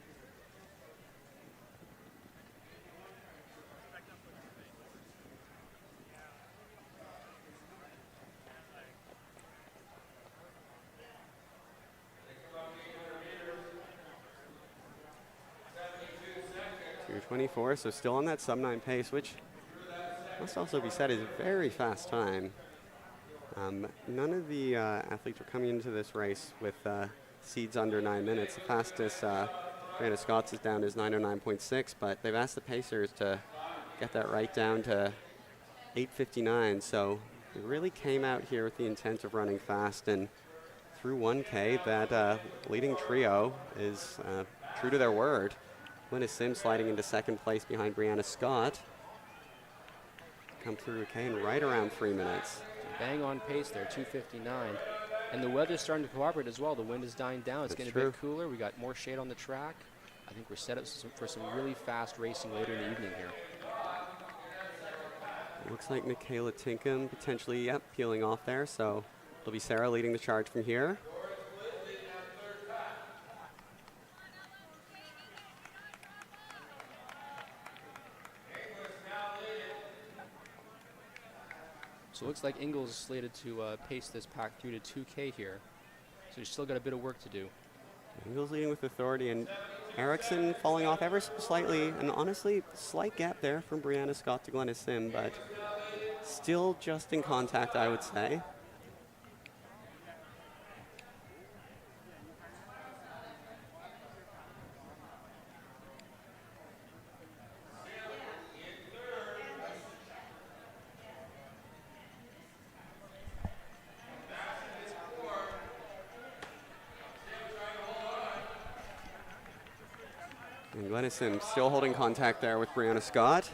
1:24, so still on that sub-9 pace, which must also be said is a very fast time. None of the athletes are coming into this race with seeds under 9 minutes. The fastest Brianna Scott's is down is 9:09.6, but they've asked the pacers to get that right down to 8:59. So they really came out here with the intent of running fast, and through 1K, that leading trio is true to their word. Glennis Sim sliding into second place behind Brianna Scott. Come through a K in right around 3 minutes. Bang on pace there, 2:59. And the weather's starting to cooperate as well. The wind is dying down. It's getting a bit cooler. We got more shade on the track. I think we're set up for some really fast racing later in the evening here. Looks like Michaela Tinkham potentially, peeling off there. So it'll be Sarah leading the charge from here. So it looks like Ingalls is slated to pace this pack through to 2K here. So you've still got a bit of work to do. Ingalls leading with authority, and Erickson falling off ever so slightly, and honestly, slight gap there from Brianna Scott to Glennis Sim, but still just in contact, I would say. And Glennis Sim still holding contact there with Brianna Scott.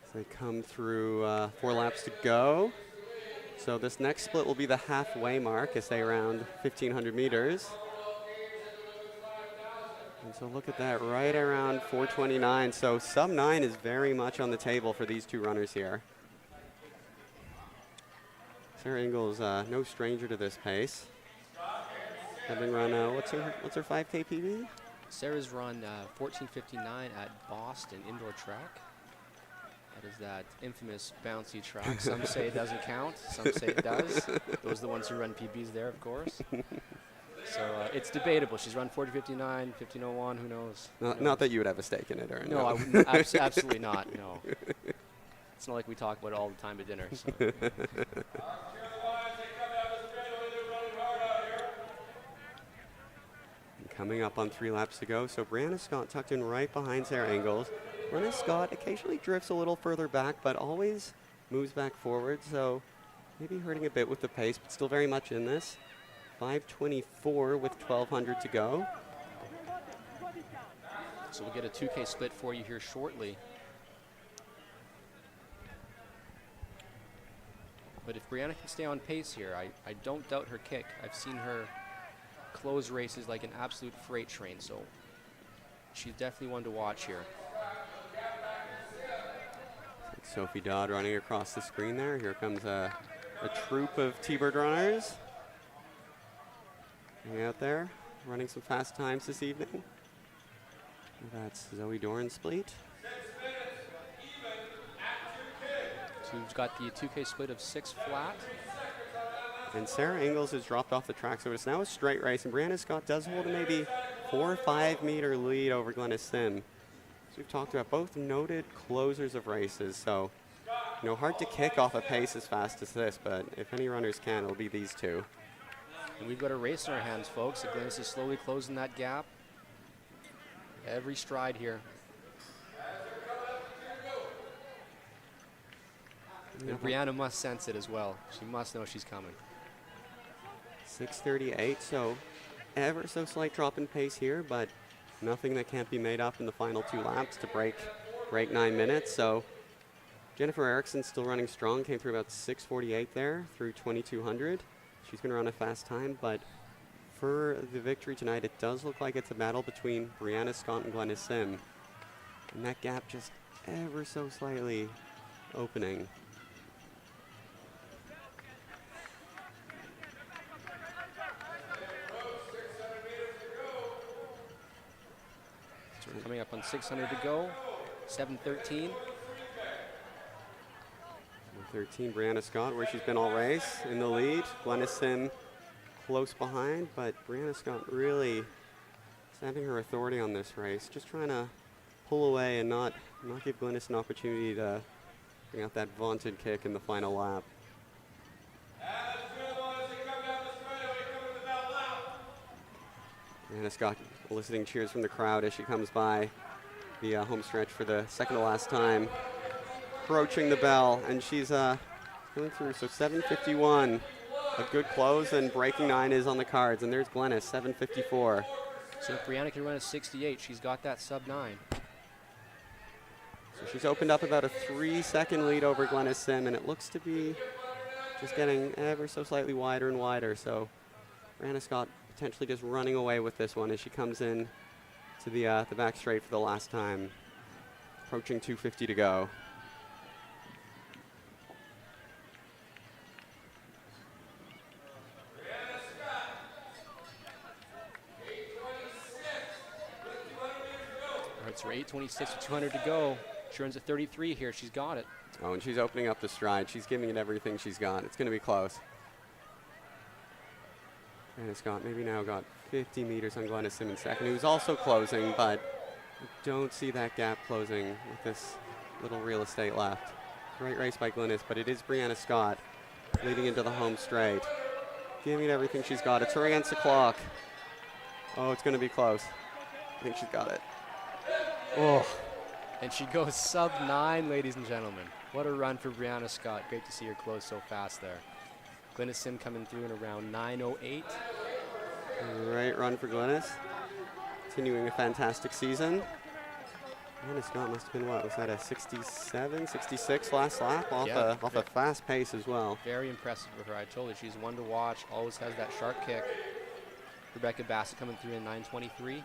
As they come through 4 laps to go. So this next split will be the halfway mark as they round 1,500 meters. And so look at that, right around 4:29. So sub 9 is very much on the table for these two runners here. Sarah Ingalls, no stranger to this pace. Having run, what's her 5K PB? Sarah's run 14:59 at Boston Indoor Track. That is that infamous bouncy track. Some say it doesn't count, some say it does. Those are the ones who run PBs there, of course. So it's debatable. She's run 40:59, 15:01, who knows? Not that you would have a stake in it, or no? I wouldn't, absolutely not, no. It's not like we talk about it all the time at dinner. So. Coming up on 3 laps to go, so Brianna Scott tucked in right behind Sarah Ingalls. Brianna Scott occasionally drifts a little further back, but always moves back forward, so maybe hurting a bit with the pace, but still very much in this. 5:24 with 1,200 to go. So we'll get a 2K split for you here shortly. But if Brianna can stay on pace here, I don't doubt her kick. I've seen her close races like an absolute freight train, so she's definitely one to watch here. Sophie Dodd running across the screen there. Here comes a troop of T-Bird runners. Hanging out there, running some fast times this evening. That's Zoe Dorenspleet. So we've got the 2K split of 6 flat. And Sarah Ingalls has dropped off the track, so it's now a straight race. And Brianna Scott does hold a maybe 4 or 5 meter lead over Glennis Sim. As we've talked about, both noted closers of races. So, hard to kick off a pace as fast as this, but if any runners can, it'll be these two. And we've got a race in our hands, folks. Glennis is slowly closing that gap. Every stride here. And Brianna must sense it as well. She must know she's coming. 6:38, so ever so slight drop in pace here, but nothing that can't be made up in the final 2 laps to break 9 minutes. So Jennifer Erickson still running strong, came through about 6:48 there through 2,200. She's going to run a fast time, but for the victory tonight, it does look like it's a battle between Brianna Scott and Glennis Sim. And that gap just ever so slightly opening. So we're coming up on 600 to go, 7:13. 13, Brianna Scott, where she's been all race in the lead. Glennis Sim close behind, but Brianna Scott really having her authority on this race, just trying to pull away and not give Glynis an opportunity to bring out that vaunted kick in the final lap. Brianna Scott eliciting cheers from the crowd as she comes by the home stretch for the second to last time. Approaching the bell, and she's going through, so 7:51. A good close, and breaking 9 is on the cards, and there's Glynis, 7:54. So if Brianna can run a 68, she's got that sub 9. So she's opened up about a 3-second lead over Glynis Sim, and it looks to be just getting ever so slightly wider and wider. So Brianna Scott potentially just running away with this one as she comes in to the back straight for the last time. Approaching 2:50 to go. All right, so we're 8:26 with 200 to go. She runs a 33 here. She's got it. Oh, and she's opening up the stride. She's giving it everything she's got. It's going to be close. Brianna Scott maybe now got 50 meters on Glynis Sim in second, who's also closing, but don't see that gap closing with this little real estate left. Great race by Glynis, but it is Brianna Scott leading into the home straight. Giving it everything she's got. It's her against the clock. Oh, it's going to be close. I think she's got it. Oh. And she goes sub 9, ladies and gentlemen. What a run for Brianna Scott. Great to see her close so fast there. Glynis Sim coming through in around 9:08. Great run for Glynis. Continuing a fantastic season. Brianna Scott must have been, what, was that a 67, 66 last lap? Off a fast pace as well. Very impressive for her. I told you, she's one to watch. Always has that sharp kick. Rebecca Bassett coming through in 9:23.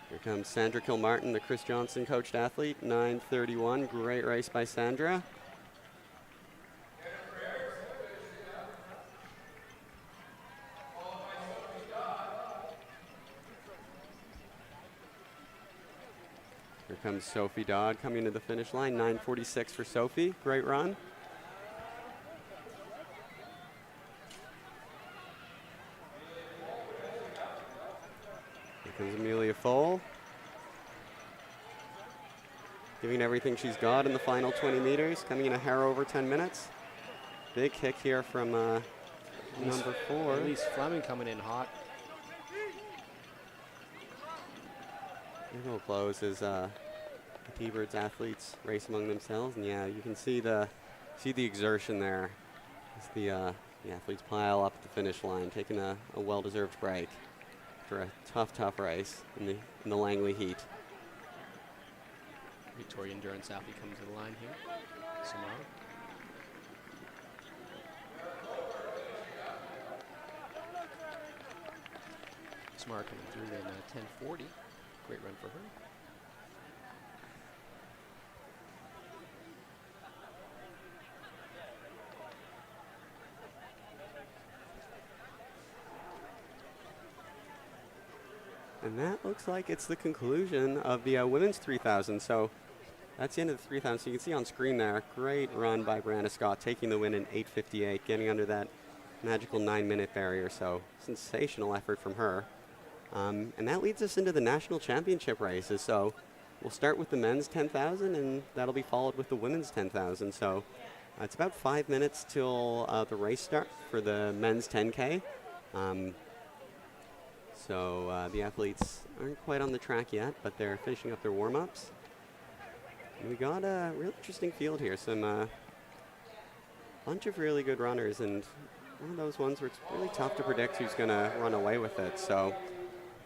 Here comes Sandra Kilmartin, the Chris Johnson coached athlete, 9:31. Great race by Sandra. Here comes Sophie Dodd coming to the finish line, 9:46 for Sophie. Great run. Here comes Amelia Foal, giving everything she's got in the final 20 meters, coming in a hair over 10 minutes. Big kick here from number 4. Elise Fleming coming in hot. It will close as the T-Birds athletes race among themselves, and yeah, you can see the exertion there as the athletes pile up at the finish line, taking a well-deserved break for a tough race in the Langley heat. Victoria endurance athlete comes to the line here. Samara. Samara coming through in 10:40. Great run for her. And that looks like it's the conclusion of the women's 3,000. So that's the end of the 3,000. So you can see on screen there, great run by Brianna Scott, taking the win in 8:58, getting under that magical 9-minute barrier. So sensational effort from her. And that leads us into the national championship races. So we'll start with the men's 10,000, and that'll be followed with the women's 10,000. So it's about 5 minutes till the race start for the men's 10K. So the athletes aren't quite on the track yet, but they're finishing up their warm-ups. And we got a real interesting field here. Some bunch of really good runners, and one of those ones where it's really tough to predict who's going to run away with it. So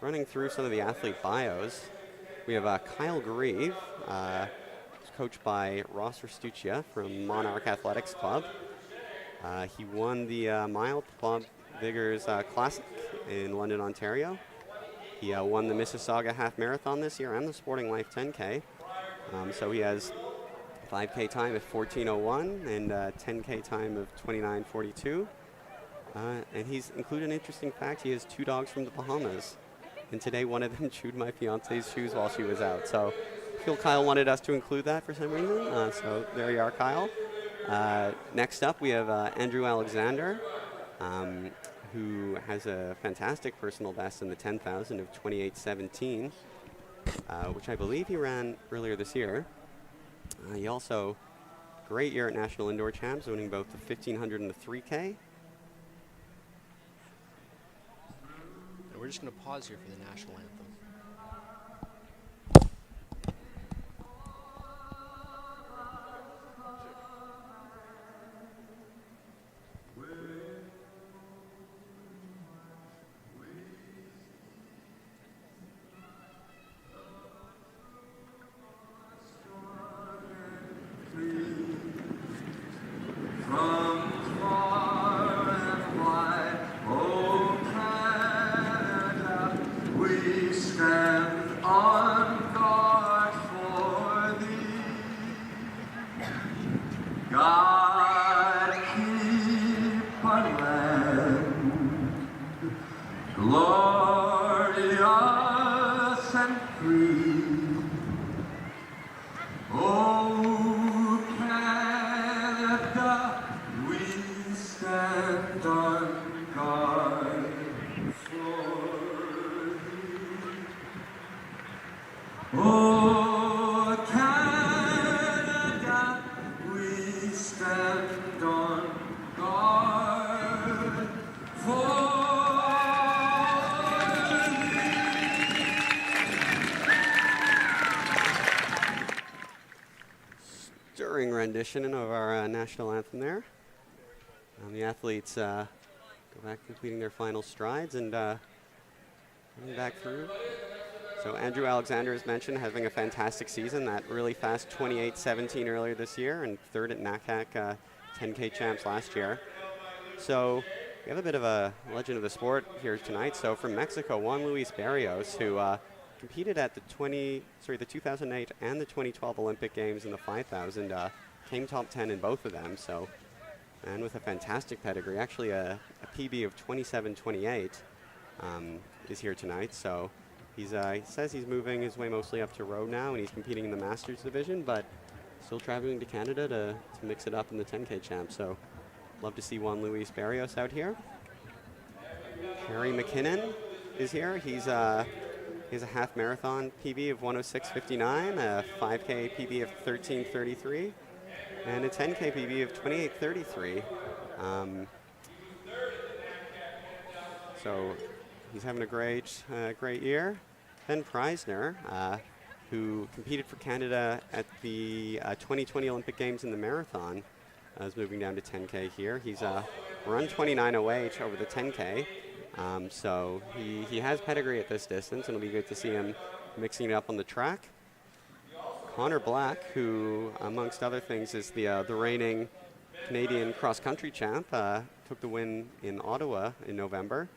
running through some of the athlete bios, we have Kyle Grieve, who's coached by Ross Restuccia from Monarch Athletics Club. He won the Mile Club Vigors Classic in London, Ontario. He won the Mississauga Half Marathon this year and the Sporting Life 10K. So he has 5K time at 14:01 and 10K time of 29:42. And he's included an interesting fact. He has 2 dogs from the Bahamas. And today one of them chewed my fiance's shoes while she was out. So I feel Kyle wanted us to include that for some reason. So there you are, Kyle. Next up, we have Andrew Alexander, who has a fantastic personal best in the 10,000 of 28:17, which I believe he ran earlier this year. He also, great year at National Indoor Champs, winning both the 1,500 and the 3K. And we're just going to pause here for the National Anthem. Rendition of our national anthem there. The athletes go back completing their final strides and coming back through. So Andrew Alexander, as mentioned, having a fantastic season. That really fast 28:17 earlier this year and third at NACAC 10K champs last year. So we have a bit of a legend of the sport here tonight. So from Mexico, Juan Luis Barrios, who competed at the 2008 and the 2012 Olympic Games in the 5,000. Came top 10 in both of them, so, and with a fantastic pedigree, actually a PB of 27:28 is here tonight. So he says he's moving his way mostly up to road now, and he's competing in the Masters division, but still traveling to Canada to mix it up in the 10K champ. So love to see Juan Luis Barrios out here. Harry McKinnon is here. He has a half marathon PB of 106:59, a 5K PB of 13:33. And a 10K PB of 28:33. So he's having a great year. Ben Preisner, who competed for Canada at the 2020 Olympic Games in the marathon, is moving down to 10K here. He's run 29:08 over the 10K. So he has pedigree at this distance, and it'll be good to see him mixing it up on the track. Connor Black, who, amongst other things, is the reigning Canadian cross-country champ, took the win in Ottawa in November.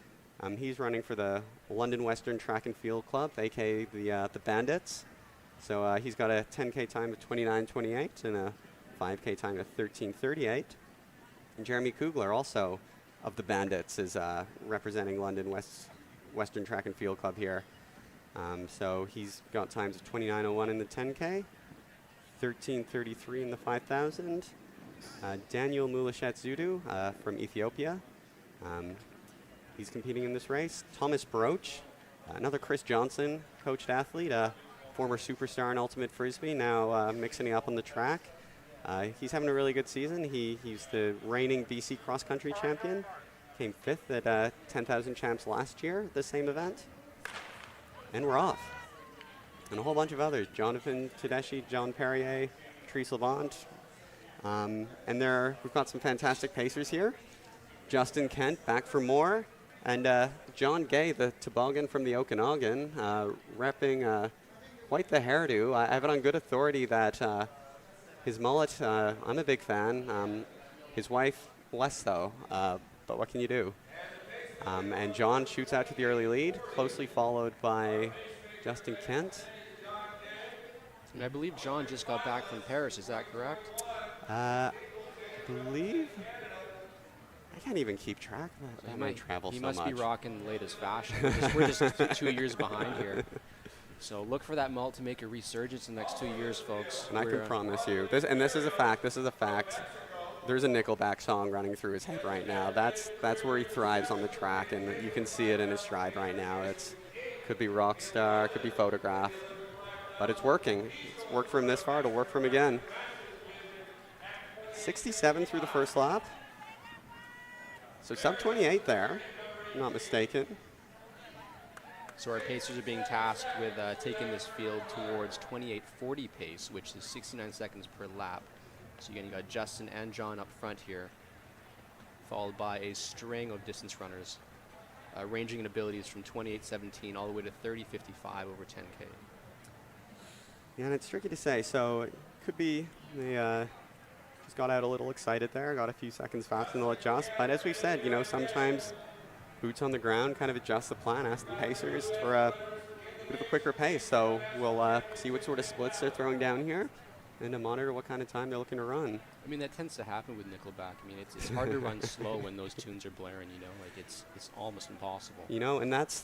He's running for the London Western Track and Field Club, aka the Bandits. So he's got a 10K time of 29:28 and a 5K time of 13:38. And Jeremy Kugler, also of the Bandits, is representing London Western Track and Field Club here. So he's got times of 29:01 in the 10K, 13:33 in the 5,000. Daniel Mulashet Zudu from Ethiopia. He's competing in this race. Thomas Baroche, another Chris Johnson coached athlete, former superstar in Ultimate Frisbee, now mixing it up on the track. He's having a really good season. He's the reigning BC cross-country champion. Came 5th at 10,000 champs last year, the same event. And we're off. And a whole bunch of others. Jonathan Tedeschi, John Perrier, Therese Levant. And we've got some fantastic pacers here. Justin Kent back for more. And John Gay, the toboggan from the Okanagan, repping quite the hairdo. I have it on good authority that his mullet, I'm a big fan. His wife, less so. But what can you do? And John shoots out to the early lead, closely followed by Justin Kent. And I believe John just got back from Paris, is that correct? I believe. I can't even keep track of that. I might travel so much. He must be rocking the latest fashion. We're just 2 years behind here. So look for that mullet to make a resurgence in the next 2 years, folks. And I can promise you, this is a fact. there's a Nickelback song running through his head right now. That's where he thrives on the track, and you can see it in his stride right now. Could be Rockstar, could be Photograph, but it's working. It's worked for him this far. It'll work for him again. 67 through the first lap. So sub 28 there, if I'm not mistaken. So our pacers are being tasked with taking this field towards 28:40 pace, which is 69 seconds per lap. So again, you got Justin and John up front here, followed by a string of distance runners, ranging in abilities from 28:17 all the way to 30:55 over 10K. Yeah, and it's tricky to say. So it could be they just got out a little excited there, got a few seconds faster and they'll adjust. But as we've said, sometimes boots on the ground kind of adjust the plan, ask the pacers for a bit of a quicker pace. So we'll see what sort of splits they're throwing down here and to monitor what kind of time they're looking to run. I mean, that tends to happen with Nickelback. I mean, it's hard to run slow when those tunes are blaring, like it's almost impossible. And that's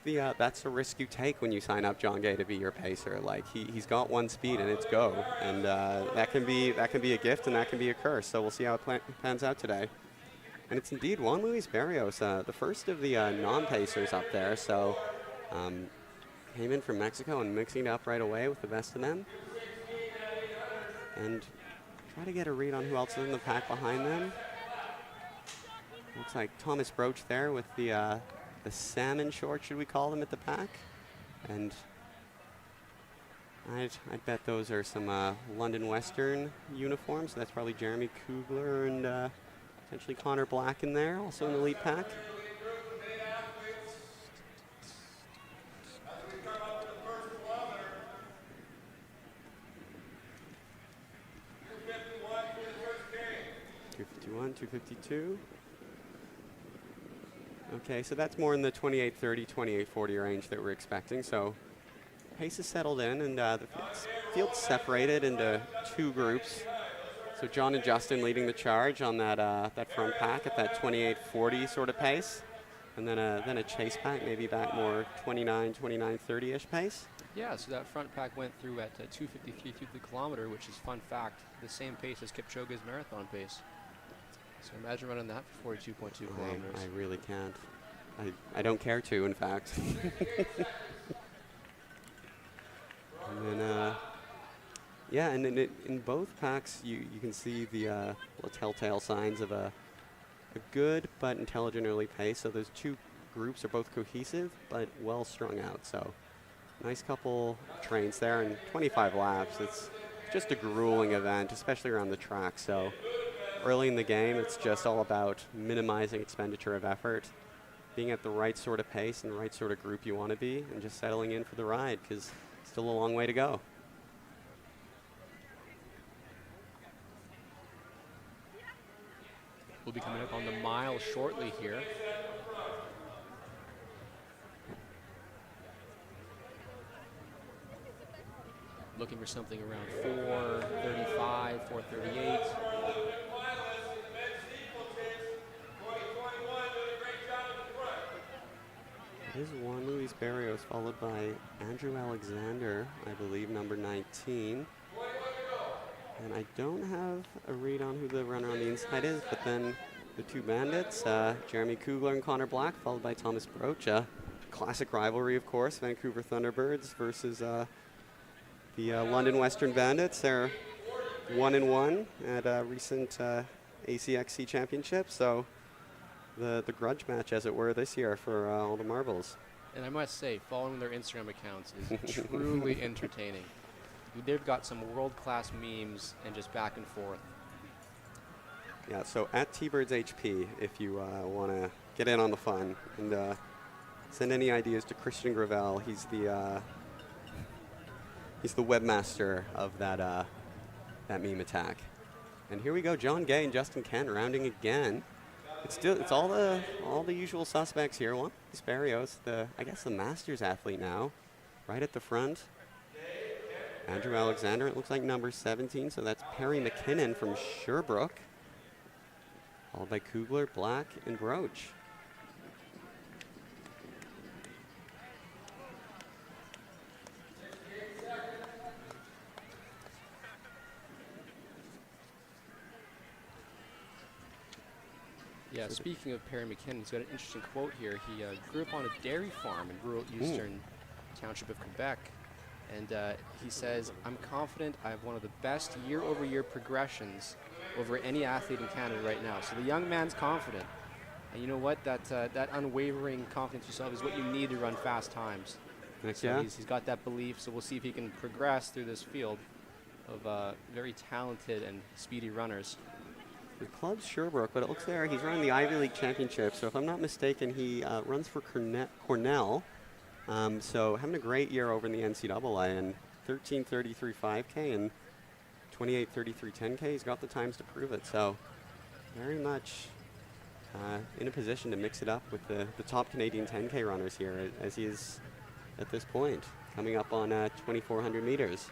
the risk you take when you sign up John Gay to be your pacer. Like he's got one speed and it's go, and that can be a gift and that can be a curse. So we'll see how it pans out today. And it's indeed Juan Luis Barrios, the first of the non-pacers up there. So came in from Mexico and mixing it up right away with the best of them. And try to get a read on who else is in the pack behind them. Looks like Thomas Broach there with the salmon shorts, should we call them, at the pack. And I'd bet those are some London Western uniforms. So that's probably Jeremy Kugler and potentially Connor Black in there, also in the lead pack. .252. Okay, so that's more in the 28:30, 28:40 range that we're expecting. So pace is settled in, and the field's separated into two groups. So John and Justin leading the charge on that front pack at that 28:40 sort of pace, and then a chase pack, maybe that more 29:30-ish pace. Yeah, so that front pack went through at 2:53 through the kilometer, which is, fun fact, the same pace as Kipchoge's marathon pace. So imagine running that for 42.2 kilometers. I really can't. I don't care to, in fact. And then, yeah, and in both packs, you can see the telltale signs of a good but intelligent early pace. So those two groups are both cohesive but well strung out. So nice couple trains there, and 25 laps. It's just a grueling event, especially around the track. So early in the game, it's just all about minimizing expenditure of effort, being at the right sort of pace and the right sort of group you want to be, and just settling in for the ride, because still a long way to go. We'll be coming up on the mile shortly here. Looking for something around 4:35, 4:38. It is Juan Luis Barrios, followed by Andrew Alexander, I believe, number 19. And I don't have a read on who the runner on the inside is, but then the two bandits, Jeremy Kugler and Connor Black, followed by Thomas Broach. Classic rivalry, of course, Vancouver Thunderbirds versus the London Western Bandits. They're 1-1 at recent ACXC championships, so the grudge match, as it were, this year for all the marbles. And I must say, following their Instagram accounts is truly entertaining. They've got some world-class memes and just back and forth. Yeah, so at T-Birds HP, if you want to get in on the fun and send any ideas to Christian Gravel. He's the webmaster of that meme attack. And here we go, John Gay and Justin Kent rounding again. It's all the usual suspects here. Juan Luis Barrios, I guess the Masters athlete now, right at the front. Andrew Alexander, it looks like number 17, so that's Perry McKinnon from Sherbrooke. Followed by Kugler, Black, and Broach. Yeah, speaking of Perry McKinnon, he's got an interesting quote here. He grew up on a dairy farm in rural eastern township of Quebec. And he says, I'm confident I have one of the best year-over-year progressions over any athlete in Canada right now. So the young man's confident. And you know what? That unwavering confidence in yourself is what you need to run fast times. So he's got that belief, so we'll see if he can progress through this field of very talented and speedy runners. The club's Sherbrooke, but it looks there he's running the Ivy League Championship. So if I'm not mistaken, he runs for Cornell. So having a great year over in the NCAA, and 13:33 5K and 28:33 10K. He's got the times to prove it. So very much in a position to mix it up with the top Canadian 10K runners here, as he is at this point, coming up on 2,400 meters.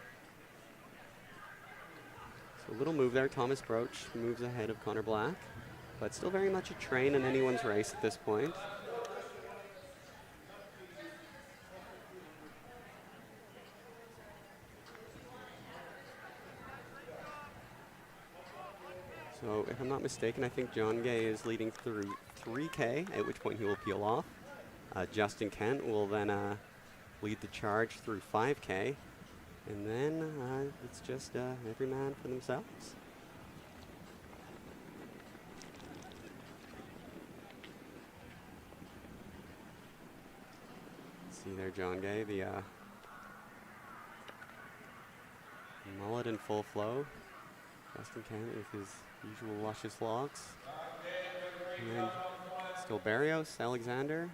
So a little move there. Thomas Broach moves ahead of Connor Black, but still very much a train in anyone's race at this point. So if I'm not mistaken, I think John Gay is leading through 3K, at which point he will peel off. Justin Kent will then lead the charge through 5K. And then it's just every man for themselves. See there, John Gay, the mullet in full flow. Justin Kent with his usual luscious locks. And then still Barrios, Alexander,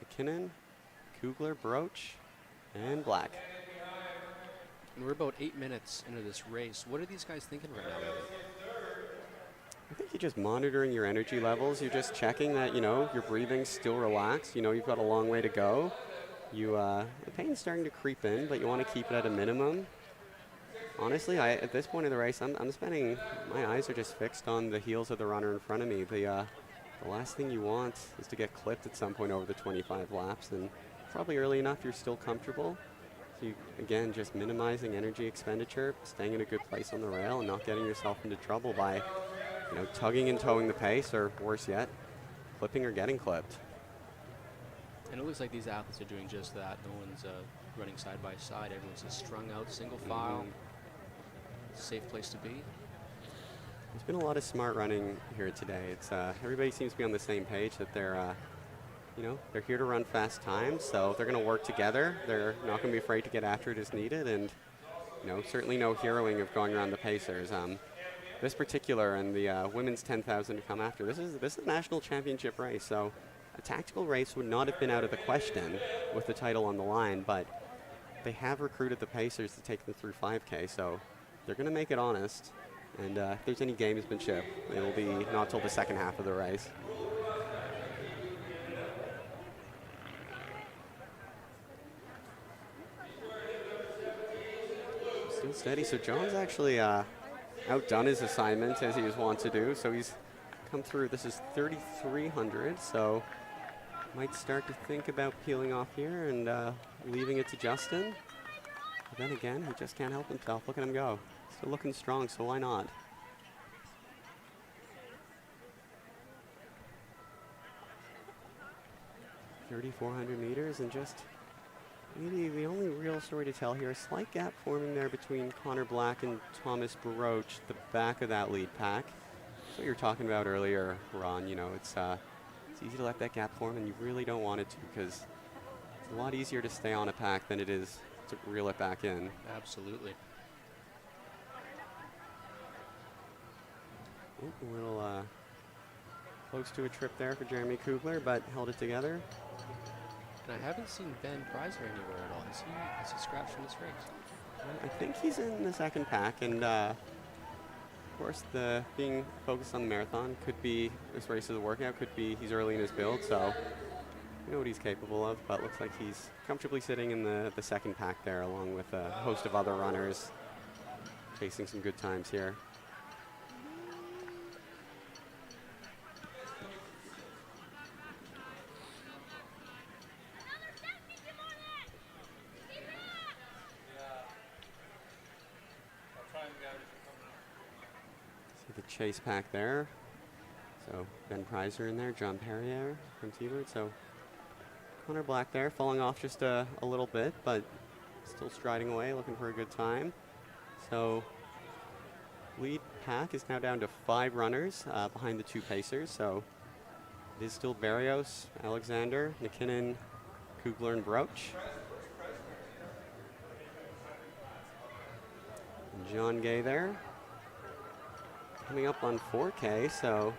McKinnon, Kugler, Broach, and Black. And we're about 8 minutes into this race. What are these guys thinking right now, Evan? I think you're just monitoring your energy levels. You're just checking that, you know, your breathing's still relaxed. You know, you've got a long way to go. The pain's starting to creep in, but you want to keep it at a minimum. Honestly, at this point in the race, I'm spending, my eyes are just fixed on the heels of the runner in front of me. The last thing you want is to get clipped at some point over the 25 laps, and probably early enough you're still comfortable. So you, again, just minimizing energy expenditure, staying in a good place on the rail, and not getting yourself into trouble by, you know, tugging and towing the pace, or worse yet, clipping or getting clipped. And it looks like these athletes are doing just that. No one's running side by side. Everyone's just strung out, single file. Safe place to be. There's been a lot of smart running here today. It's everybody seems to be on the same page that they're, you know, they're here to run fast times, so they're going to work together. They're not going to be afraid to get after it as needed, and you know, certainly no heroing of going around the pacers. This particular and the women's 10,000 to come after. This is a national championship race, so a tactical race would not have been out of the question with the title on the line, but they have recruited the pacers to take them through 5K, so they're going to make it honest, and if there's any gamesmanship, it will be not till the second half of the race. Still steady. So John's actually outdone his assignment as he was wont to do, so he's come through. This is 3,300, so might start to think about peeling off here and leaving it to Justin. But then again, he just can't help himself. Look at him go. Still looking strong, so why not? .3,400 meters, and just maybe the only real story to tell here, a slight gap forming there between Connor Black and Thomas Broach, the back of that lead pack. That's what you were talking about earlier, Ron. You know, it's easy to let that gap form, and you really don't want it to, because it's a lot easier to stay on a pack than it is to reel it back in. Absolutely. A little close to a trip there for Jeremy Kugler, but held it together. And I haven't seen Ben Preiser anywhere at all. Has he scratched from this race? I think he's in the second pack, and of course, the being focused on the marathon could be, this race is a workout, could be he's early in his build, so you know what he's capable of, but looks like he's comfortably sitting in the second pack there, along with a host of other runners chasing some good times here. See the chase pack there. So Ben Preiser in there, John Perrier from T-Bird. So Connor Black there, falling off just a little bit, but still striding away, looking for a good time. So lead pack is now down to 5 runners behind the 2 pacers. So it is still Barrios, Alexander, McKinnon, Kugler, and Broach. And John Gay there, coming up on 4K, so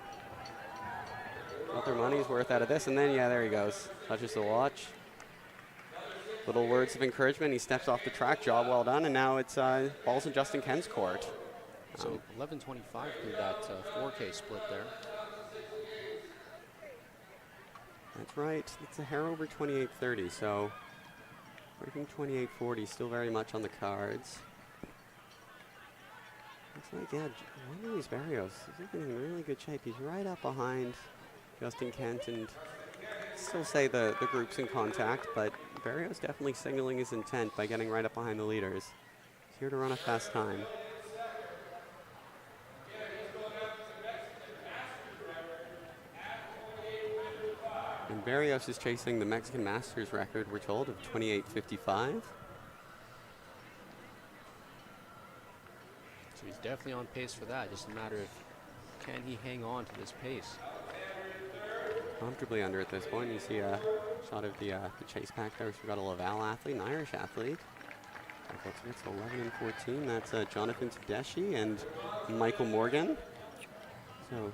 got their money's worth out of this. And then, yeah, there he goes. Touches the watch. Little words of encouragement. He steps off the track. Job well done. And now it's balls in Justin Ken's court. So 11:25 through that 4K split there. That's right. It's a hair over 28:30. So breaking 28:40, still very much on the cards. Looks like, yeah, Juan Luis Barrios is in really good shape. He's right up behind Justin Kent, and still say the group's in contact, but Barrios definitely signaling his intent by getting right up behind the leaders. He's here to run a fast time. And Barrios is chasing the Mexican Masters record, we're told, of 28:55. So he's definitely on pace for that. Just a matter of, can he hang on to this pace? Comfortably under at this point. You see a shot of the chase pack there. We've got a Laval athlete, an Irish athlete. It's 11 and 14. That's Jonathan Tedeschi and Michael Morgan. So,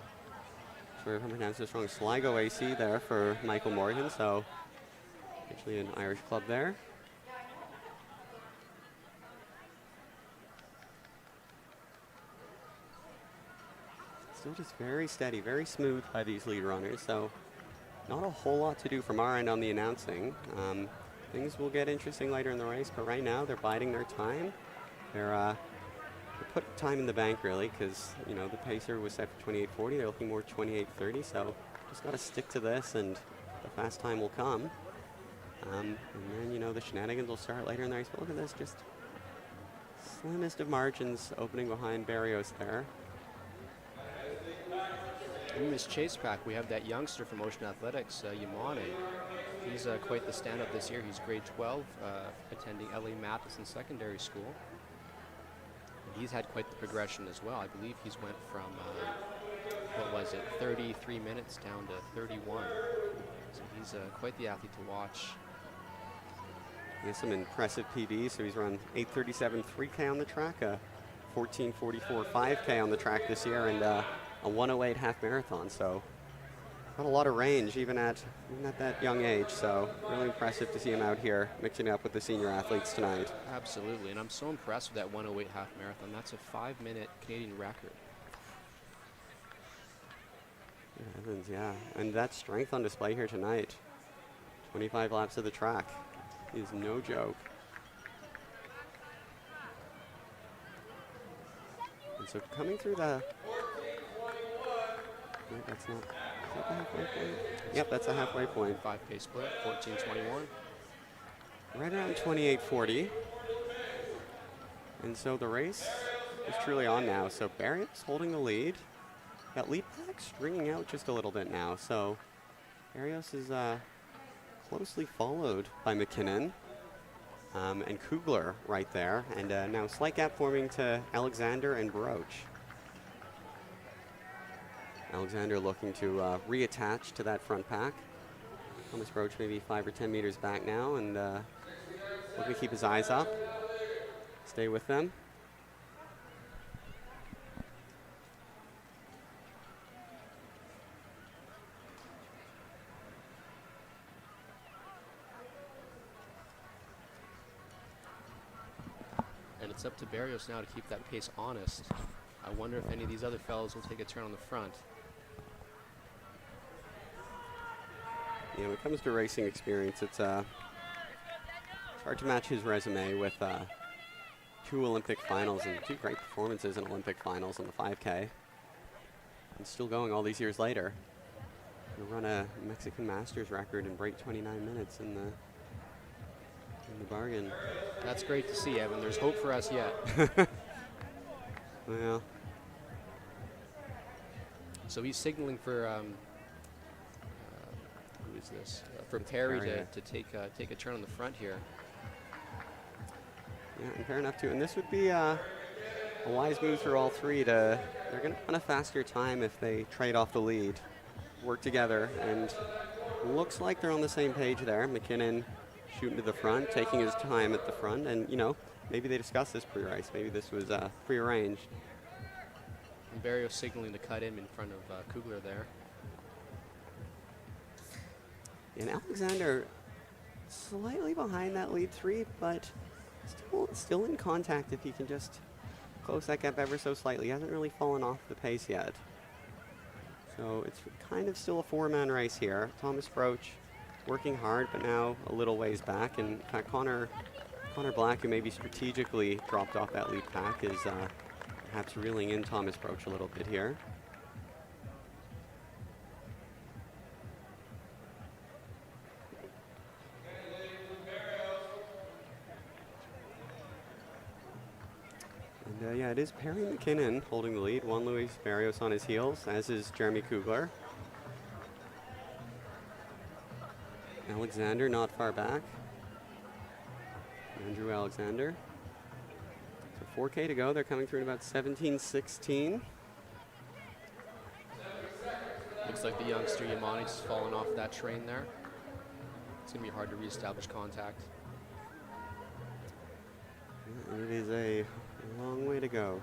sorry if I'm pronouncing this wrong. Sligo AC there for Michael Morgan. So, actually an Irish club there. Still just very steady, very smooth by these lead runners. So, not a whole lot to do from our end on the announcing. Things will get interesting later in the race, but right now they're biding their time. They're put time in the bank really, because the pacer was set for 28:40. They're looking more 28:30. So just got to stick to this, and the fast time will come. And then the shenanigans will start later in the race. But look at this, just slimmest of margins opening behind Barrios there. In this chase pack, we have that youngster from Ocean Athletics, Yamane. He's quite the stand-up this year. He's grade 12, attending LA Matheson Secondary School. And he's had quite the progression as well. I believe he's went from, 33 minutes down to 31. So he's quite the athlete to watch. He has some impressive PBs. So he's run 8:37 3K on the track, 14:44 5K on the track this year, and a 1:08 half marathon. So got a lot of range even at that young age. So really impressive to see him out here mixing it up with the senior athletes tonight. Absolutely, and I'm so impressed with that 1:08 half marathon. That's a 5-minute Canadian record. Evans, yeah, and that strength on display here tonight. 25 laps of the track is no joke. And so coming through the... No, that's not... Is that the halfway point? Yep, that's a halfway point. 5K split, 14:21. Right around 28:40. And so the race is truly on now. So Barrios holding the lead. That lead pack stringing out just a little bit now. So Barrios is closely followed by McKinnon and Kugler right there. And now slight gap forming to Alexander and Broach. Alexander looking to reattach to that front pack. Thomas Broach maybe 5 or 10 meters back now, and looking to keep his eyes up. Stay with them. And it's up to Barrios now to keep that pace honest. I wonder if any of these other fellows will take a turn on the front. Yeah, when it comes to racing experience, it's hard to match his resume with 2 Olympic finals and 2 great performances in Olympic finals on the 5K. And still going all these years later. He'll run a Mexican Masters record and break 29 minutes in the bargain. That's great to see, Evan. There's hope for us yet. Well. So he's signaling for who is this? For Perry to take a turn on the front here. Yeah, and fair enough too. And this would be a wise move for all three. They're going to run a faster time if they trade off the lead, work together, and looks like they're on the same page there. McKinnon shooting to the front, taking his time at the front, and maybe they discussed this pre-race. Maybe this was prearranged. And Barrios signaling to cut him in front of Kugler there. And Alexander slightly behind that lead three, but still in contact if he can just close that gap ever so slightly. He hasn't really fallen off the pace yet. So it's kind of still a four-man race here. Thomas Broach working hard, but now a little ways back. And in fact, Connor Black, who maybe strategically dropped off that lead pack, is perhaps reeling in Thomas Broach a little bit here. And yeah, it is Perry McKinnon holding the lead. Juan Luis Barrios on his heels, as is Jeremy Kugler. Alexander not far back. Andrew Alexander. So 4K to go. They're coming through in about 17:16. Looks like the youngster Yamani's fallen off that train there. It's going to be hard to reestablish contact. And it is a long way to go.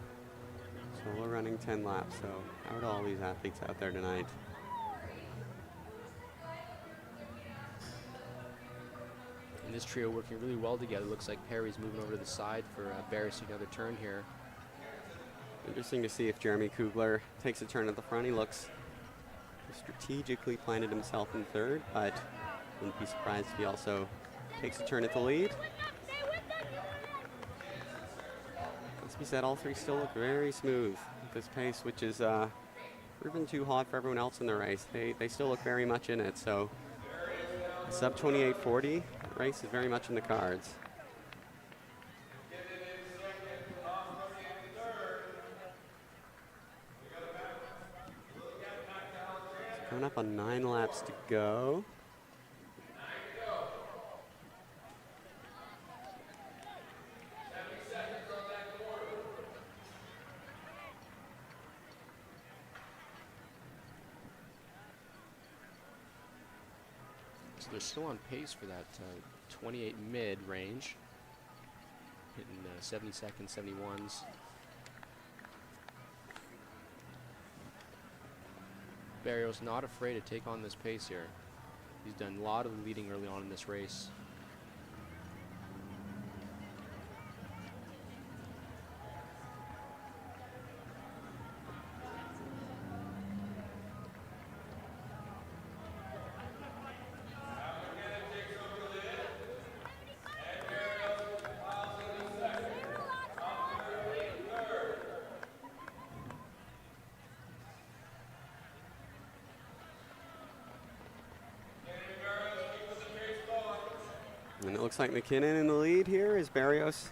Solo running 10 laps, so how are all these athletes out there tonight? And this trio working really well together. Looks like Perry's moving over to the side for Barris another turn here. Interesting to see if Jeremy Kugler takes a turn at the front. He looks strategically planted himself in third, but wouldn't be surprised if he also takes a turn at the lead. Must be said, all three still look very smooth at this pace, which is proven too hot for everyone else in the race. They still look very much in it, so sub 28:40 race is very much in the cards. Coming up on 9 laps to go. So they're still on pace for that 28 mid range, hitting 72nd, 71s. Barrios not afraid to take on this pace here. He's done a lot of the leading early on in this race. And it looks like McKinnon in the lead here is Barrios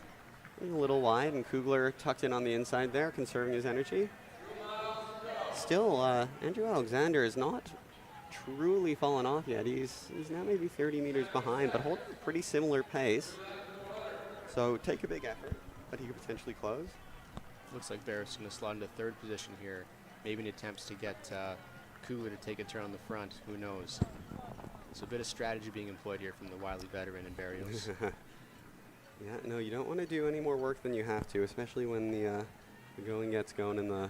a little wide, and Kugler tucked in on the inside there, conserving his energy. Still, Andrew Alexander is not truly fallen off yet. He's now maybe 30 meters behind, but holding a pretty similar pace. So take a big effort, but he could potentially close. Looks like Barrios is going to slot into third position here. Maybe in attempts to get Kugler to take a turn on the front. Who knows? So a bit of strategy being employed here from the wily veteran in Barrios. Yeah, no, you don't want to do any more work than you have to, especially when the going gets going in the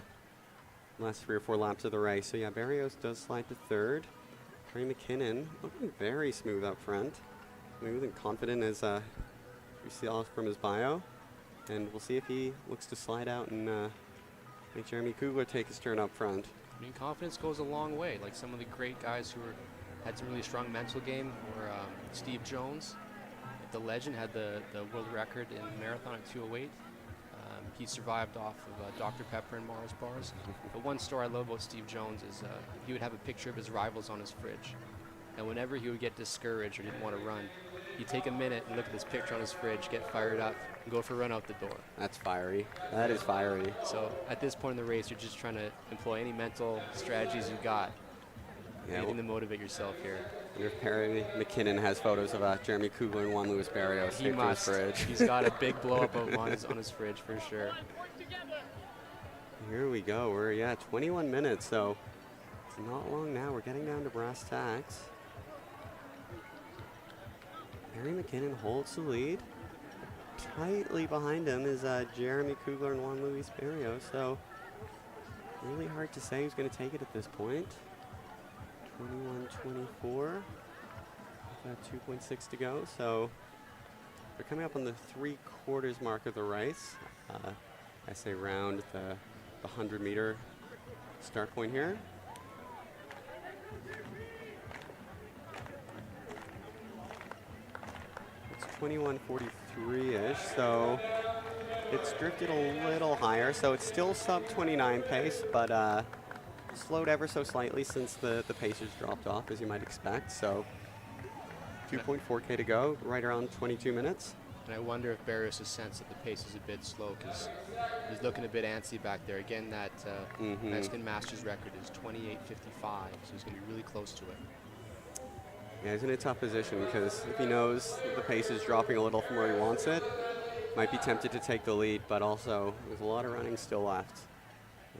last 3 or 4 laps of the race. So yeah, Barrios does slide to third. Trey McKinnon looking very smooth up front. Smooth and confident, as you see off from his bio. And we'll see if he looks to slide out and make Jeremy Kugler take his turn up front. I mean, confidence goes a long way. Like some of the great guys who had some really strong mental game, or Steve Jones, the legend, had the world record in marathon at 2:08. He survived off of Dr. Pepper and Mars bars. But one story I love about Steve Jones is he would have a picture of his rivals on his fridge. And whenever he would get discouraged or didn't want to run, you take a minute and look at this picture on his fridge, get fired up, and go for a run out the door. That's fiery. That is fiery. So at this point in the race, you're just trying to employ any mental strategies you got. Yeah, Anything to motivate yourself here. I wonder if Perry McKinnon has photos of Jeremy Kugler and Juan Luis Barrios He taped to his must. fridge. He's got a big blow up of on his fridge for sure. Here we go. We're 21 minutes, so it's not long now. We're getting down to brass tacks. Perry McKinnon holds the lead. Tightly behind him is Jeremy Kugler and Juan Luis Barrios, so really hard to say who's going to take it at this point. 21-24. 2.6 to go, so we're coming up on the 3/4 mark of the race. I say round the 100-meter start point here. It's 21:43-ish, so it's drifted a little higher, so it's still sub 29 pace, but slowed ever so slightly since the pacers dropped off, as you might expect. So 2.4K to go, right around 22 minutes. And I wonder if Barrios has sensed that the pace is a bit slow because he's looking a bit antsy back there. Again, that Mexican Masters record is 28:55, so he's going to be really close to it. Yeah, he's in a tough position because if he knows the pace is dropping a little from where he wants it, might be tempted to take the lead, but also there's a lot of running still left,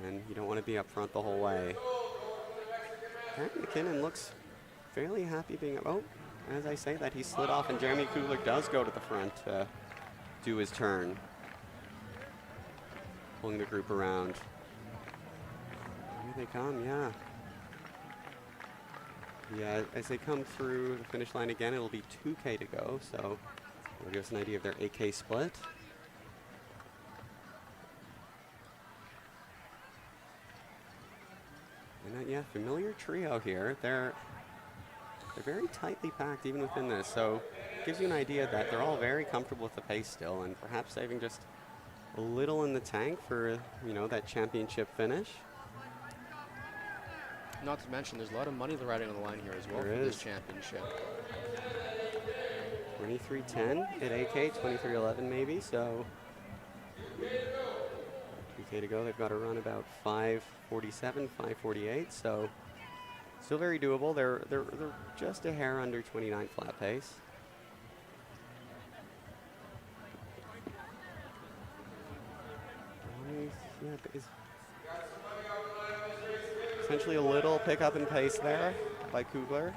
and you don't want to be up front the whole way. Perry McKinnon looks fairly happy being up. Oh, as I say that, he slid off, and Jeremy Kugler does go to the front to do his turn, pulling the group around. Here they come, yeah. Yeah, as they come through the finish line again, it'll be 2K to go, so it'll give us an idea of their 8K split. And familiar trio here. They're very tightly packed even within this, so it gives you an idea that they're all very comfortable with the pace still, and perhaps saving just a little in the tank for, that championship finish. Not to mention, there's a lot of money riding on the line here as well for this championship. 23.10 at AK, 23.11 maybe, so 2K to go. They've got to run about 5:47, 5:48, so still very doable. They're just a hair under 29 flat pace. Essentially a little pickup in pace there by Kugler.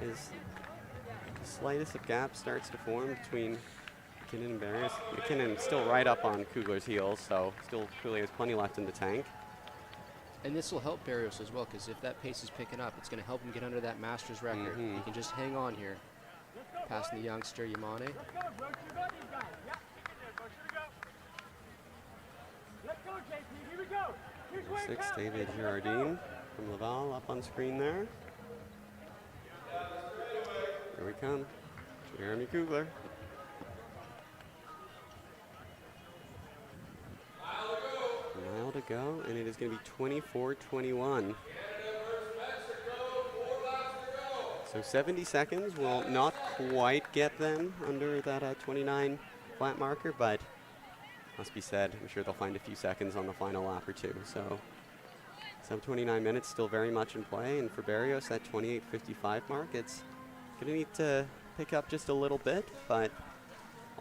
As the slightest of gap starts to form between McKinnon and Barrios. McKinnon still right up on Kugler's heels, so still clearly has plenty left in the tank. And this will help Barrios as well, because if that pace is picking up, it's going to help him get under that Masters record. He can just hang on here, passing the youngster Yamane. Six, David Girardin from Laval up on screen there. Here we come, Jeremy Kugler. Mile to go, and it is going to be 24:21. So 70 seconds will not quite get them under that 29 flat marker, but must be said, I'm sure they'll find a few seconds on the final lap or two. So sub 29 minutes still very much in play, and for Barrios, that 28:55 mark, it's going to need to pick up just a little bit, but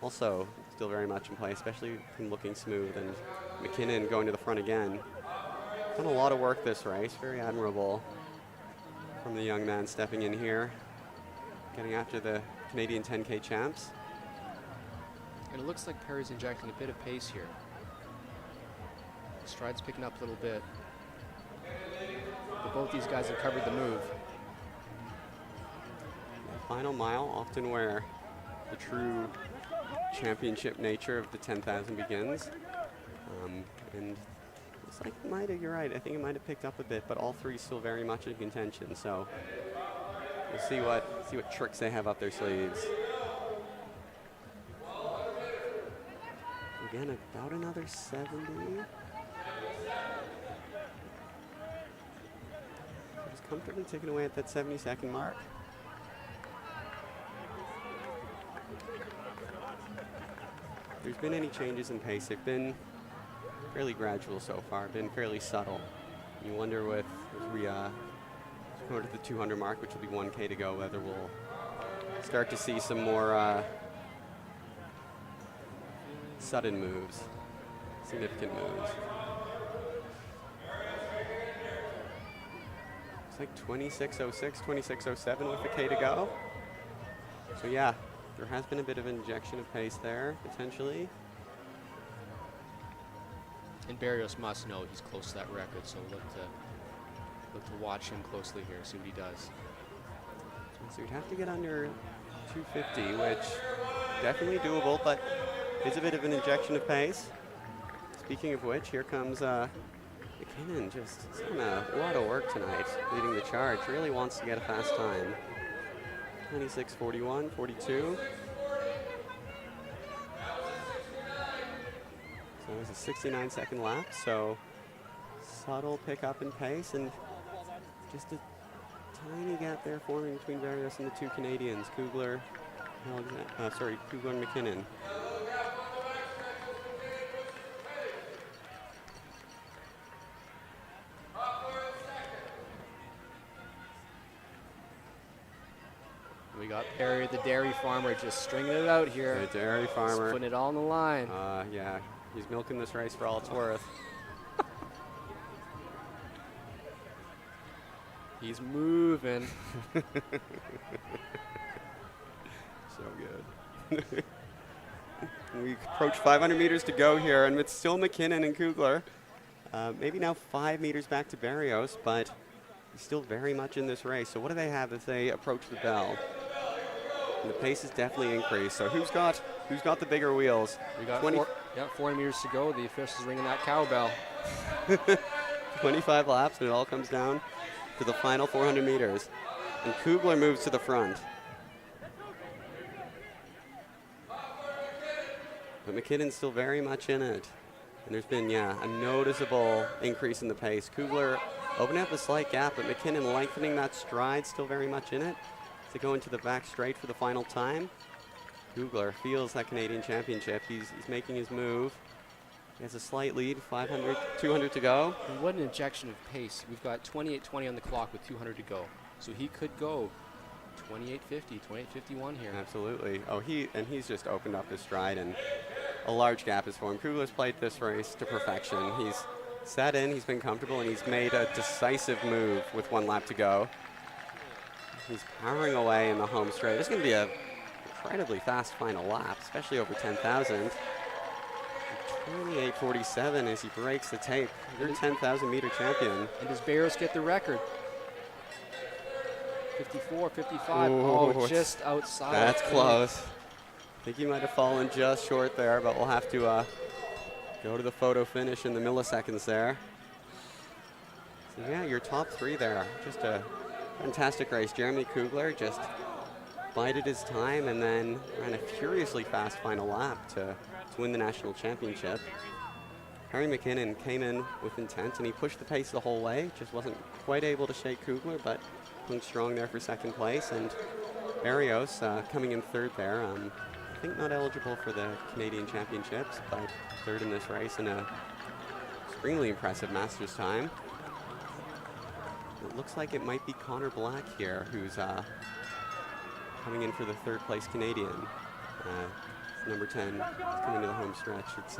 also still very much in play, especially him looking smooth, and McKinnon going to the front again. Done a lot of work this race, very admirable from the young man stepping in here, getting after the Canadian 10K champs. And it looks like Perry's injecting a bit of pace here. Stride's picking up a little bit. But both these guys have covered the move. The final mile, often where the true championship nature of the 10,000 begins. And it's like you're right, I think it might have picked up a bit, but all three still very much in contention. So we'll see what tricks they have up their sleeves. Again, about another 70. Just comfortably taken away at that 70-second mark. there's been any changes in pace, they've been fairly gradual so far, been fairly subtle. You wonder with, as we go to the 200 mark, which will be 1K to go, whether we'll start to see some more sudden moves, significant moves. It's like 26:06, 26:07 with the K to go. So yeah, there has been a bit of an injection of pace there, potentially. And Barrios must know he's close to that record, so look to watch him closely here, see what he does. So you'd have to get under 250, which definitely doable, but is a bit of an injection of pace. Speaking of which, here comes McKinnon, just done a lot of work tonight, leading the charge. Really wants to get a fast time. 26:41, 42. So it was a 69-second lap, so subtle pickup in pace, and just a tiny gap there forming between Barrios and the two Canadians, Kugler and McKinnon. We got Perry, the dairy farmer, just stringing it out here. The dairy farmer. Just putting it all on the line. Yeah, he's milking this race for all it's worth. He's moving. So good. We approach 500 meters to go here, and it's still McKinnon and Kugler. Maybe now 5 meters back to Barrios, but he's still very much in this race. So what do they have as they approach the bell? And the pace has definitely increased. So who's got the bigger wheels? We got 4 meters to go. The official's ringing that cowbell. 25 laps, and it all comes down to the final 400 meters. And Kugler moves to the front. But McKinnon's still very much in it. And there's been, a noticeable increase in the pace. Kugler opening up a slight gap, but McKinnon lengthening that stride, still very much in it. To go into the back straight for the final time. Kugler feels that Canadian championship. He's making his move. He has a slight lead, 500, 200 to go. And what an injection of pace. We've got 28:20 on the clock with 200 to go. So he could go 28:50, 28:51 here. Absolutely. Oh, he's just opened up his stride, and a large gap is formed. Kugler's played this race to perfection. He's sat in, he's been comfortable, and he's made a decisive move with 1 lap to go. He's powering away in the home straight. This is going to be an incredibly fast final lap, especially over 10,000. 28:47 as he breaks the tape. Your 10,000 meter champion. And does Barrios get the record? 54, 55. Ooh, just outside. That's close. I think he might have fallen just short there, but we'll have to go to the photo finish in the milliseconds there. So yeah, your top 3 there. Just a fantastic race. Jeremy Kugler just bided his time and then ran a furiously fast final lap to win the national championship. Harry McKinnon came in with intent, and he pushed the pace the whole way. Just wasn't quite able to shake Kugler, but hung strong there for 2nd place. And Barrios coming in 3rd there. I think not eligible for the Canadian championships, but 3rd in this race, and a extremely impressive Masters time. It looks like it might be Connor Black here, who's coming in for the 3rd place Canadian. Number 10 coming to the home stretch. It's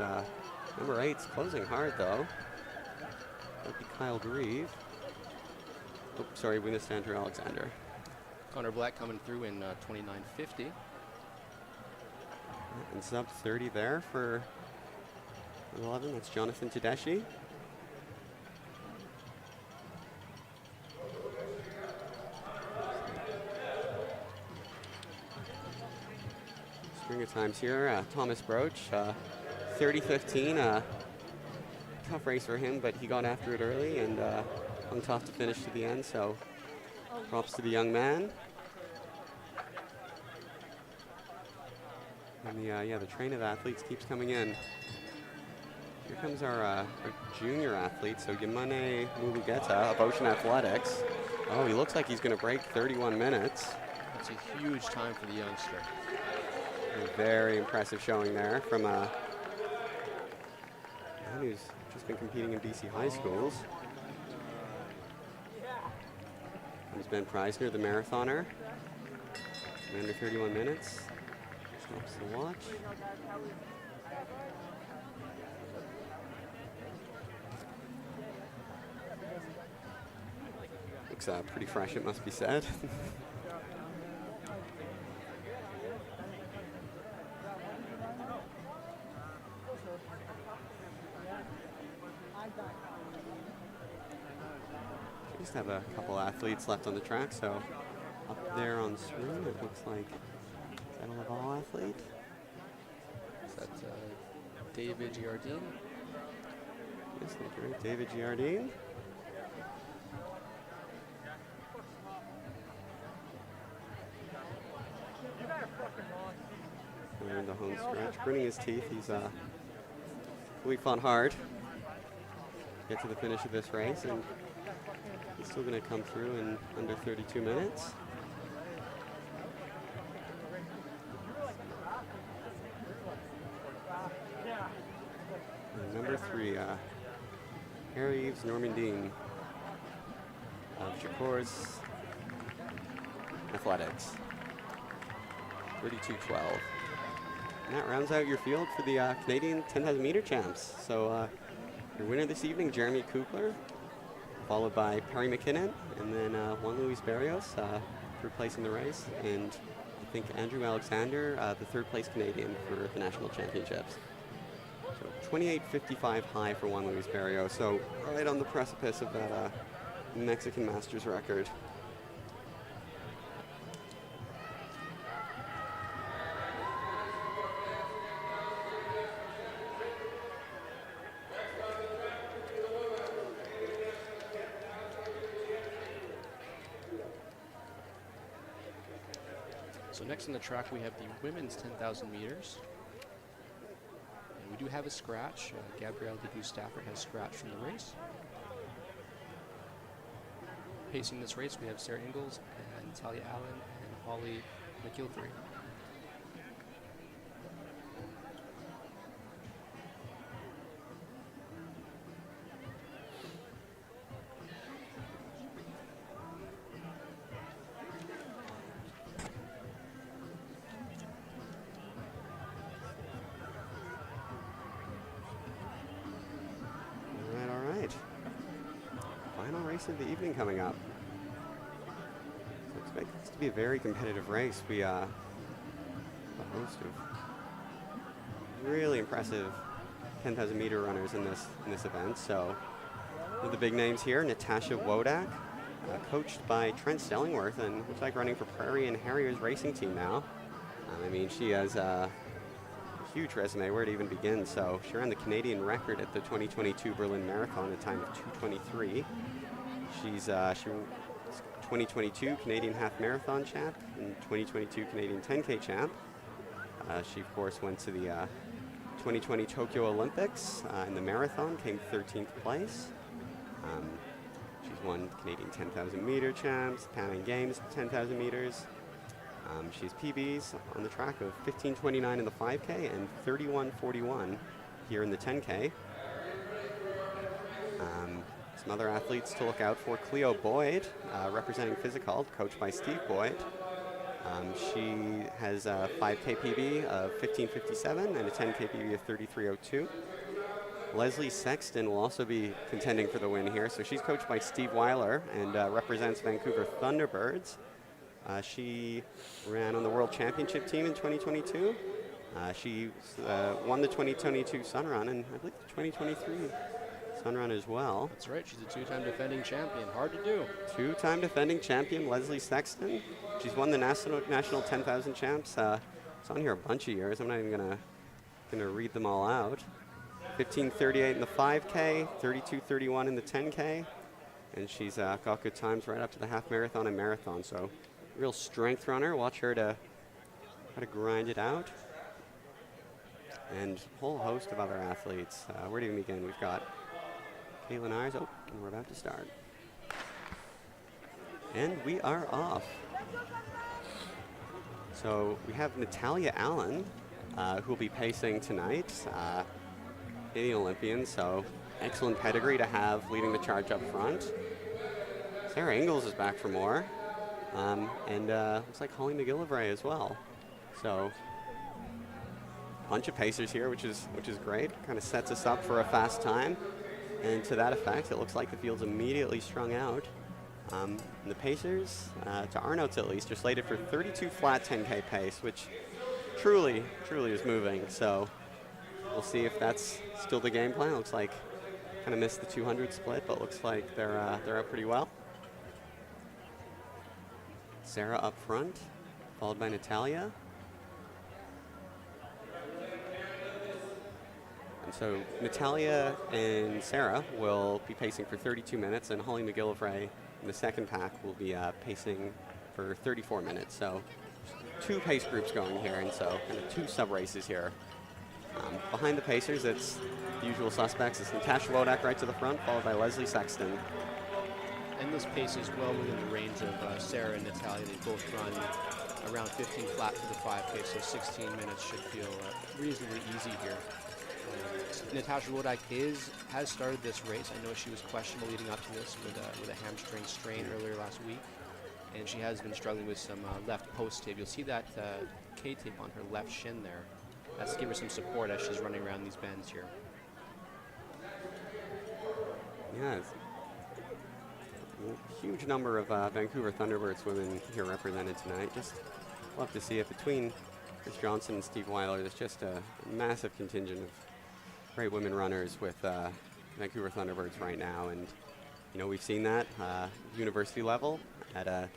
number 8's closing hard though. That'd be Kyle Grieve. Oh, sorry, we missed Andrew Alexander. Connor Black coming through in 29:50. And sub 30 there for 11. That's Jonathan Tedeschi. String of times here. Thomas Broach, 30:15. Tough race for him, but he got after it early and hung tough to finish to the end. So props to the young man. And the train of athletes keeps coming in. Here comes our junior athlete, so Yamane Mulugeta of Ocean Athletics. Oh, he looks like he's going to break 31 minutes. That's a huge time for the youngster. A very impressive showing there from a man who's just been competing in BC high schools. There's Ben Preisner, the marathoner, in under 31 minutes. Stops the watch. Looks pretty fresh, it must be said. Just have a couple athletes left on the track, so up there on screen it looks like title of all athlete. Is that David Giardine? Yes, that's right, David Giardine. And the home stretch, gritting his teeth. He's really fought hard to get to the finish of this race, and he's still going to come through in under 32 minutes. And number 3, Harry-Yves Normandin of Shakur's Athletics. 32-12. And that rounds out your field for the Canadian 10,000 meter champs. So your winner this evening, Jeremy Kukler, followed by Perry McKinnon, and then Juan Luis Barrios, third place in the race, and I think Andrew Alexander, the third place Canadian for the national championships. So 28.55 high for Juan Luis Barrios, so right on the precipice of that Mexican Masters record. So next on the track we have the women's 10,000 meters. And we do have a scratch. Gabrielle Ledoux-Stafford has scratched from the race. Pacing this race we have Sarah Ingalls and Talia Allen and Holly McGilvery. Of the evening coming up. So expect this to be a very competitive race. We a host of really impressive 10,000 meter runners in this event. So one of the big names here, Natasha Wodak, coached by Trent Stellingworth, and looks like running for Prairie and Harriers racing team now. I mean, she has a huge resume. Where to even begin? So she ran the Canadian record at the 2022 Berlin Marathon at a time of 2:23. She's 2022 Canadian Half Marathon champ and 2022 Canadian 10K champ. She, of course, went to the 2020 Tokyo Olympics in the marathon, came 13th place. She's won Canadian 10,000 meter champs, Pan Am Games 10,000 meters. She has PBs on the track of 15:29 in the 5K and 31:41 here in the 10K. Some other athletes to look out for: Cleo Boyd, representing Physical, coached by Steve Boyd. She has a 5K PB of 15:57 and a 10K PB of 33:02. Leslie Sexton will also be contending for the win here. So she's coached by Steve Weiler and represents Vancouver Thunderbirds. She ran on the World Championship team in 2022. She won the 2022 Sun Run and I believe the 2023 Sun Run as well. That's right, she's a two-time defending champion. Hard to do. Two-time defending champion, Leslie Sexton. She's won the national 10,000 champs. It's on here a bunch of years. I'm not even gonna read them all out. 15:38 in the 5K, 32:31 in the 10K, and she's got good times right up to the half marathon and marathon. So, real strength runner. Watch her to grind it out. And a whole host of other athletes. Where do we begin? We've got Caitlin Ayers. Oh, and we're about to start. And we are off. So we have Natalia Allen, who will be pacing tonight, Canadian Olympian, so excellent pedigree to have leading the charge up front. Sarah Ingalls is back for more, and looks like Holly McGillivray as well. So bunch of pacers here, which is great. Kind of sets us up for a fast time, and to that effect, it looks like the field's immediately strung out. And the pacers, to our notes at least, are slated for 32 flat 10K pace, which truly is moving. So we'll see if that's still the game plan. Looks like kind of missed the 200 split, but looks like they're up pretty well. Sarah up front, followed by Natalia. And so Natalia and Sarah will be pacing for 32 minutes, and Holly McGillivray in the second pack will be pacing for 34 minutes. So two pace groups going here, and so kind of two sub-races here. Behind the pacers, it's the usual suspects. It's Natasha Wodak right to the front, followed by Leslie Sexton. And this pace is well within the range of Sarah and Natalia. They both run around 15 flat for the 5K, so 16 minutes should feel reasonably easy here. Natasha Wodak has started this race. I know she was questionable leading up to this with a hamstring strain earlier last week, and she has been struggling with some left post tape. You'll see that K-tape on her left shin there. That's to give her some support as she's running around these bends here. Yeah, it's a huge number of Vancouver Thunderbirds women here represented tonight. Just love to see it. Between Chris Johnson and Steve Weiler, there's just a massive contingent of great women runners with Vancouver Thunderbirds right now. And, you know, we've seen that university level at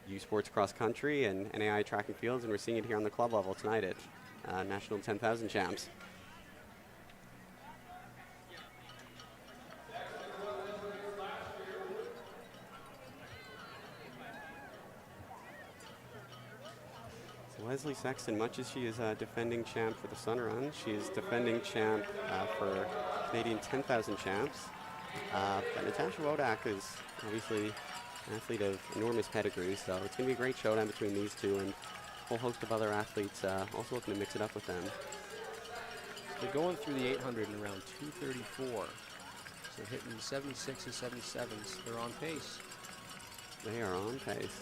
U Sports Cross Country and NAI Track and Fields, and we're seeing it here on the club level tonight at National 10,000 Champs. Leslie Sexton, much as she is defending champ for the Sun Run, she is defending champ for Canadian 10,000 Champs. But Natasha Wodak is obviously an athlete of enormous pedigree, so it's going to be a great showdown between these two, and a whole host of other athletes also looking to mix it up with them. They're going through the 800 in around 2:34, so hitting 76s and 77s. They're on pace. They are on pace.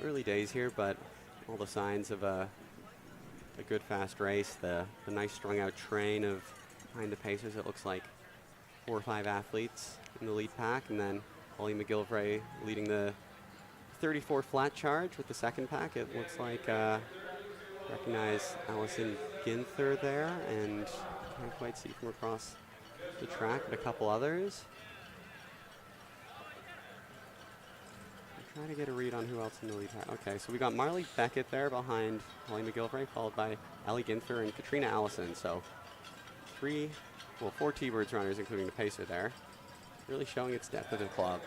Early days here, but all the signs of a good fast race. The nice strung out train of behind the pacers. It looks like 4 or 5 athletes in the lead pack, and then Holly McGillivray leading the 34 flat charge with the second pack. It looks like recognize Allison Ginther there, and can't quite see from across the track, but a couple others. Trying to get a read on who else in the lead. Okay, so we got Marley Beckett there behind Holly McGillivray, followed by Allie Ginther and Katrina Allison. So 4 T-Birds runners, including the pacer there. Really showing its depth of the club.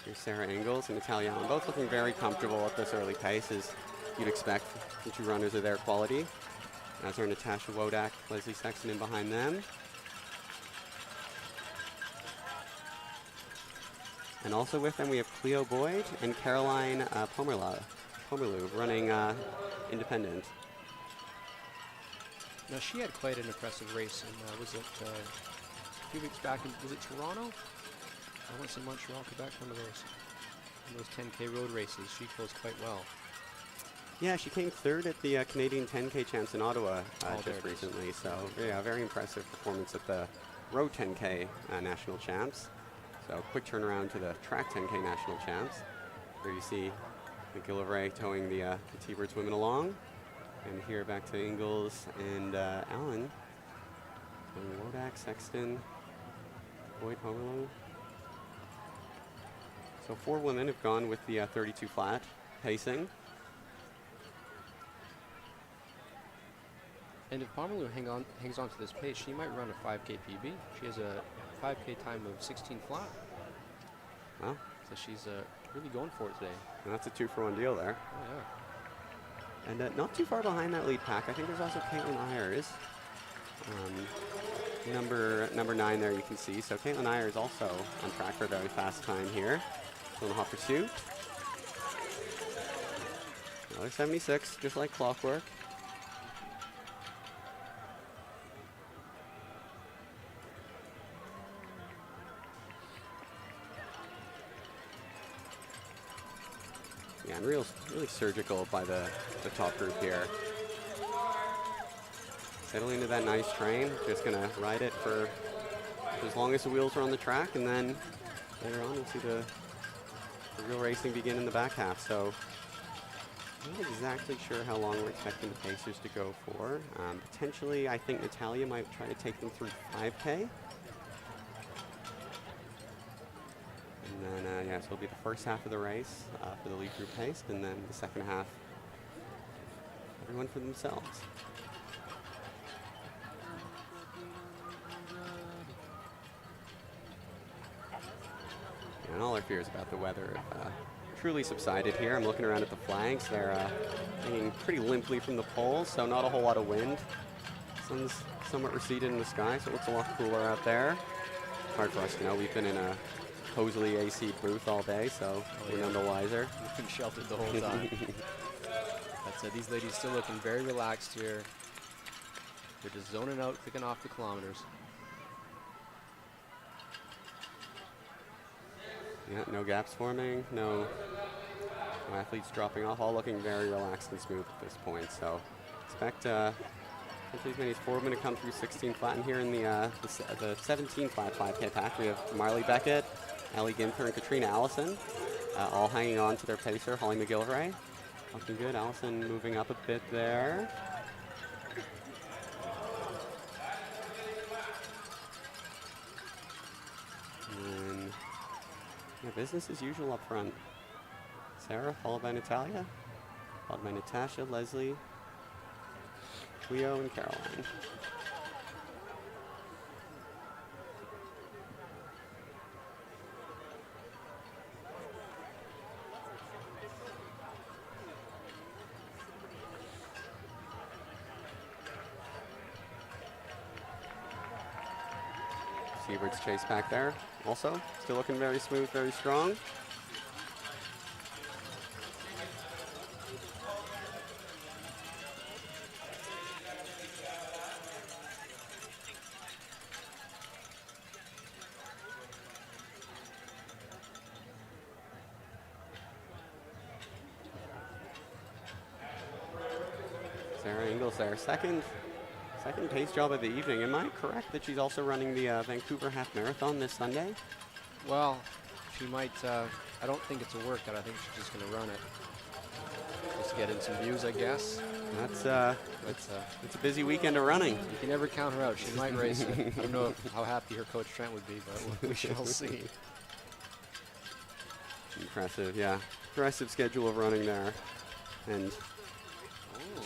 Here's Sarah Ingalls and Natalia Allen, both looking very comfortable at this early pace, as you'd expect. The two runners of their quality. As are Natasha Wodak, Leslie Sexton in behind them. And also with them, we have Cleo Boyd and Caroline Pomerleau running independent. Now, she had quite an impressive race, and was it a few weeks back? Was it Toronto? I want to say Montreal, Quebec, one of those 10K road races. She closed quite well. Yeah, she came third at the Canadian 10K Champs in Ottawa just recently. So, yeah, very impressive performance at the Road 10K National Champs. So quick turnaround to the Track 10K National Champs. Here you see McGillivray towing the T-Birds women along. And here back to Ingalls and Allen. And Wodak, Sexton, Boyd, Pomerleau. So 4 women have gone with the 32 flat pacing. And if Pomerleau hangs on to this pace, she might run a 5K PB. She has a 5K time of 16 flat. Wow. So she's really going for it today. And that's a 2-for-1 deal there. Oh, yeah. And not too far behind that lead pack, I think there's also Caitlin Ayers. number 9 there you can see. So Caitlin Iyer is also on track for a very fast time here. Still in the hot pursuit. Another 76, just like clockwork. Yeah, and really surgical by the top group here. Settling into that nice train, just gonna ride it for as long as the wheels are on the track, and then later on we'll see the real racing begin in the back half. So I'm not exactly sure how long we're expecting the Pacers to go for. Potentially, I think Natalia might try to take them through 5K. And then, yeah, so it'll be the first half of the race for the lead group pace, and then the second half, everyone for themselves. And all our fears about the weather have truly subsided here. I'm looking around at the flags. They're hanging pretty limply from the poles, so not a whole lot of wind. Sun's somewhat receded in the sky, so it looks a lot cooler out there. Hard for us to know. We've been in a cozily AC booth all day, so we're none the wiser. We've been sheltered the whole time. But these ladies still looking very relaxed here. They're just zoning out, clicking off the kilometers. Yeah, no gaps forming, no athletes dropping off, all looking very relaxed and smooth at this point. So expect hopefully as many as 4 women to come through 16 flat. And here in the 17 flat 5K pack, we have Marley Beckett, Ellie Ginther, and Katrina Allison, all hanging on to their pacer, Holly McGilvray. Looking good. Allison moving up a bit there. And yeah, business as usual up front. Sarah, followed by Natalia, followed by Natasha, Leslie, Cleo, and Caroline. Siebert's chase back there. Also, still looking very smooth, very strong. Sarah Ingles there, second pace job of the evening. Am I correct that she's also running the Vancouver Half Marathon this Sunday? Well, she might. I don't think it's a workout. I think she's just going to run it. Just to get in some views, I guess. It's a busy weekend of running. You can never count her out. She might race it. I don't know how happy her coach Trent would be, but we shall see. Impressive, yeah. Impressive schedule of running there. And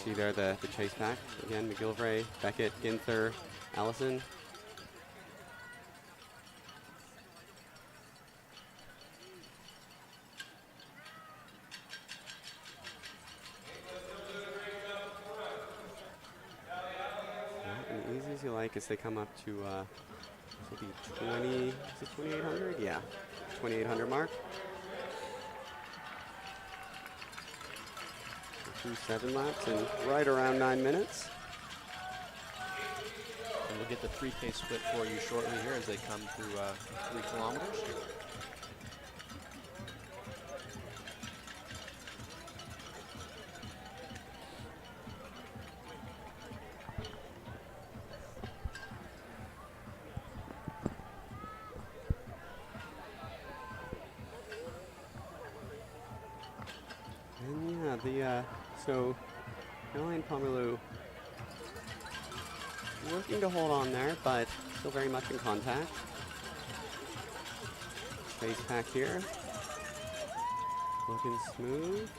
see there the chase pack. Again, McGilvray, Beckett, Ginther, Allison. And easy as you like as they come up to this will be 20, is it 2,800? Yeah, 2,800 mark. Through 7 laps and right around 9 minutes. And we'll get the 3K split for you shortly here as they come through 3 kilometers. And yeah, so Caroline Pomerleau working to hold on there, but still very much in contact. Chase pack here. Looking smooth.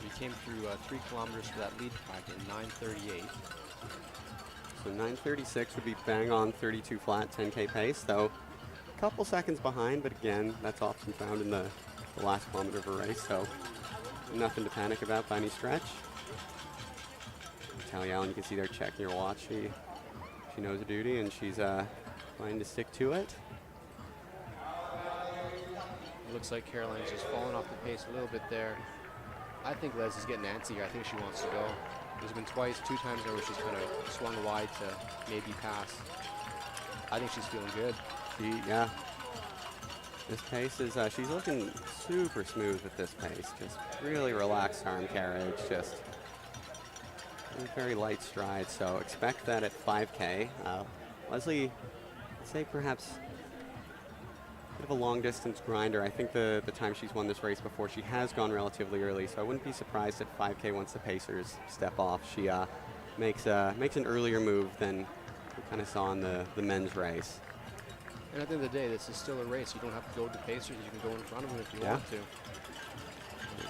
We came through 3 kilometers for that lead pack in 9:38. So 9:36 would be bang on 32 flat 10K pace, though a couple seconds behind, but again, that's often found in the last kilometer of a race, so nothing to panic about by any stretch. Natalia Allen, you can see there checking her watch. She She knows her duty, and she's trying to stick to it. It looks like Caroline's just falling off the pace a little bit there. I think Leslie's getting antsy here. I think she wants to go. There's been two times now where she's kind of swung wide to maybe pass. I think she's feeling good. Yeah. This pace is, she's looking super smooth at this pace. Just really relaxed arm carriage, just very light stride. So expect that at 5K. Leslie, I'd say perhaps a bit of a long distance grinder. I think the time she's won this race before, she has gone relatively early. So I wouldn't be surprised at 5K once the Pacers step off. She makes an earlier move than we kind of saw in the men's race. And at the end of the day, this is still a race. You don't have to go to the Pacers. You can go in front of them if you want to.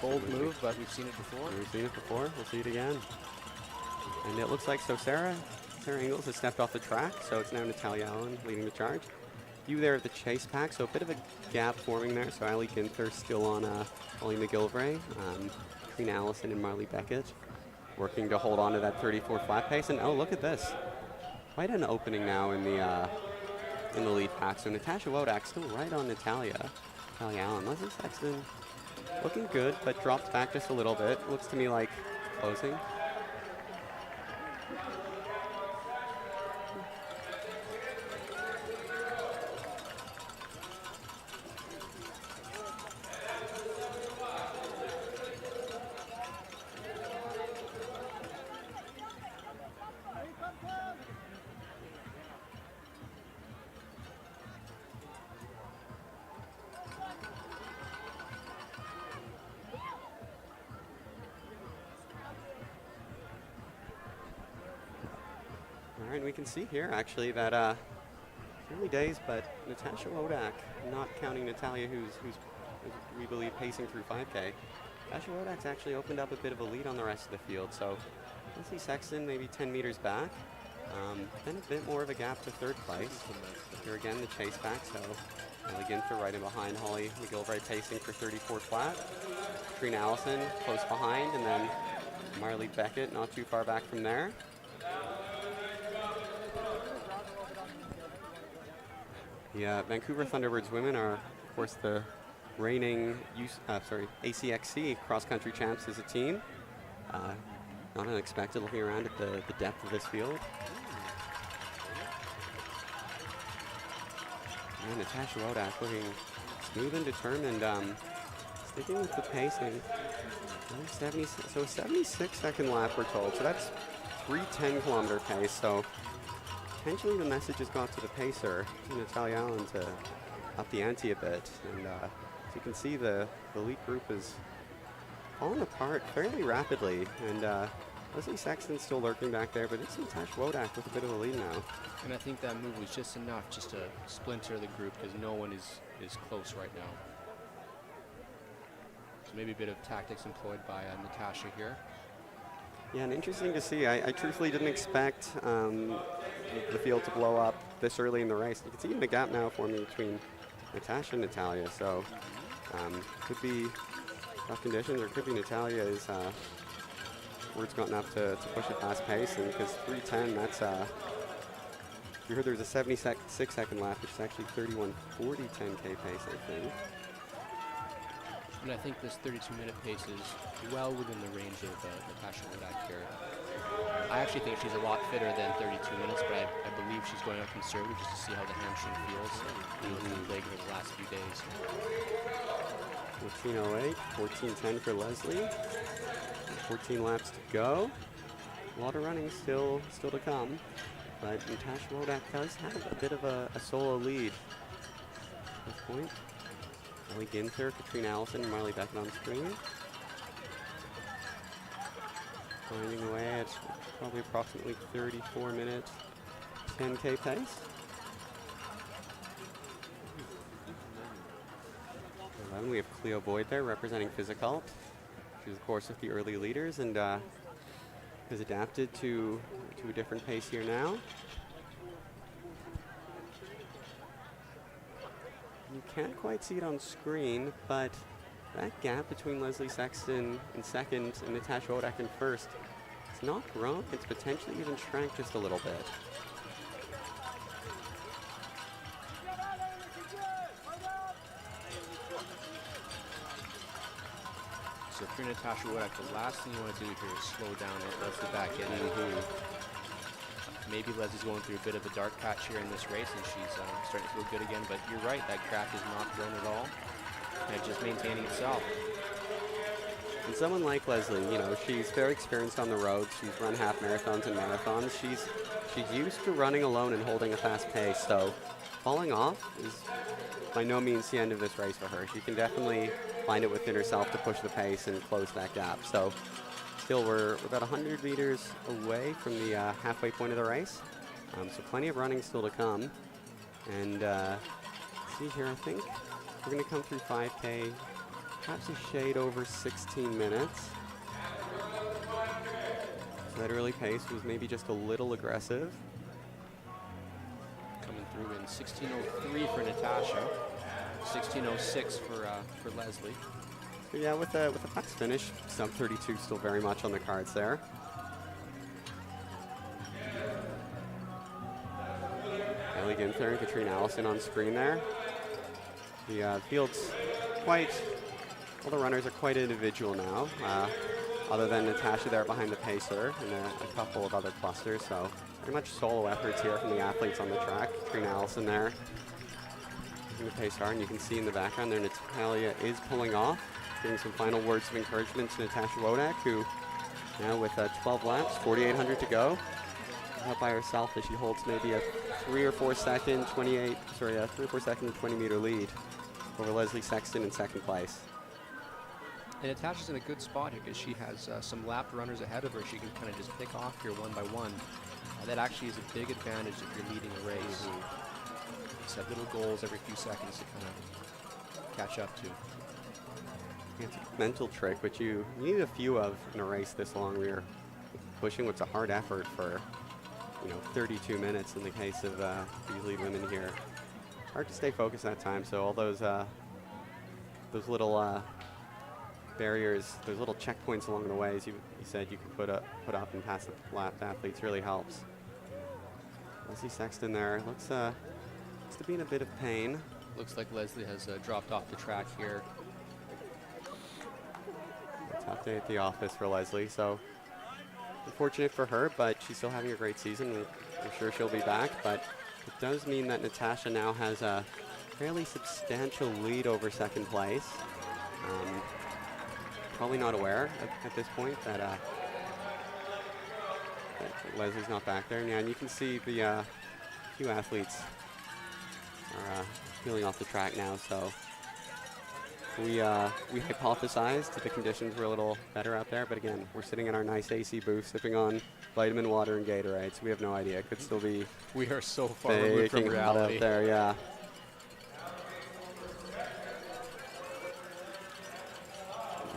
Bold move, but we've seen it before. We've seen it before. We'll see it again. And it looks like Sarah Ingalls has stepped off the track, so it's now Natalia Allen leading the charge. You there at the chase pack, so a bit of a gap forming there. So Ali Ginther still on Holly McGilvray, Trina Allison and Marley Beckett working to hold on to that 34 flat pace. And oh, look at this. Quite an opening now in the lead pack. So Natasha Wodak still right on Natalia Allen. Leslie Sexton looking good, but dropped back just a little bit. Looks to me like closing. All right, we can see here actually that early days, but Natasha Wodak, not counting Natalia, who's we believe pacing through 5K. Natasha Wodak's actually opened up a bit of a lead on the rest of the field. So Lindsay Sexton maybe 10 meters back, then a bit more of a gap to third place. Here again, the chase back. So Ali Ginther right in behind Holly McGilvray pacing for 34 flat. Trina Allison close behind, and then Marley Beckett not too far back from there. The Vancouver Thunderbirds women are, of course, the reigning ACXC cross-country champs as a team. Not unexpected looking around at the depth of this field. And Natasha Wodak looking smooth and determined, sticking with the pacing. So a 76-second lap, we're told. So that's 3:10-kilometer pace. So potentially the message has got to the pacer, to Natalia Allen, to up the ante a bit. And as you can see, the lead group is falling apart fairly rapidly. And Leslie Sexton's still lurking back there, but it's Natasha Wodak with a bit of a lead now. And I think that move was just enough just to splinter the group, because no one is close right now. So maybe a bit of tactics employed by Natasha here. Yeah, and interesting to see. I truthfully didn't expect the field to blow up this early in the race. You can see the gap now forming between Natasha and Natalia. So could be tough conditions, or could be Natalia is word's gotten up to push it fast pace, and because 3:10, that's you heard there's a 76-second lap, which is actually 31:40 10K pace, I think. And I think this 32-minute pace is well within the range of Natasha Wodak here. I actually think she's a lot fitter than 32 minutes, but I believe she's going out conservative just to see how the hamstring feels in the leg over the last few days. 14:08, 14:10 for Leslie. 14 laps to go. A lot of running still to come, but Natasha Wodak does have a bit of a solo lead at this point. Ali Ginther, Katrina Allison, and Marley Beckett on screen. Finding away at probably approximately 34-minute 10K pace. 11, we have Cleo Boyd there representing Physical. She's, of course, with the early leaders and has adapted to a different pace here now. You can't quite see it on screen, but that gap between Leslie Sexton in second and Natasha Wodak in first, it's not grown. It's potentially even shrank just a little bit. if you're Natasha Wodak, the last thing you want to do here is slow down and let the back in. Maybe Leslie's going through a bit of a dark patch here in this race, and she's starting to feel good again. But you're right, that crack is not grown at all, and it's just maintaining itself. And someone like Leslie, you know, she's very experienced on the road. She's run half marathons and marathons. She's used to running alone and holding a fast pace. So falling off is by no means the end of this race for her. She can definitely find it within herself to push the pace and close that gap. So still, we're about 100 meters away from the halfway point of the race. So plenty of running still to come. And see here, I think we're going to come through 5K, perhaps a shade over 16 minutes. So that early pace was maybe just a little aggressive. Coming through in 16:03 for Natasha, 16:06 for Leslie. So yeah, with a fast finish, sub 32 still very much on the cards there. Ellie Ginther and Katrina Allison on screen there. The field's quite, all the runners are quite individual now, other than Natasha there behind the pacer and a couple of other clusters. So pretty much solo efforts here from the athletes on the track. Katrina Allison there in the pacer, and you can see in the background there Natalia is pulling off. Giving some final words of encouragement to Natasha Wodak, who now with 12 laps, 4,800 to go, out by herself as she holds maybe a 3 or 4 second 20 meter lead over Leslie Sexton in second place. And Natasha's in a good spot here because she has some lapped runners ahead of her. She can kind of just pick off here one by one. That actually is a big advantage if you're leading a race. Set little goals every few seconds to kind of catch up to. It's a mental trick, which you need a few of in a race this long, where you're pushing what's a hard effort for, 32 minutes in the case of these lead women here. Hard to stay focused that time, so all those little barriers, those little checkpoints along the way, as you said, you can put up and pass the lapped athletes really helps. Leslie Sexton there looks to be in a bit of pain. Looks like Leslie has dropped off the track here. Tough day at the office for Leslie, so unfortunate for her, but she's still having a great season. I'm sure she'll be back, but it does mean that Natasha now has a fairly substantial lead over second place. Probably not aware at this point that Leslie's not back there. And you can see the few athletes are peeling off the track now, so we hypothesized that the conditions were a little better out there, but again, we're sitting in our nice AC booth sipping on vitamin water and Gatorade, so we have no idea. It could still be we are so far removed from reality out there, yeah.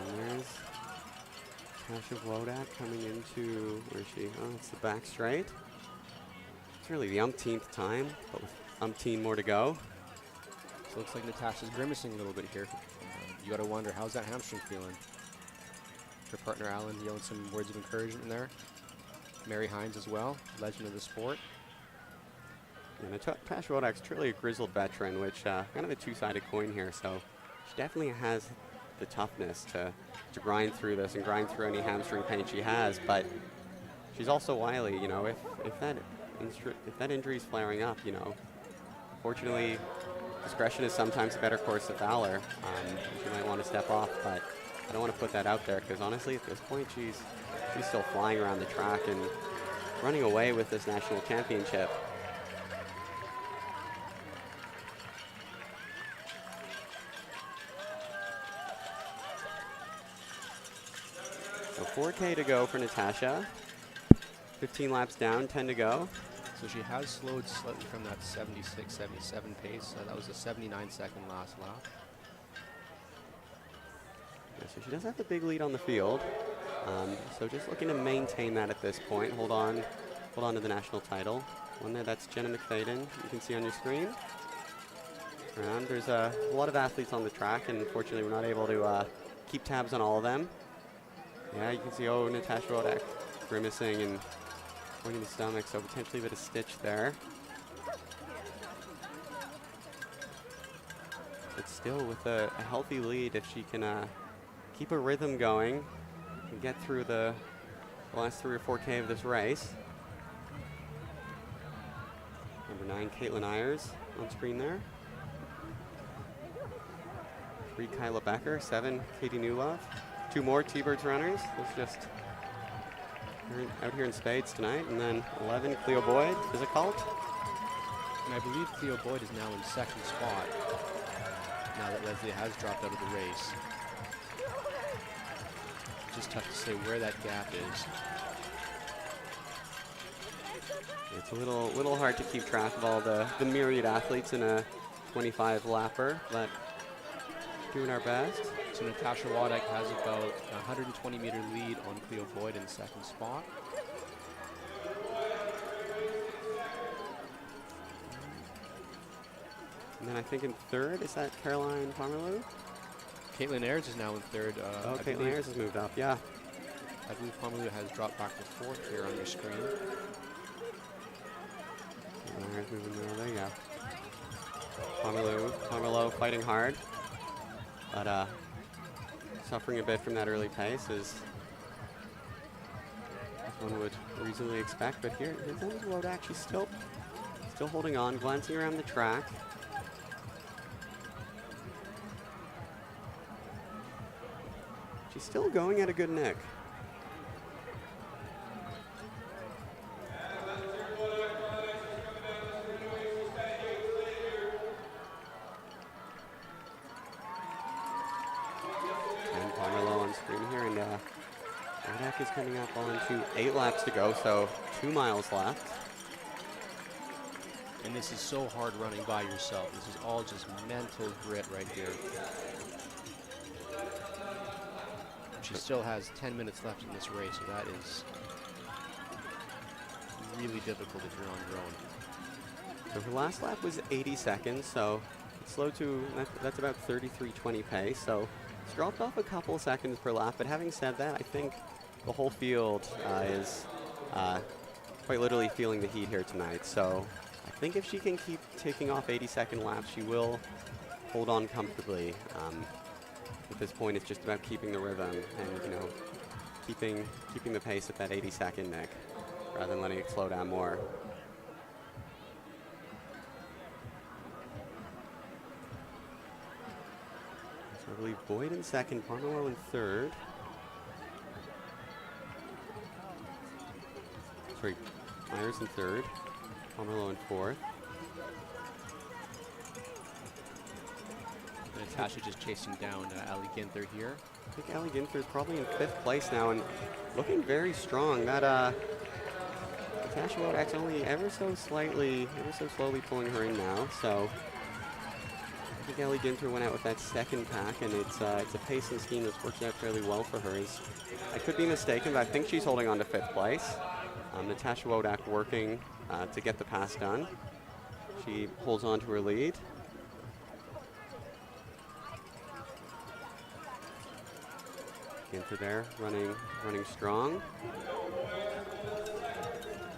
And there's Natasha Wodak coming into, where is she? Oh, it's the back straight. It's really the umpteenth time, but with umpteen more to go. So it looks like Natasha's grimacing a little bit here. You got to wonder, how's that hamstring feeling? Her partner Alan yelling some words of encouragement in there. Mary Hines as well, legend of the sport. Yeah, Natasha Wodak's truly a grizzled veteran, which kind of a two-sided coin here. So she definitely has the toughness to grind through this and grind through any hamstring pain she has. But she's also wily. If that injury is flaring up, fortunately, discretion is sometimes a better course of valor. She might want to step off, but I don't want to put that out there because honestly, at this point, she's still flying around the track and running away with this national championship. So 4K to go for Natasha. 15 laps down, 10 to go. So she has slowed slightly from that 76, 77 pace. That was a 79-second last lap. Yeah, so she does have the big lead on the field. So just looking to maintain that at this point. Hold on to the national title. One there, that's Jenna McFadden. You can see on your screen. And there's a lot of athletes on the track, and unfortunately, we're not able to keep tabs on all of them. Yeah, you can see, Natasha Wodak grimacing and pointing the stomach, so potentially a bit of stitch there. But still with a healthy lead, if she can keep a rhythm going and get through the last 3 or 4K of this race. Number 9, Caitlin Ayers on screen there. 3, Kyla Becker. 7, Katie Newlove. 2 more T-Birds runners. It's just out here in spades tonight. And then 11, Cleo Boyd is a cult. And I believe Cleo Boyd is now in 2nd spot, now that Leslie has dropped out of the race. Just tough to say where that gap is. It's a little hard to keep track of all the myriad athletes in a 25 lapper, but doing our best. So Natasha Wadek has about a 120 meter lead on Cleo Boyd in 2nd spot. And then I think in 3rd, is that Caroline Pomerleau? Caitlin Ayers is now in 3rd. Caitlin Ayers has moved up, yeah. I believe Pomerleau has dropped back to 4th here on your screen. Ayers moving there, you go. Pomerleau fighting hard, but suffering a bit from that early pace as one would reasonably expect. But here's Wodak, she's still holding on, glancing around the track. She's still going at a good nick. And Pomerleau on screen here, and Wodak is coming up on to 8 laps to go, so 2 miles left. And this is so hard running by yourself. This is all just mental grit right here. She still has 10 minutes left in this race, so that is really difficult if you're on your own. So her last lap was 80 seconds, so it's slow to, that's about 33:20 pace, so it's dropped off a couple seconds per lap. But having said that, I think the whole field is quite literally feeling the heat here tonight. So I think if she can keep taking off 80-second laps, she will hold on comfortably. At this point, it's just about keeping the rhythm and, keeping the pace at that 80-second nick, rather than letting it slow down more. So I believe Boyd in 2nd, Pomerleau in 3rd. Sorry, Myers in 3rd, Pomerleau in 4th. Natasha just chasing down Ali Ginther here. I think Ali Ginther is probably in 5th place now and looking very strong. That Natasha Wodak's only ever so slowly pulling her in now. So I think Ali Ginther went out with that 2nd pack, and it's a pacing scheme that's worked out fairly well for her. I could be mistaken, but I think she's holding on to 5th place. Natasha Wodak working to get the pass done. She holds on to her lead. Ginther there, running strong.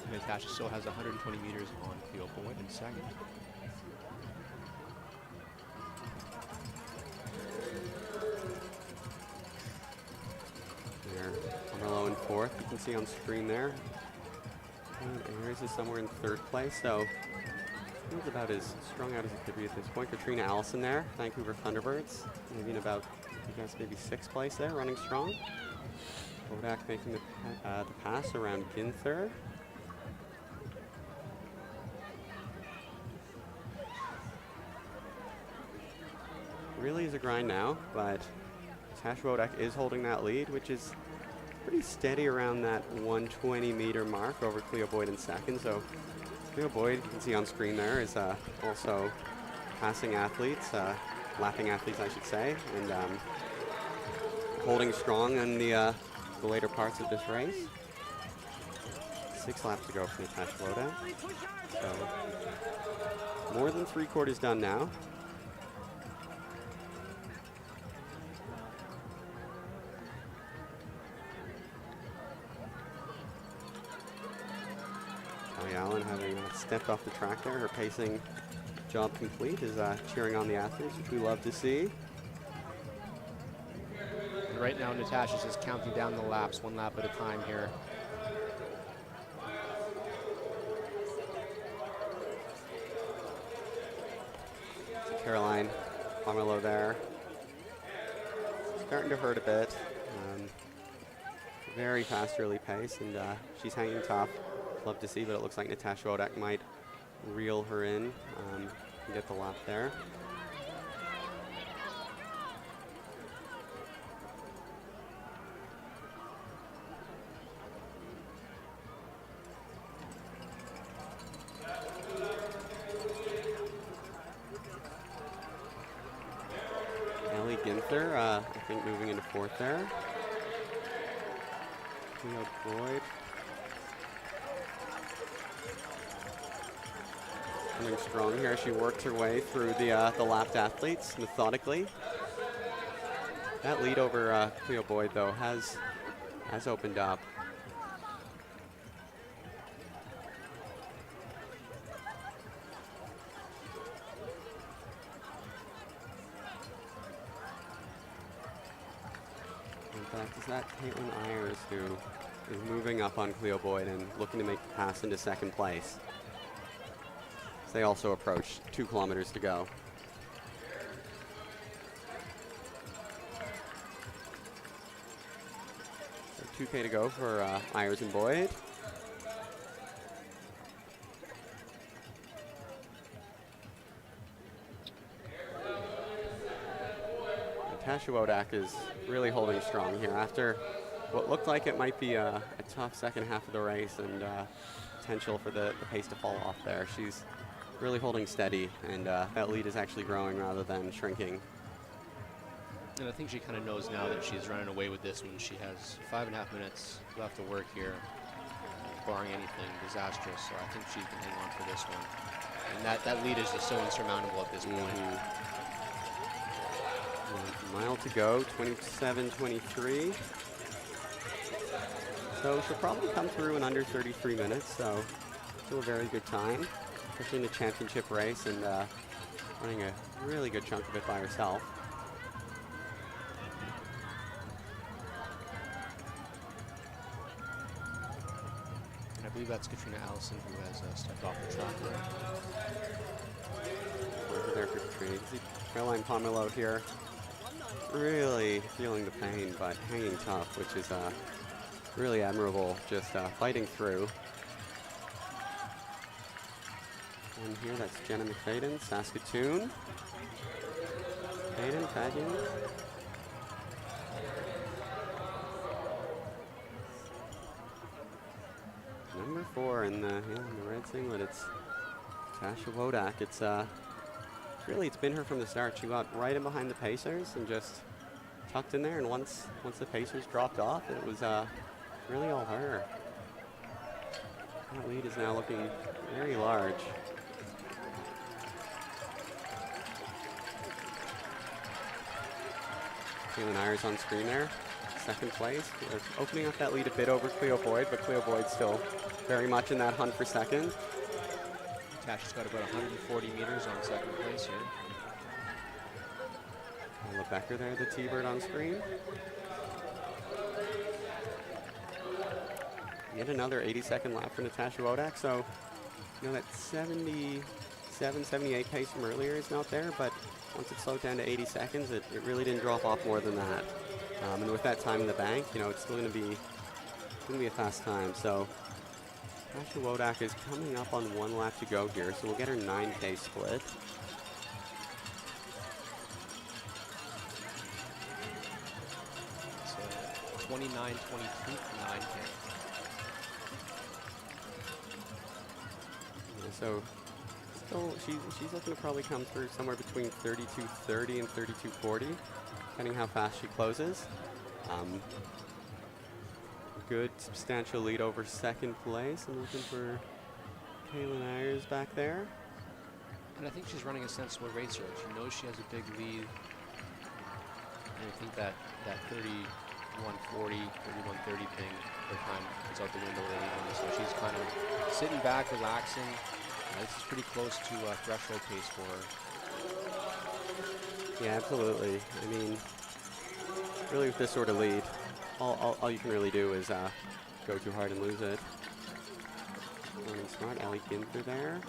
Natasha still has 120 meters on Cleo Boyd in 2nd. There, Pomerleau in 4th, you can see on screen there. And Ayers is somewhere in 3rd place, so he's about as strung out as it could be at this point. Katrina Allison there, Vancouver Thunderbirds, maybe in about, I guess, maybe 6th place there, running strong. Wodak making the pass around Ginther. Really is a grind now, but Natasha Wodak is holding that lead, which is pretty steady around that 120-meter mark over Cleo Boyd in 2nd. So Cleo Boyd, you can see on screen there, is also passing athletes, lapping athletes, I should say, and holding strong in the later parts of this race. 6 laps to go for Natasha Wodak. So more than 3/4 done now. Allen, having stepped off the track there, her pacing job complete, is cheering on the athletes, which we love to see. And right now Natasha's just counting down the laps, 1 lap at a time here. Caroline Pomelo there. Starting to hurt a bit. Very fast early pace, and she's hanging tough. Love to see, but it looks like Natasha Wodak might reel her in and get the lap there. Ellie Ginther, I think, moving into 4th there. McLeod coming strong here. She worked her way through the lapped athletes methodically. That lead over Cleo Boyd, though, has opened up. In fact, is that Caitlin Ayers who is moving up on Cleo Boyd and looking to make the pass into 2nd place? As they also approach 2 kilometers to go. So 2K to go for Ayers and Boyd. Natasha Wodak is really holding strong here after what looked like it might be a tough second half of the race and potential for the pace to fall off there. She's really holding steady, and that lead is actually growing rather than shrinking. And I think she kind of knows now that she's running away with this one. She has 5.5 minutes left to work here, barring anything disastrous. So I think she can hang on for this one. And that lead is just so insurmountable at this point. A mile to go, 27:23. So she'll probably come through in under 33 minutes, so still a very good time, especially in a championship race and running a really good chunk of it by herself. And I believe that's Katrina Allison who has stepped off the track There for Katrina. Caroline Pomelo here, really feeling the pain, but hanging tough, which is really admirable, just fighting through. And here, that's Jenna McFadden, Saskatoon. Hayden, tagging. Number 4 in the red singlet, it's Tasha Wodak. It's been her from the start. She got right in behind the Pacers and just tucked in there, and once the Pacers dropped off, it was really all her. That lead is now looking very large. Caitlin Ayers on screen there, 2nd place. They're opening up that lead a bit over Cleo Boyd, but Cleo Boyd still very much in that hunt for 2nd. Tasha's got about 140 meters on 2nd place here. Ella Becker there, the T-Bird on screen. Yet another 80-second lap for Natasha Wodak, so that 77, 78 pace from earlier is not there, but once it slowed down to 80 seconds, it really didn't drop off more than that. And with that time in the bank, it's still going to be a fast time. So Natasha Wodak is coming up on 1 lap to go here, so we'll get her 9K split. So 29-22 for 9K. So still, she's looking to probably come through somewhere between 32:30 and 32:40, depending how fast she closes. Good substantial lead over 2nd place. I'm looking for Caitlin Ayers back there. And I think she's running a sensible racer. She knows she has a big lead. And I think that 31:40, 31:30 thing her time is out the window already. So she's kind of sitting back, relaxing. This is pretty close to threshold pace for her. Yeah, absolutely. I mean, Really, with this sort of lead, all you can really do is go too hard and lose it. Running smart, Ellie Ginther there.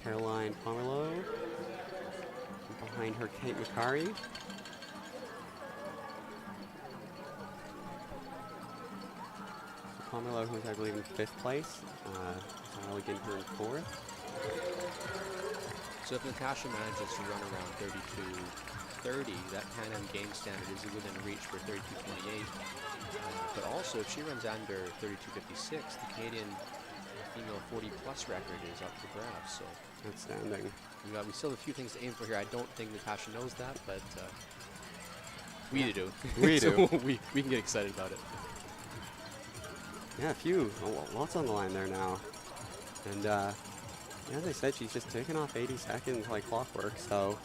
Caroline Pomerleau. Behind her, Kate McCarry. Pomerleau, who's I believe in 5th place. Ellie Ginther in 4th. So if Natasha manages to run around 32:30, that Pan Am game standard is within reach for 32:28. But also, if she runs under 32:56, the Canadian female 40-plus record is up for grabs. So outstanding. We still have a few things to aim for here. I don't think Natasha knows that, but we do. We do. So we can get excited about it. Yeah, lots on the line there now. And as I said, she's just taking off 80 seconds like clockwork. So,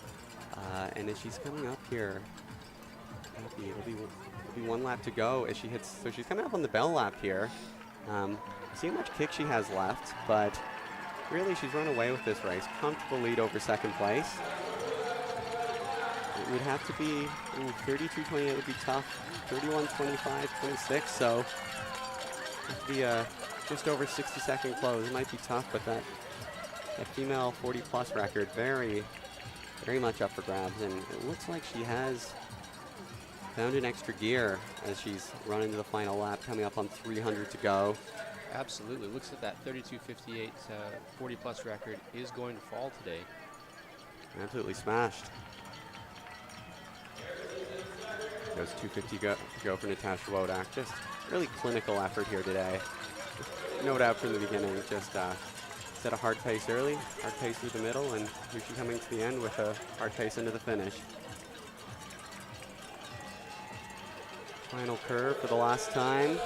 and as she's coming up here, it'll be one lap to go as she hits. So she's coming up on the bell lap here. See how much kick she has left, but really she's run away with this race. Comfortable lead over 2nd place. It would have to be 32:28 would be tough. 31:25, 26. So it'd be just over 60-second close. It might be tough, but that female 40-plus record very much up for grabs, and it looks like she has found an extra gear as she's run into the final lap, coming up on 300 to go. Absolutely. Looks like that 32:58 40-plus record is going to fall today. Absolutely smashed. Goes 250 to go for Natasha Wodak. Just really clinical effort here today. No doubt from the beginning, just set a hard pace early, hard pace through the middle, and here she coming to the end with a hard pace into the finish. Final curve for the last time.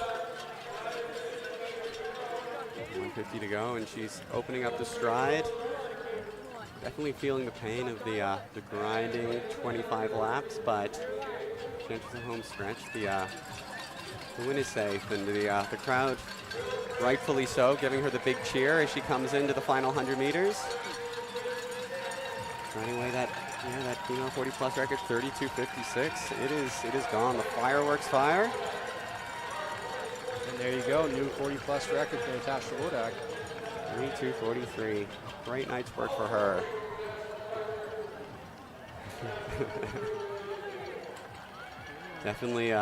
150 to go, and she's opening up the stride. Definitely feeling the pain of the grinding 25 laps, but she enters the home stretch. The win is safe, and the crowd, rightfully so, giving her the big cheer as she comes into the final 100 meters. Running away that female 40-plus record, 32:56. It is gone. The fireworks fire. And there you go, new 40-plus record for Natasha Wodak. 32:43. Great night's work for her. Definitely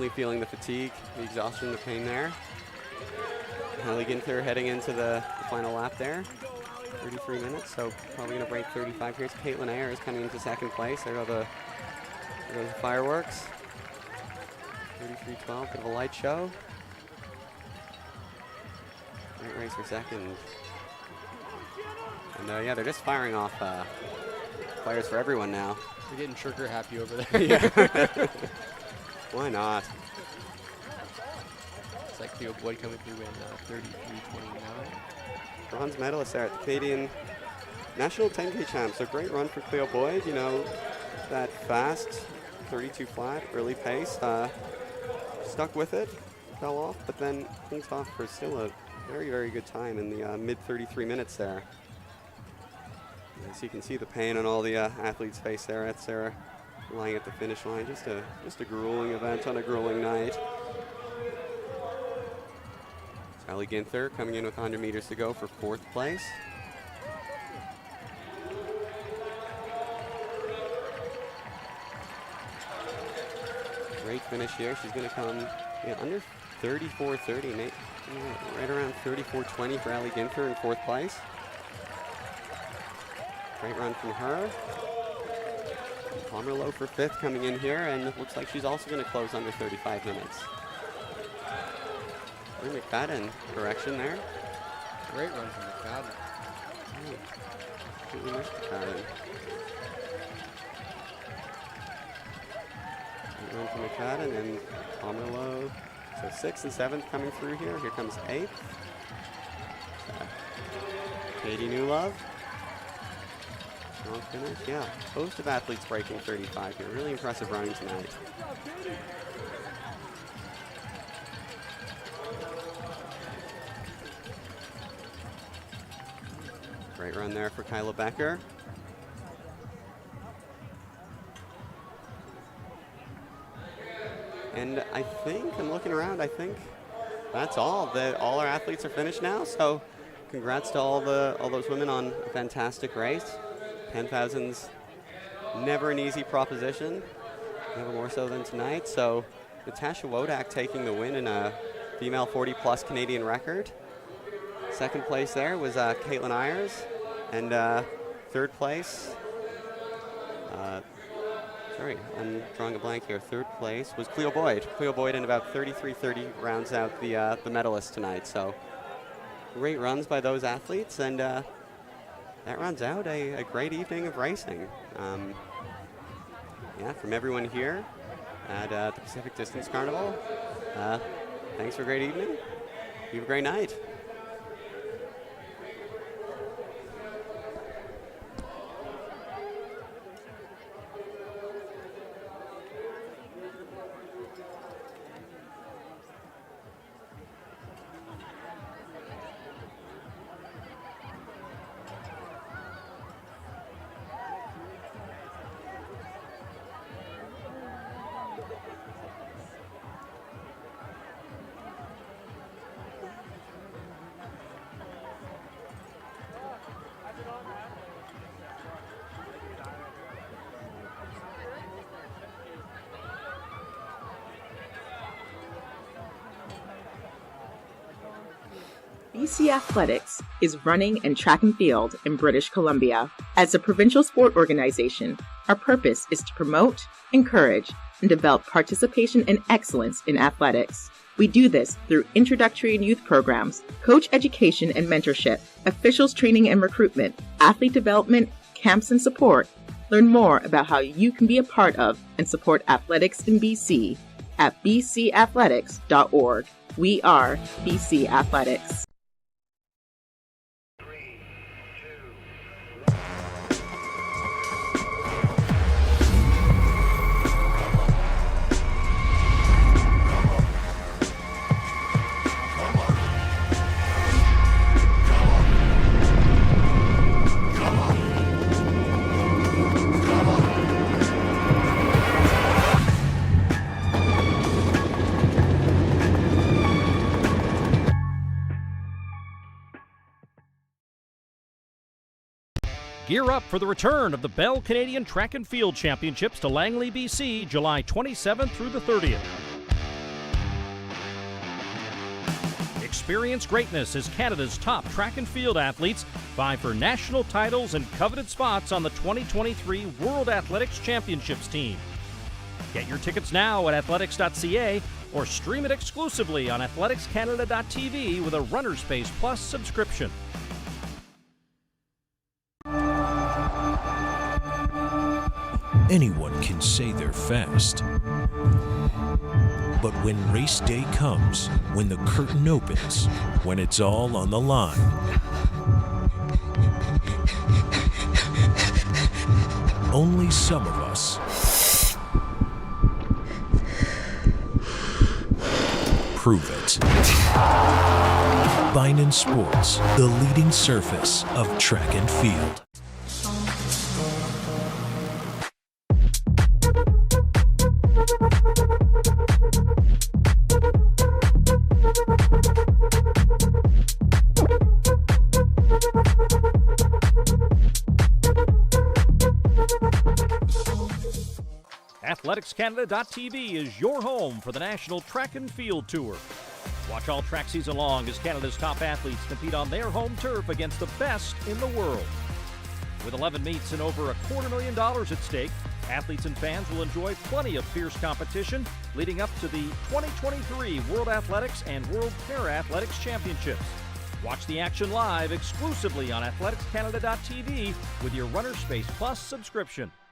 feeling the fatigue, the exhaustion, the pain there. Ellie Ginther heading into the final lap there. 33 minutes, so probably going to break 35 here. Caitlin Ayers coming into 2nd place. There go the fireworks. 33:12, bit of a light show. Great race for 2nd. And yeah, they're just firing off fires for everyone now. We're getting sugar happy over there. Yeah. Why not? It's like Cleo Boyd coming through in 33:29. Bronze medalist there at the Canadian National 10K Champs. So great run for Cleo Boyd. You know, that fast 32 flat, early pace. Stuck with it, fell off, but then things off for still a very good time in the mid 33 minutes there. As you can see the pain on all the athletes' face there at Sarah lying at the finish line. Just a grueling event on a grueling night. Ellie Ginther coming in with 100 meters to go for 4th place. Great finish here. She's going to come under 34:30, right around 34:20 for Ellie Ginther in 4th place. Great run from her. Pomerleau for 5th coming in here, and it looks like she's also going to close under 35 minutes. McFadden, correction there. Great run from McFadden. Completely missed McFadden. Great run from McFadden and Pomerleau. So 6th and 7th coming through here. Here comes 8th. Katie Newlove. Strong finish. Yeah, host of athletes breaking 35 here. Really impressive running tonight. Great run there for Kyla Becker. And I think, I'm looking around, I think that's all. All our athletes are finished now, so congrats to all those women on a fantastic race. 10,000's never an easy proposition, never more so than tonight. So Natasha Wodak taking the win in a female 40-plus Canadian record. Second place there was Caitlin Ayers, and third place, sorry, I'm drawing a blank here. Third place was Cleo Boyd. Cleo Boyd in about 33:30 rounds out the medalists tonight. So great runs by those athletes, and that rounds out a great evening of racing. Yeah, from everyone here at the Pacific Distance Carnival, thanks for a great evening. You have a great night. BC Athletics is running and track and field in British Columbia. As a provincial sport organization, our purpose is to promote, encourage, and develop participation and excellence in athletics. We do this through introductory and youth programs, coach education and mentorship, officials training and recruitment, athlete development, camps and support. Learn more about how you can be a part of and support athletics in BC at bc.athletics.org. We are BC Athletics. Gear up for the return of the Bell Canadian Track and Field Championships to Langley, BC, July 27th through the 30th. Experience greatness as Canada's top track and field athletes vie for national titles and coveted spots on the 2023 World Athletics Championships team. Get your tickets now at athletics.ca or stream it exclusively on athleticscanada.tv with a Runner Space Plus subscription. Anyone can say they're fast. But when race day comes, when the curtain opens, when it's all on the line, only some of us prove it. Binen Sports, the leading surface of track and field. AthleticsCanada.tv is your home for the National Track and Field Tour. Watch all track season long as Canada's top athletes compete on their home turf against the best in the world. With 11 meets and over $250,000 at stake, athletes and fans will enjoy plenty of fierce competition leading up to the 2023 World Athletics and World Para-Athletics Championships. Watch the action live exclusively on AthleticsCanada.tv with your Runner Space Plus subscription.